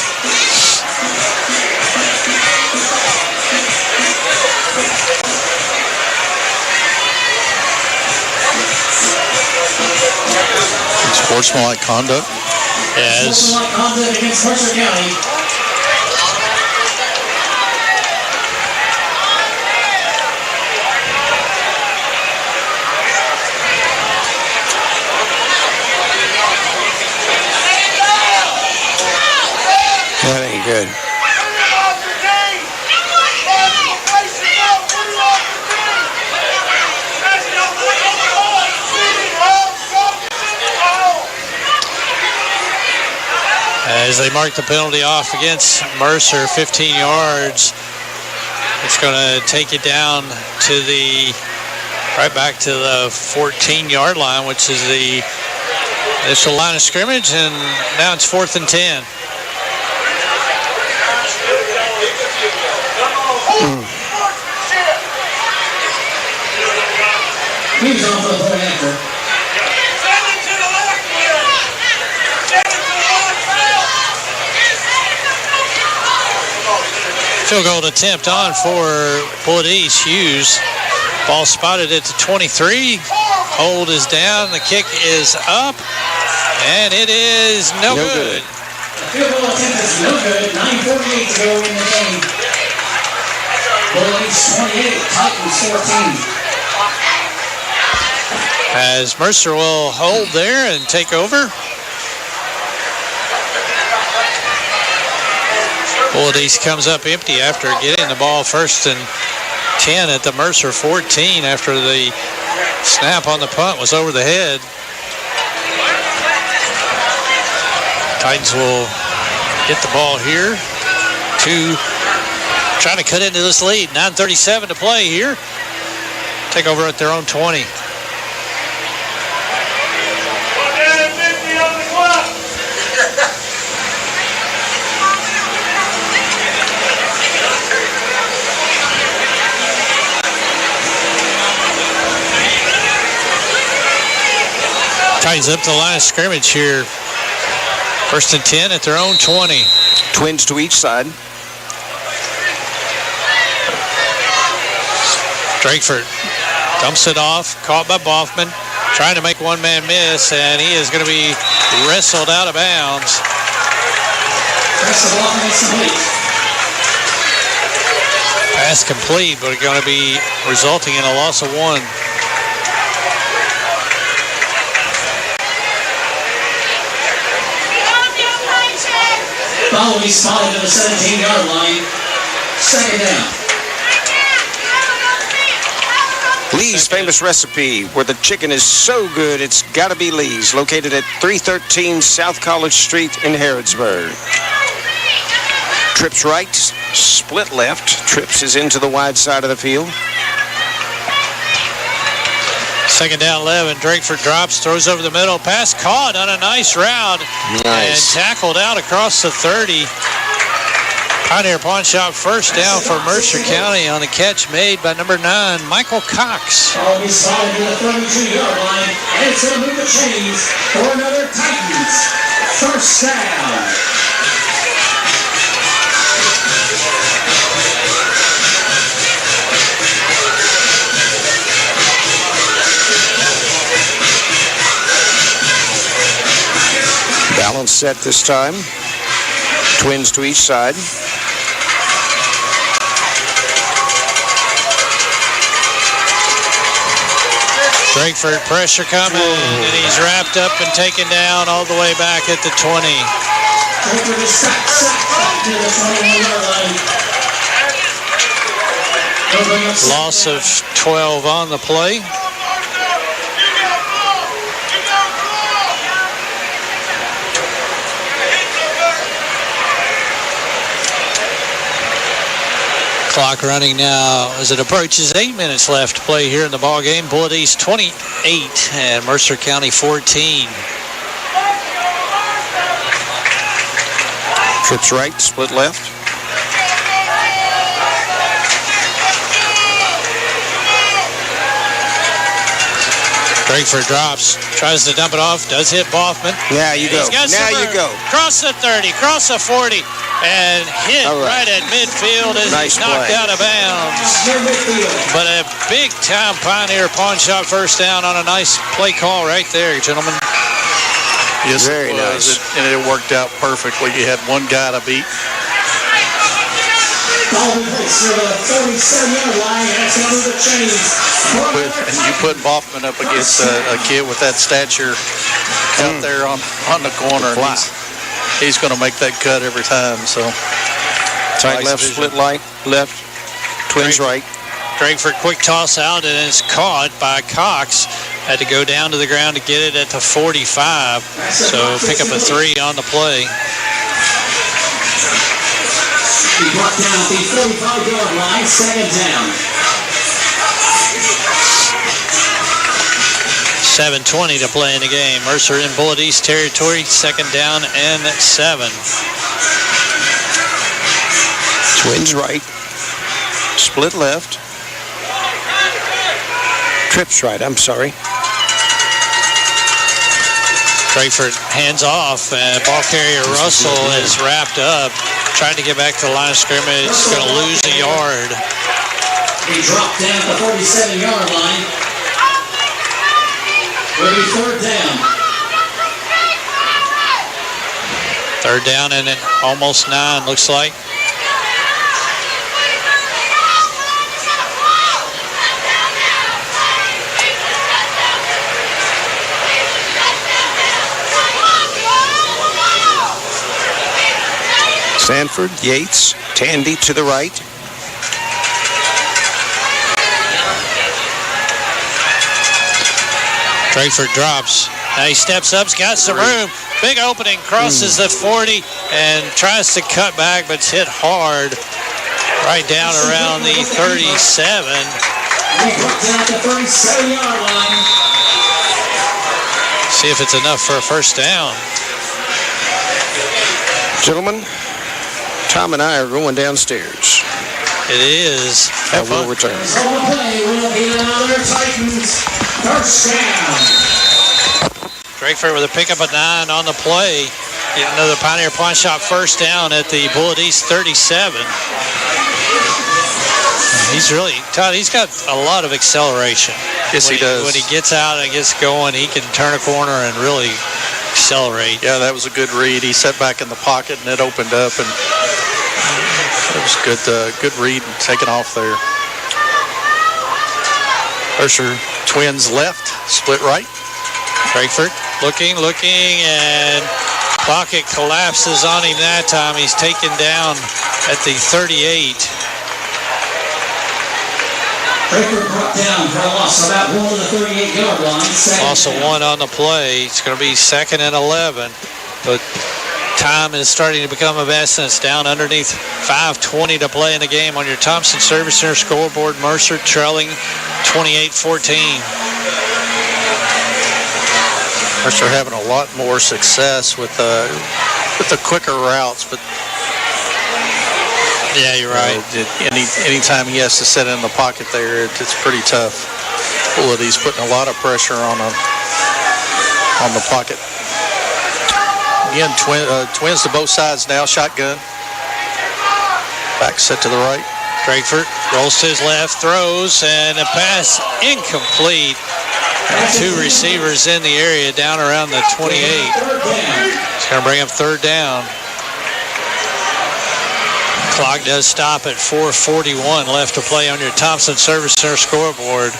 Sportsmanlike conduct. Yes. Sportsmanlike conduct against Mercer County. That ain't good. As they mark the penalty off against Mercer, 15 yards. It's going to take it down to right back to the 14-yard line, which is the initial line of scrimmage, and now it's 4th and 10. He's on for the point after. Field goal attempt on for Bullitt East. Hughes. Ball spotted at the 23. Hold is down. The kick is up. And it is no good. Field goal attempt is no good. 9:48 to go in the game. Bullitt East 28, Titans 14. As Mercer will hold there and take over. Bullitt East comes up empty after getting the ball 1st and 10 at the Mercer 14 after the snap on the punt was over the head. Titans will get the ball here to trying to cut into this lead. 9:37 to play here. Take over at their own 20. Ties up the line of scrimmage here. 1st and 10 at their own 20. Twins to each side. Drakeford dumps it off, caught by Boffman, trying to make one man miss, and he is going to be wrestled out of bounds. Pass complete, but going to be resulting in a loss of 1. Following spotted to the 17-yard line. 2nd down. Lee's famous recipe, where the chicken is so good it's got to be Lee's, located at 313 South College Street in Harrodsburg. Trips right, split left. Trips is into the wide side of the field. 2nd down 11. Drakeford drops, throws over the middle. Pass caught on a nice route. Nice. And tackled out across the 30. Pioneer Pawn Shop first down for Mercer County on a catch made by number 9, Michael Cox. Ball is sliding to the 32-yard line, and it's going to move the chains for another Titans. 1st down. Balance set this time. Twins to each side. Drakeford pressure coming, and he's wrapped up and taken down all the way back at the 20. Drakeford is sacked to the 21-yard line. Loss of 12 on the play. Clock running now as it approaches 8 minutes left to play here in the ball game. Bullitt East 28 and Mercer County 14. Trips right, split left. Drakeford drops, tries to dump it off, does hit Boffman. Now you go. Now you go. Cross the 30, cross the 40, and hit right at midfield as he's knocked out of bounds. But a big-time Pioneer Pawn Shop first down on a nice play call right there, gentlemen. Yes, very nice. And it worked out perfectly. You had one guy to beat. And you put Boffman up against a kid with that stature out there on the corner. And he's going to make that cut every time. So tight left, split light, left, twins right. Drakeford quick toss out, and it's caught by Cox. Had to go down to the ground to get it at the 45. So pick up a 3 on the play. He brought down at the 45-yard line, 2nd down. 7:20 to play in the game. Mercer in Bullitt East territory, 2nd down and 7. Twins right, split left. Trips right, I'm sorry. Drakeford hands off, and ball carrier Russell is wrapped up. Trying to get back to the line of scrimmage. He's going to lose a yard. He dropped down at the 47-yard line. Will be 3rd down. 3rd down and almost 9, looks like. Sanford, Yates, Tandy to the right. Drakeford drops. Now he steps up, he's got some room. Big opening, crosses the 40 and tries to cut back, but it's hit hard. right down around the 37. He brought down at the 37-yard line. See if it's enough for a first down. Gentlemen, Tom and I are going downstairs. It is. I will return. On the play will be another Titans first down. Drakeford with a pickup of 9 on the play. Get another Pioneer Pawn Shop first down at the Bullitt East 37. He's really, Todd, he's got a lot of acceleration. Yes, he does. When he gets out and gets going, he can turn a corner and really accelerate. Yeah, that was a good read. He sat back in the pocket and it opened up, and it was good read and taking off there. Mercer twins left, split right. Drakeford looking, and pocket collapses on him that time. He's taken down at the 38. Drakeford brought down for a loss about 1 to the 38-yard line. Loss of 1 on the play. It's going to be 2nd and 11. But time is starting to become of essence. Down underneath 5:20 to play in the game on your Thompson Service Center scoreboard. Mercer trailing 28-14. Mercer having a lot more success with the quicker routes, but yeah, you're right. Anytime he has to sit in the pocket there, it's pretty tough. Bullitt, he's putting a lot of pressure on the pocket. Again, twins to both sides now, shotgun. Back set to the right. Drakeford rolls to his left, throws, and a pass incomplete. 2 receivers in the area down around the 28. It's going to bring up 3rd down. Clock does stop at 4:41 left to play on your Thompson Service Center scoreboard.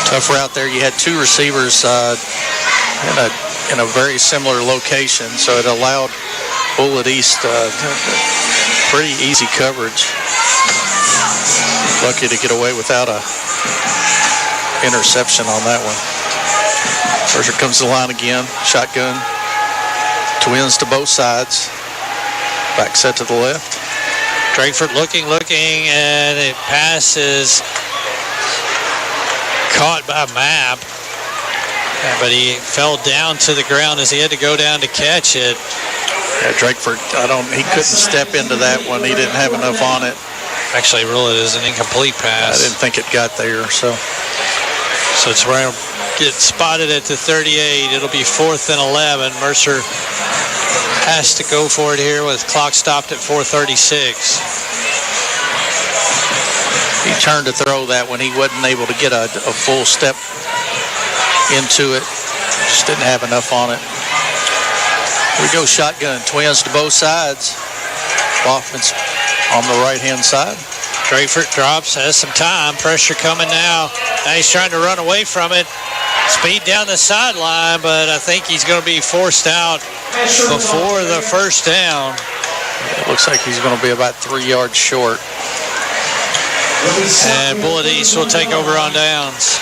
Tough route there. You had 2 receivers in a very similar location, so it allowed Bullitt East pretty easy coverage. Lucky to get away without a interception on that one. Mercer comes to the line again, shotgun. Twins to both sides. Back set to the left. Drakeford looking, and it passes caught by Mapp. But he fell down to the ground as he had to go down to catch it. Yeah, Drakeford, he couldn't step into that one. He didn't have enough on it. Actually, really, it is an incomplete pass. I didn't think it got there, so it's around, get spotted at the 38. It'll be 4th and 11. Mercer has to go for it here with clock stopped at 4:36. He turned to throw that when he wasn't able to get a full step into it. Just didn't have enough on it. Here we go, shotgun. Twins to both sides. Hoffman's on the right-hand side. Drakeford drops, has some time. Pressure coming now. Now he's trying to run away from it. Speed down the sideline, but I think he's going to be forced out before the first down. It looks like he's going to be about 3 yards short. And Bullitt East will take over on downs.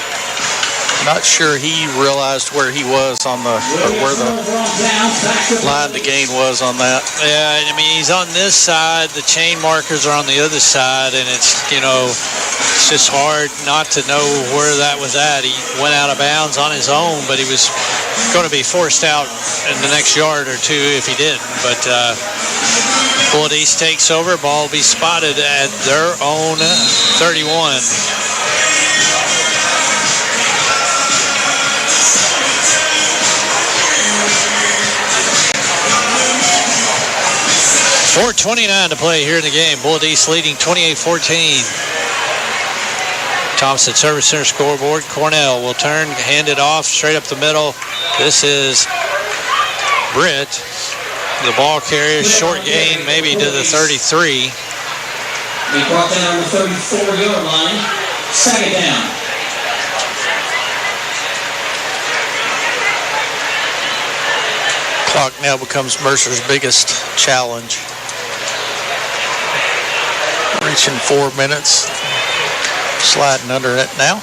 Not sure he realized where he was on where the line to gain was on that. Yeah, I mean, he's on this side. The chain markers are on the other side, and it's just hard not to know where that was at. He went out of bounds on his own, but he was going to be forced out in the next yard or two if he didn't. But Bullitt East takes over. Ball will be spotted at their own 31. .429 to play here in the game. Bullitt East leading 28-14. Thompson Service Center scoreboard. Cornell will turn, hand it off straight up the middle. This is Britt. The ball carrier, short gain maybe to the 33. He brought down on the 34-yard line. 2nd down. Clock now becomes Mercer's biggest challenge. Reaching 4 minutes. Sliding under it now.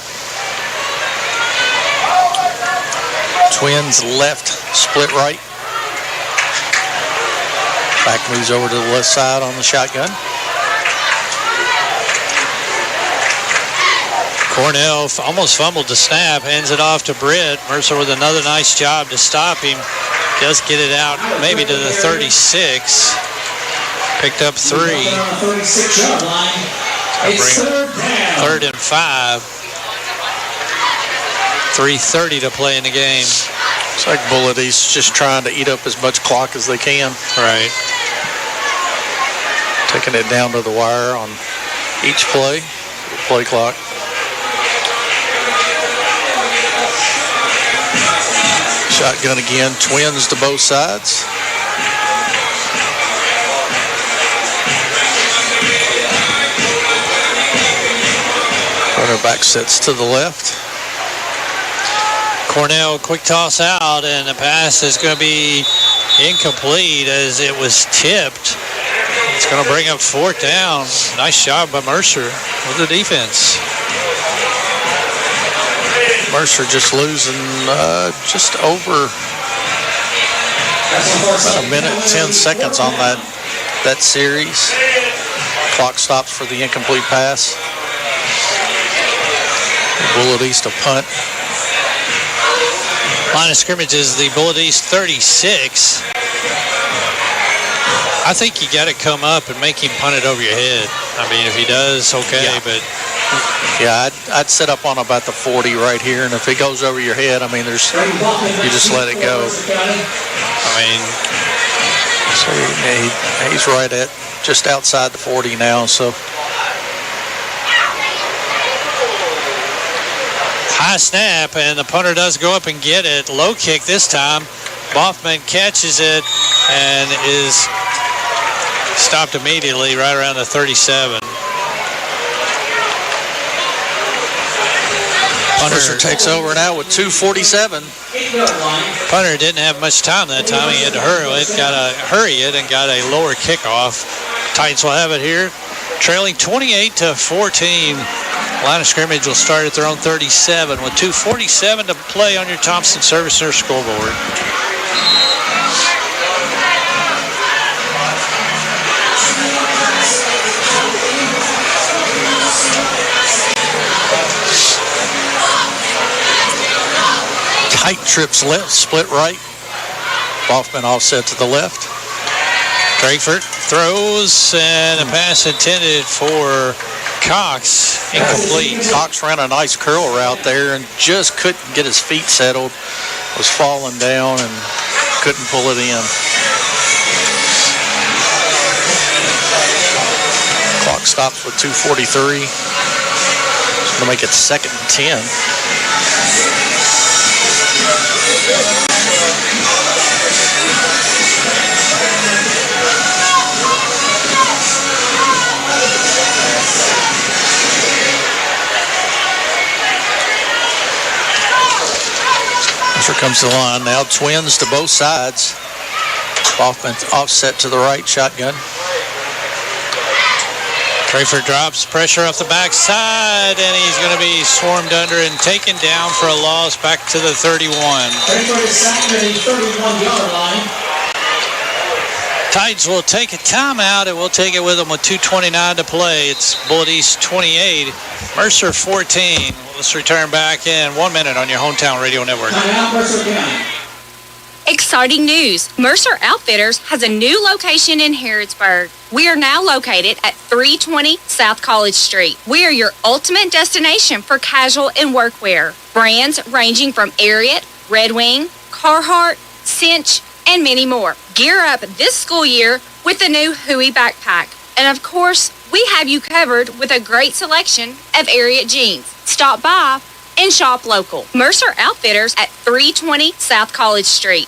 Twins left, split right. Back moves over to the left side on the shotgun. Cornell almost fumbled the snap, hands it off to Britt. Mercer with another nice job to stop him. Does get it out maybe to the 36. Picked up 3. Third and 5. 3:30 to play in the game. It's like Bullitt, he's just trying to eat up as much clock as they can. Right. Taking it down to the wire on each play clock. Shotgun again, Twins to both sides. Quarterback sets to the left. Cornell quick toss out, and the pass is going to be incomplete as it was tipped. It's going to bring up 4th down. Nice job by Mercer with the defense. Mercer just losing just over about a minute, 10 seconds on that series. Clock stops for the incomplete pass. Bullitt East a punt. Line of scrimmage is the Bullitt East 36. I think you got to come up and make him punt it over your head. I mean, if he does, okay, yeah. But yeah, I'd set up on about the 40 right here, and if it goes over your head, I mean, you just let it go. I mean, so he's right at just outside the 40 now. So high snap, and the punter does go up and get it. Low kick this time. Boffman catches it and is stopped immediately right around the 37. Punter takes over now with 2:47. Punter didn't have much time that time. He had to hurry it and got a lower kickoff. Titans will have it here, trailing 28-14. Line of scrimmage will start at their own 37 with 2:47 to play on your Thompson Service Center scoreboard. Tight trips left, split right. Boffman offset to the left. Drayford throws, and a pass intended for Cox, incomplete. Cox ran a nice curl route there and just couldn't get his feet settled. Was falling down and couldn't pull it in. Clock stops with 2:43. It's going to make it 2nd and 10. Here comes the line now. Twins to both sides. Boffman offset to the right, shotgun. Drayford drops pressure off the backside, and he's going to be swarmed under and taken down for a loss back to the 31. Drayford is sacked at the 31-yard line. Titans will take a timeout, and we'll take it with them with 2:29 to play. It's Bullitt East 28, Mercer 14. Let's return back in 1 minute on your hometown radio network. Exciting news! Mercer Outfitters has a new location in Harrodsburg. We are now located at 320 South College Street. We are your ultimate destination for casual and workwear. Brands ranging from Ariat, Red Wing, Carhartt, Cinch, and many more. Gear up this school year with the new Huey backpack. And of course, we have you covered with a great selection of Ariat jeans. Stop by and shop local. Mercer Outfitters at 320 South College Street.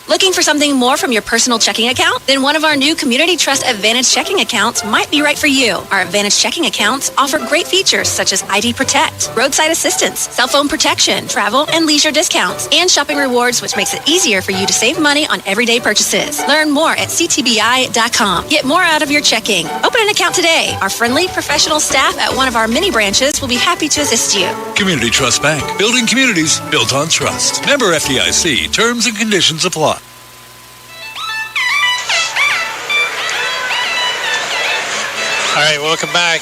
Looking for something more from your personal checking account? Then one of our new Community Trust Advantage checking accounts might be right for you. Our Advantage checking accounts offer great features such as ID Protect, roadside assistance, cell phone protection, travel and leisure discounts, and shopping rewards, which makes it easier for you to save money on everyday purchases. Learn more at ctbi.com. Get more out of your checking. Open an account today. Our friendly, professional staff at one of our many branches will be happy to assist you. Community Trust Bank. Building communities built on trust. Member FDIC. Terms and conditions apply. All right, welcome back.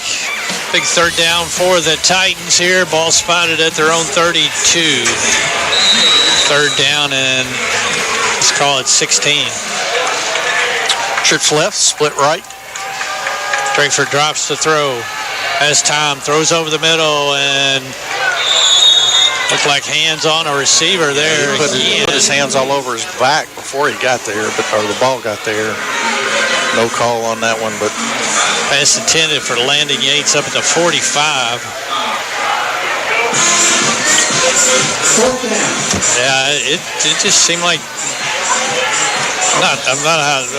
Big third down for the Titans here. Ball spotted at their own 32. Third down and let's call it 16. Trips left, split right. Drakeford drops the throw. Has time, throws over the middle and looked like hands on a receiver there. He put his hands all over his back before he got there, or the ball got there. No call on that one, but pass intended for Landon Yates up at the 45. Yeah, it just seemed like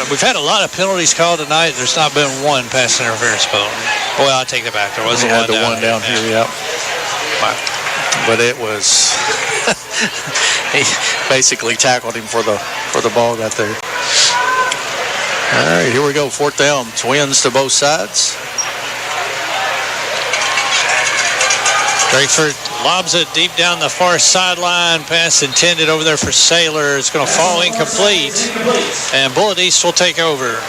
we've had a lot of penalties called tonight. There's not been one pass interference penalty. Well, I take that back. There was one down here. Yep. But it was he basically tackled him for the ball got there. All right, here we go. Fourth down. Twins to both sides. Drakeford lobs it deep down the far sideline. Pass intended over there for Saylor. It's going to fall incomplete. And Bullitt East will take over.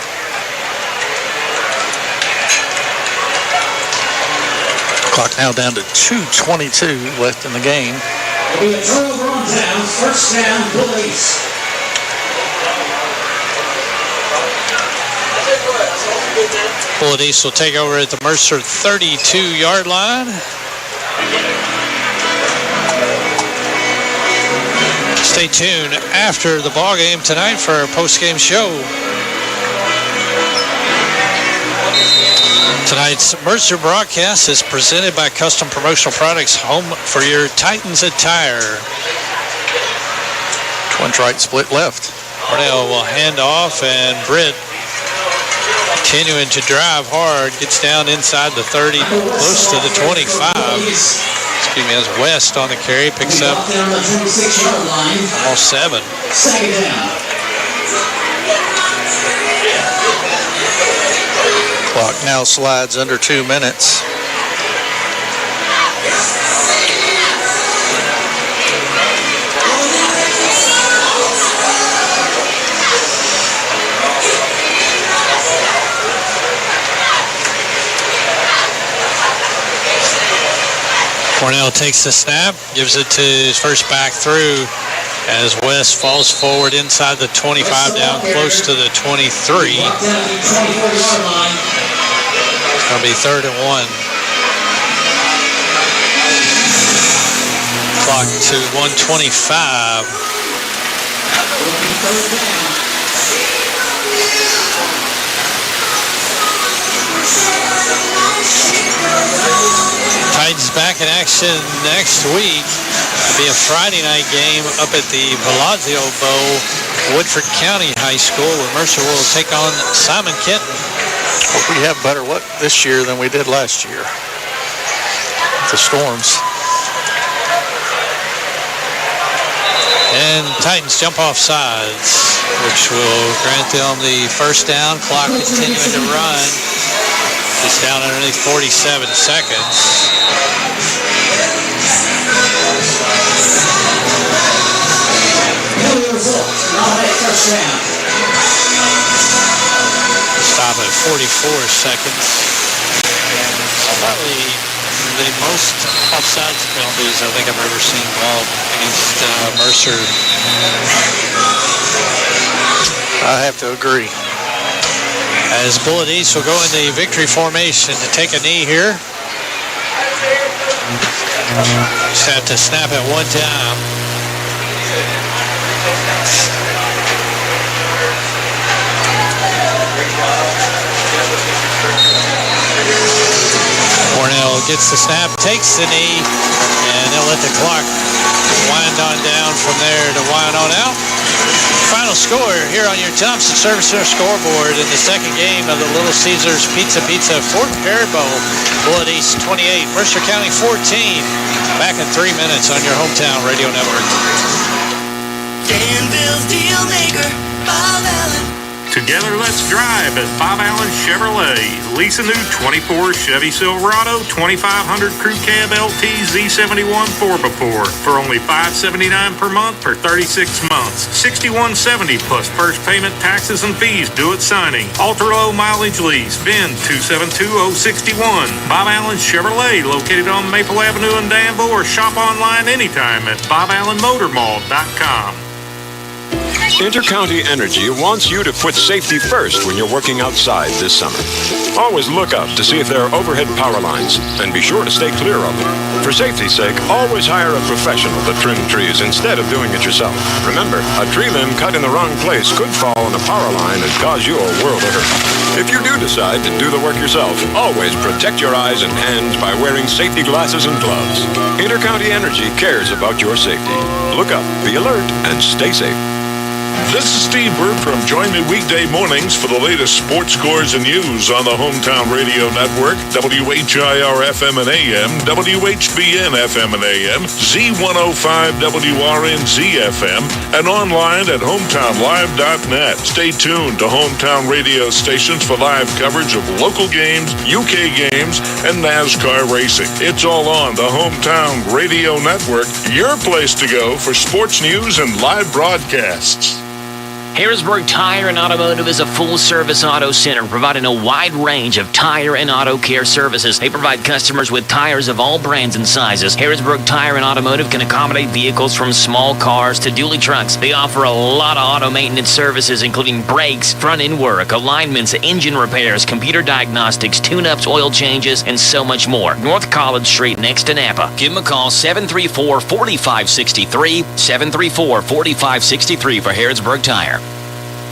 Clock now down to 2:22 left in the game. It'll be a turnover on downs. First down, Bullitt East. Bullitt East will take over at the Mercer 32-yard line. Stay tuned after the ball game tonight for our post-game show. Tonight's Mercer broadcast is presented by Custom Promotional Products, home for your Titans attire. Twins right, split left. Cornell will hand off, and Britt, continuing to drive hard, gets down inside the 30, close to the 25. Excuse me, as West on the carry, picks up almost 7. Second down. Clock now slides under 2 minutes. Cornell takes the snap, gives it to his first back through as West falls forward inside the 25 down close to the 23. It's going to be 3rd and 1. Clock to 1:25. Titans back in action next week. It'll be a Friday night game up at the Palazzo Bowl, Woodford County High School, where Mercer will take on Simon Kenton. Hope we have better luck this year than we did last year. The Storms. And Titans jump off sides, which will grant them the first down. Clock continuing to run. It's down underneath 47 seconds. Stop at 44 seconds. Probably the most offsides penalties I think I've ever seen called against Mercer. I have to agree. As Bullitt East will go in the victory formation to take a knee here. Just have to snap it one time. Cornell gets the snap, takes the knee, and they'll let the clock wind on down from there to wind on out. Final score here on your Thompson Service Center scoreboard in the second game of the Little Caesars Pizza Fort Perry Bowl. Bullitt East 28, Mercer County 14. Back in 3 minutes on your hometown radio network. Danville's Deal Maker, Bob Allen. Together, let's drive at Bob Allen Chevrolet. Lease a new 24 Chevy Silverado 2500 Crew Cab LT Z71 4x4 for only $579 per month for 36 months. $61.70 plus first payment, taxes, and fees due at signing. Ultra low mileage lease. VIN 272061. Bob Allen Chevrolet, located on Maple Avenue in Danville, or shop online anytime at boballenmotormall.com. Intercounty Energy wants you to put safety first when you're working outside this summer. Always look up to see if there are overhead power lines, and be sure to stay clear of them. For safety's sake, always hire a professional to trim trees instead of doing it yourself. Remember, a tree limb cut in the wrong place could fall on a power line and cause you a world of hurt. If you do decide to do the work yourself, always protect your eyes and hands by wearing safety glasses and gloves. Intercounty Energy cares about your safety. Look up, be alert, and stay safe. This is Steve Burt from Join Me weekday mornings for the latest sports scores and news on the Hometown Radio Network, WHIR FM and AM, WHBN FM and AM, Z105 WRNZ FM, and online at hometownlive.net. Stay tuned to Hometown Radio stations for live coverage of local games, UK games, and NASCAR racing. It's all on the Hometown Radio Network, your place to go for sports news and live broadcasts. Harrodsburg Tire and Automotive is a full-service auto center providing a wide range of tire and auto care services. They provide customers with tires of all brands and sizes. Harrodsburg Tire and Automotive can accommodate vehicles from small cars to dually trucks. They offer a lot of auto maintenance services, including brakes, front-end work, alignments, engine repairs, computer diagnostics, tune-ups, oil changes, and so much more. North College Street next to Napa. Give them a call, 734-4563, 734-4563 for Harrodsburg Tire.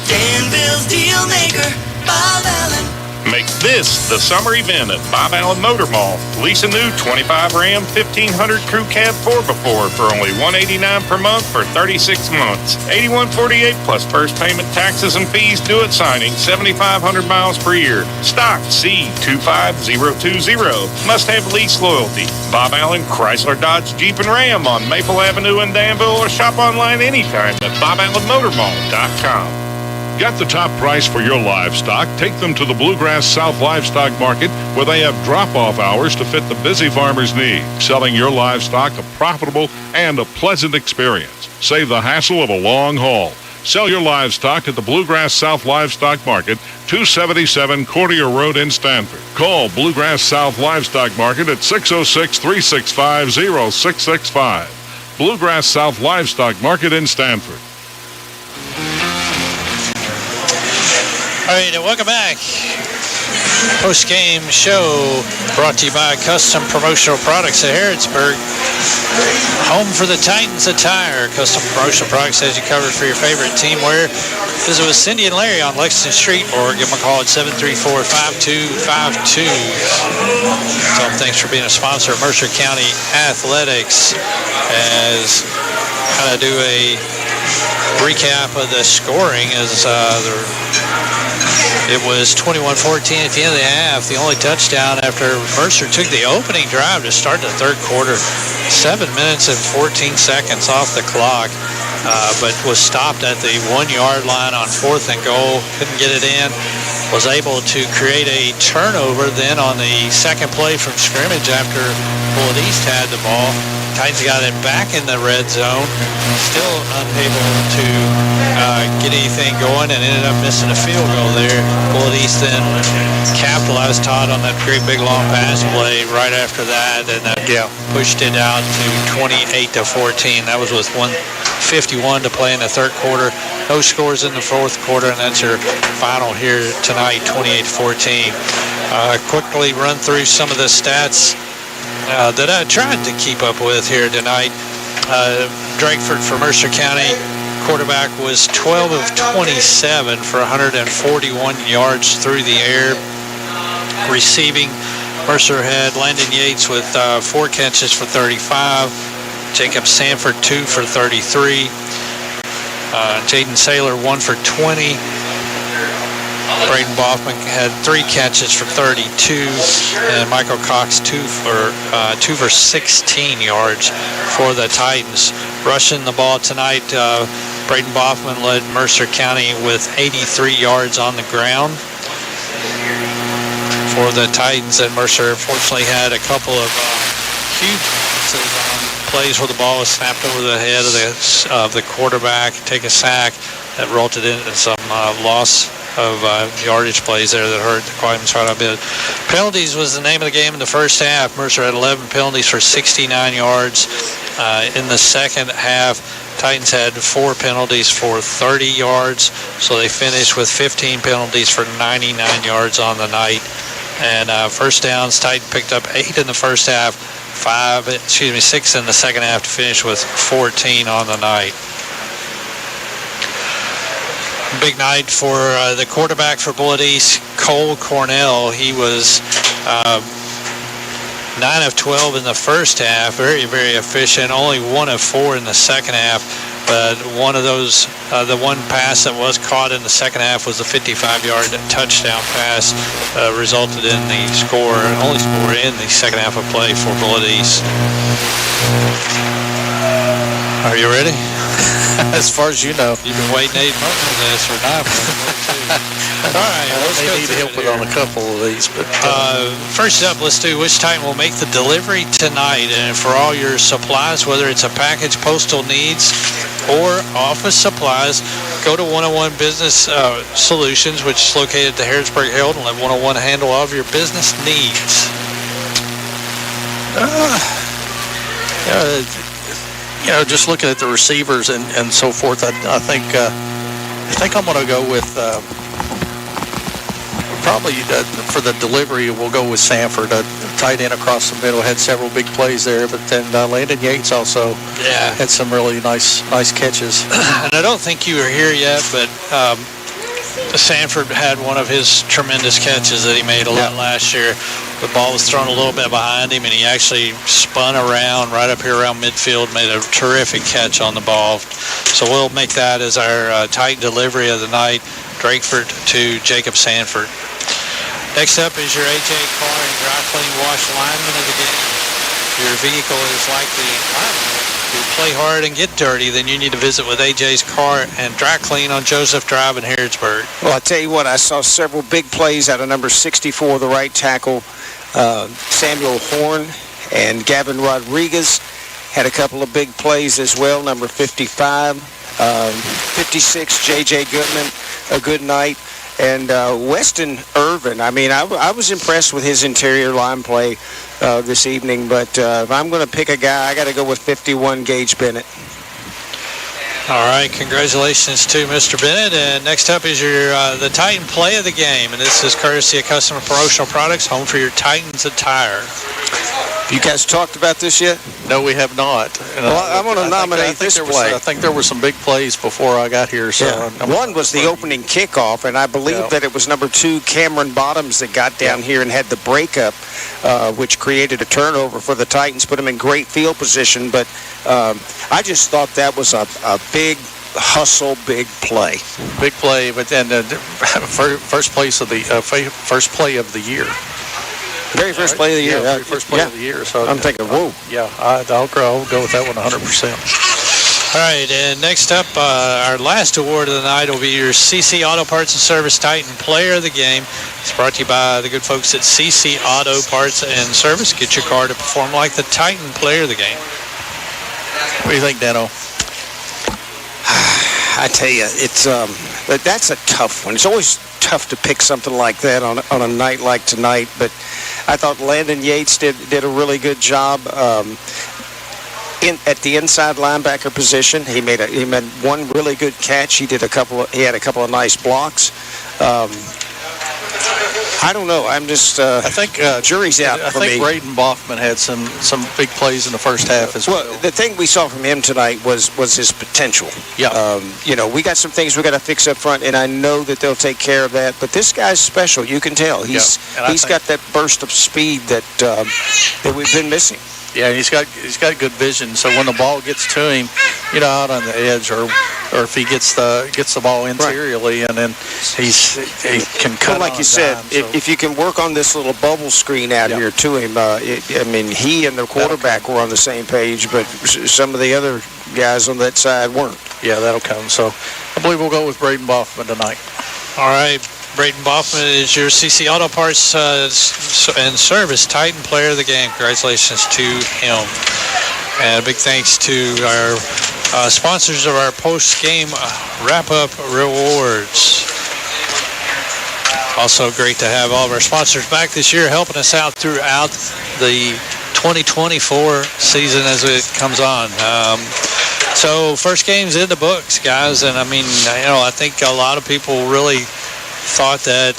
Danville's Deal Maker, Bob Allen. Make this the summer event at Bob Allen Motor Mall. Lease a new 25 Ram 1500 Crew Cab 4x4 for only $189 per month for 36 months. $81.48 plus first payment, taxes, and fees due at signing. 7,500 miles per year. Stock C25020. Must have lease loyalty. Bob Allen Chrysler Dodge Jeep and Ram on Maple Avenue in Danville, or shop online anytime at boballenmotormall.com. Got the top price for your livestock? Take them to the Bluegrass South Livestock Market, where they have drop-off hours to fit the busy farmer's need. Selling your livestock a profitable and a pleasant experience. Save the hassle of a long haul. Sell your livestock at the Bluegrass South Livestock Market, 277 Courtier Road in Stanford. Call Bluegrass South Livestock Market at 606-365-0665. Bluegrass South Livestock Market in Stanford. All right, and welcome back. Post-game show brought to you by Custom Promotional Products at Harrodsburg. Home for the Titans attire. Custom Promotional Products has you covered for your favorite team wear. Visit with Cindy and Larry on Lexington Street, or give them a call at 734-5252. So thanks for being a sponsor of Mercer County Athletics. As kind of do a recap of the scoring as it was 21-14 at the end of the half. The only touchdown after Mercer took the opening drive to start the third quarter. 7 minutes and 14 seconds off the clock, but was stopped at the 1-yard line on 4th and goal. Couldn't get it in. Was able to create a turnover then on the second play from scrimmage after Bullitt East had the ball. Titans got it back in the red zone. Still unable to get anything going, and ended up missing a field goal there. Bullitt East then capitalized, Todd, on that great big long pass play right after that, and pushed it out to 28-14. That was with 1:51 to play in the third quarter. No scores in the fourth quarter, and that's your final here tonight, 28-14. Quickly run through some of the stats that I tried to keep up with here tonight. Drakeford for Mercer County, quarterback was 12 of 27 for 141 yards through the air. Receiving, Mercer had Landon Yates with 4 catches for 35. Jacob Sanford 2 for 33. Jaden Saylor 1 for 20. Braden Boffman had 3 catches for 32, and Michael Cox 2 for 16 yards for the Titans. Rushing the ball tonight, Braden Boffman led Mercer County with 83 yards on the ground for the Titans, and Mercer fortunately had a couple of huge plays where the ball was snapped over the head of the quarterback, take a sack that resulted in some loss of yardage plays there that hurt the Quitman right a bit. Penalties was the name of the game in the first half. Mercer had 11 penalties for 69 yards. In the second half, Titans had 4 penalties for 30 yards, so they finished with 15 penalties for 99 yards on the night. And first downs, Titans picked up 8 in the first half, 6 in the second half to finish with 14 on the night. Big night for the quarterback for Bullitt East, Cole Cornell. He was 9 of 12 in the first half, very, very efficient. Only 1 of 4 in the second half, but one of those, the one pass that was caught in the second half was a 55-yard touchdown pass, resulted in the only score in the second half of play for Bullitt East. Are you ready? As far as you know. You've been waiting 8 months for this, or 9 months. All right, let's go need help with on a couple of these. But first up, let's do which Titan will make the delivery tonight. And for all your supplies, whether it's a package, postal needs, or office supplies, go to 101 Business Solutions, which is located at the Harrodsburg Herald, and let 101 handle all of your business needs. Just looking at the receivers and so forth, I think I'm going to go with probably for the delivery, we'll go with Sanford. Tight end across the middle, had several big plays there, but then Landon Yates also had some really nice catches. And I don't think you were here yet, but Sanford had one of his tremendous catches that he made a lot last year. The ball was thrown a little bit behind him, and he actually spun around right up here around midfield, made a terrific catch on the ball. So we'll make that as our tight delivery of the night, Drakeford to Jacob Sanford. Next up is your AJ Car and Dry Clean Wash lineman of the game. If your vehicle is like the lineman who play hard and get dirty, then you need to visit with AJ's Car and Dry Clean on Joseph Drive in Harrodsburg. Well, I tell you what, I saw several big plays out of number 64, the right tackle, Samuel Horn, and Gavin Rodriguez had a couple of big plays as well. Number 55, 56, J.J. Goodman, a good night. And Weston Irvin, I mean, I was impressed with his interior line play this evening, but if I'm going to pick a guy, I got to go with 51, Gage Bennett. All right, congratulations to Mr. Bennett. And next up is your the Titan play of the game, and this is courtesy of Customer Promotional Products, home for your Titans attire. Have you guys talked about this yet? No, we have not. Well, I'm going to nominate this play. I think there were some big plays before I got here. So one was the opening kickoff, and I believe that it was number 2, Cameron Bottoms, that got down here and had the breakup, which created a turnover for the Titans, put them in great field position. But I just thought that was a big hustle, big play. Big play, but then first play of the year. Very first play of the year. Very first play of the year. So I'm thinking, whoa. Yeah, I'll go with that one 100%. All right, and next up, our last award of the night will be your CC Auto Parts and Service Titan Player of the Game. It's brought to you by the good folks at CC Auto Parts and Service. Get your car to perform like the Titan Player of the Game. What do you think, Dano? I tell you, it's that's a tough one. It's always tough to pick something like that on a night like tonight, but I thought Landon Yates did a really good job at the inside linebacker position. He made one really good catch. He had a couple of nice blocks. I don't know. I'm just I think jury's out for me. I think Braden Boffman had some big plays in the first half as well. The thing we saw from him tonight was his potential. Yeah. We got some things we got to fix up front, and I know that they'll take care of that. But this guy's special. You can tell he's got that burst of speed that we've been missing. Yeah, he's got good vision. So when the ball gets to him, out on the edge, or if he gets the ball interiorly, and then he can cut. Well, like on you a said, dime, if you can work on this little bubble screen out here to him, he and the quarterback were on the same page, but some of the other guys on that side weren't. Yeah, that'll come. So I believe we'll go with Braden Boffman tonight. All right. Braden Boffman is your CC Auto Parts and Service Titan Player of the Game. Congratulations to him. And a big thanks to our sponsors of our post-game wrap-up rewards. Also great to have all of our sponsors back this year helping us out throughout the 2024 season as it comes on. So first game's in the books, guys. And, I think a lot of people really thought that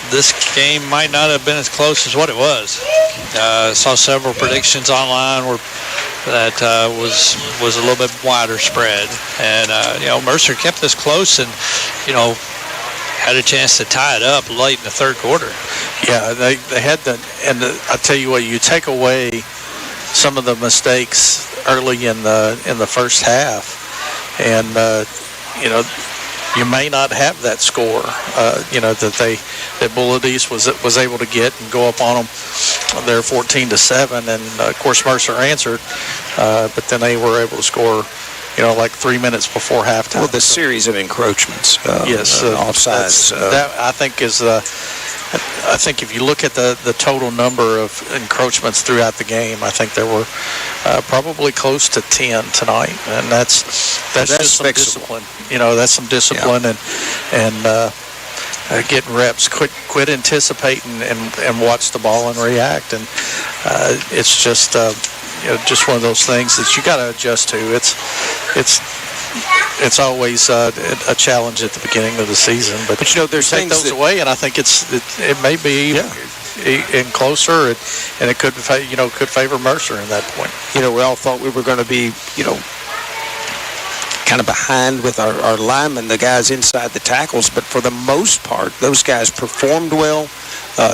this game might not have been as close as what it was. Saw several predictions online that was a little bit wider spread, and Mercer kept this close, and had a chance to tie it up late in the third quarter. Yeah, they had I tell you what, you take away some of the mistakes early in the first half, and you may not have that score, that Bullitt East was able to get and go up on them there 14-7, and of course Mercer answered, but then they were able to score, like 3 minutes before halftime. Well, the series of encroachments, offsides. That I think is I think if you look at the total number of encroachments throughout the game, I think there were probably close to 10 tonight, and that's just some discipline. That's some discipline, and getting reps. Quit anticipating and watch the ball and react. And it's just just one of those things that you got to adjust to. It's always a challenge at the beginning of the season, but there's take things those away, and I think it may be in closer, and it could favor Mercer in that point. We all thought we were going to be kind of behind with our linemen, the guys inside the tackles, but for the most part, those guys performed well.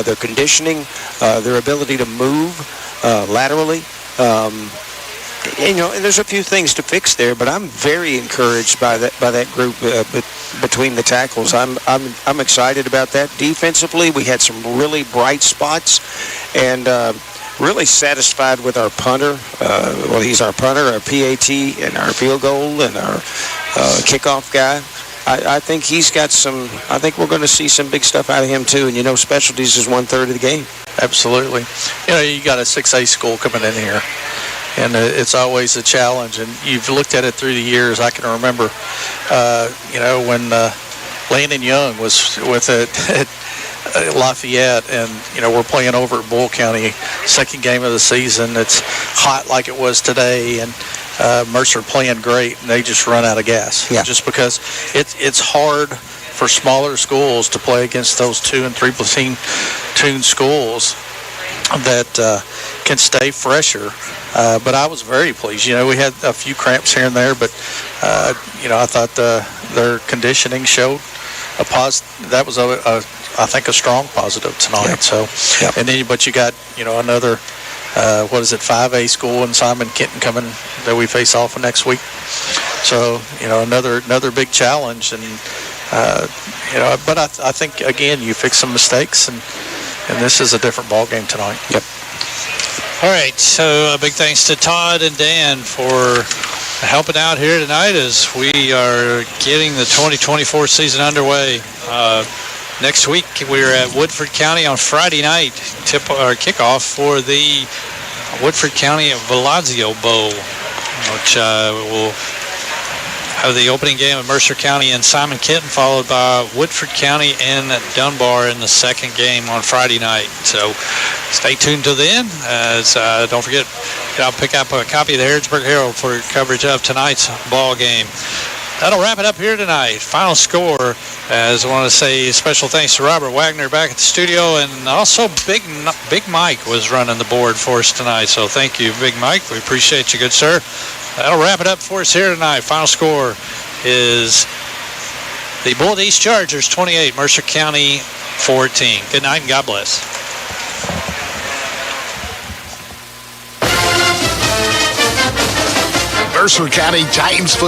Their conditioning, their ability to move laterally. And there's a few things to fix there, but I'm very encouraged by that group between the tackles. I'm excited about that. Defensively, we had some really bright spots, and really satisfied with our punter. He's our punter, our PAT, and our field goal, and our kickoff guy. I think he's got some. I think we're going to see some big stuff out of him too. And specialties is 1/3 of the game. Absolutely. You got a 6A school coming in here, and it's always a challenge. And you've looked at it through the years. I can remember, when Landon Young was with it at Lafayette, and we're playing over at Bull County, second game of the season. It's hot like it was today, and Mercer playing great, and they just run out of gas. Yeah. Just because it's hard for smaller schools to play against those 2 and 3 platoon schools that can stay fresher. But I was very pleased. We had a few cramps here and there, but I thought their conditioning showed a positive. That was I think a strong positive tonight. Yep. So, Yep. And then but you got another 5A school in Simon Kenton coming that we face off next week. So another big challenge, and but I think again you fix some mistakes, and this is a different ball game tonight. Yep. All right, so a big thanks to Todd and Dan for helping out here tonight as we are getting the 2024 season underway. Next week, we're at Woodford County on Friday night, kickoff for the Woodford County Velazio Bowl, which will have the opening game of Mercer County and Simon Kenton, followed by Woodford County and Dunbar in the second game on Friday night. So stay tuned till then. Don't forget, I'll pick up a copy of the Harrodsburg Herald for coverage of tonight's ball game. That'll wrap it up here tonight. Final score, as I want to say special thanks to Robert Wagner back at the studio, and also Big Mike was running the board for us tonight. So thank you, Big Mike. We appreciate you, good sir. That'll wrap it up for us here tonight. Final score is the Bullitt East Chargers 28, Mercer County 14. Good night and God bless. Mercer County Titans football.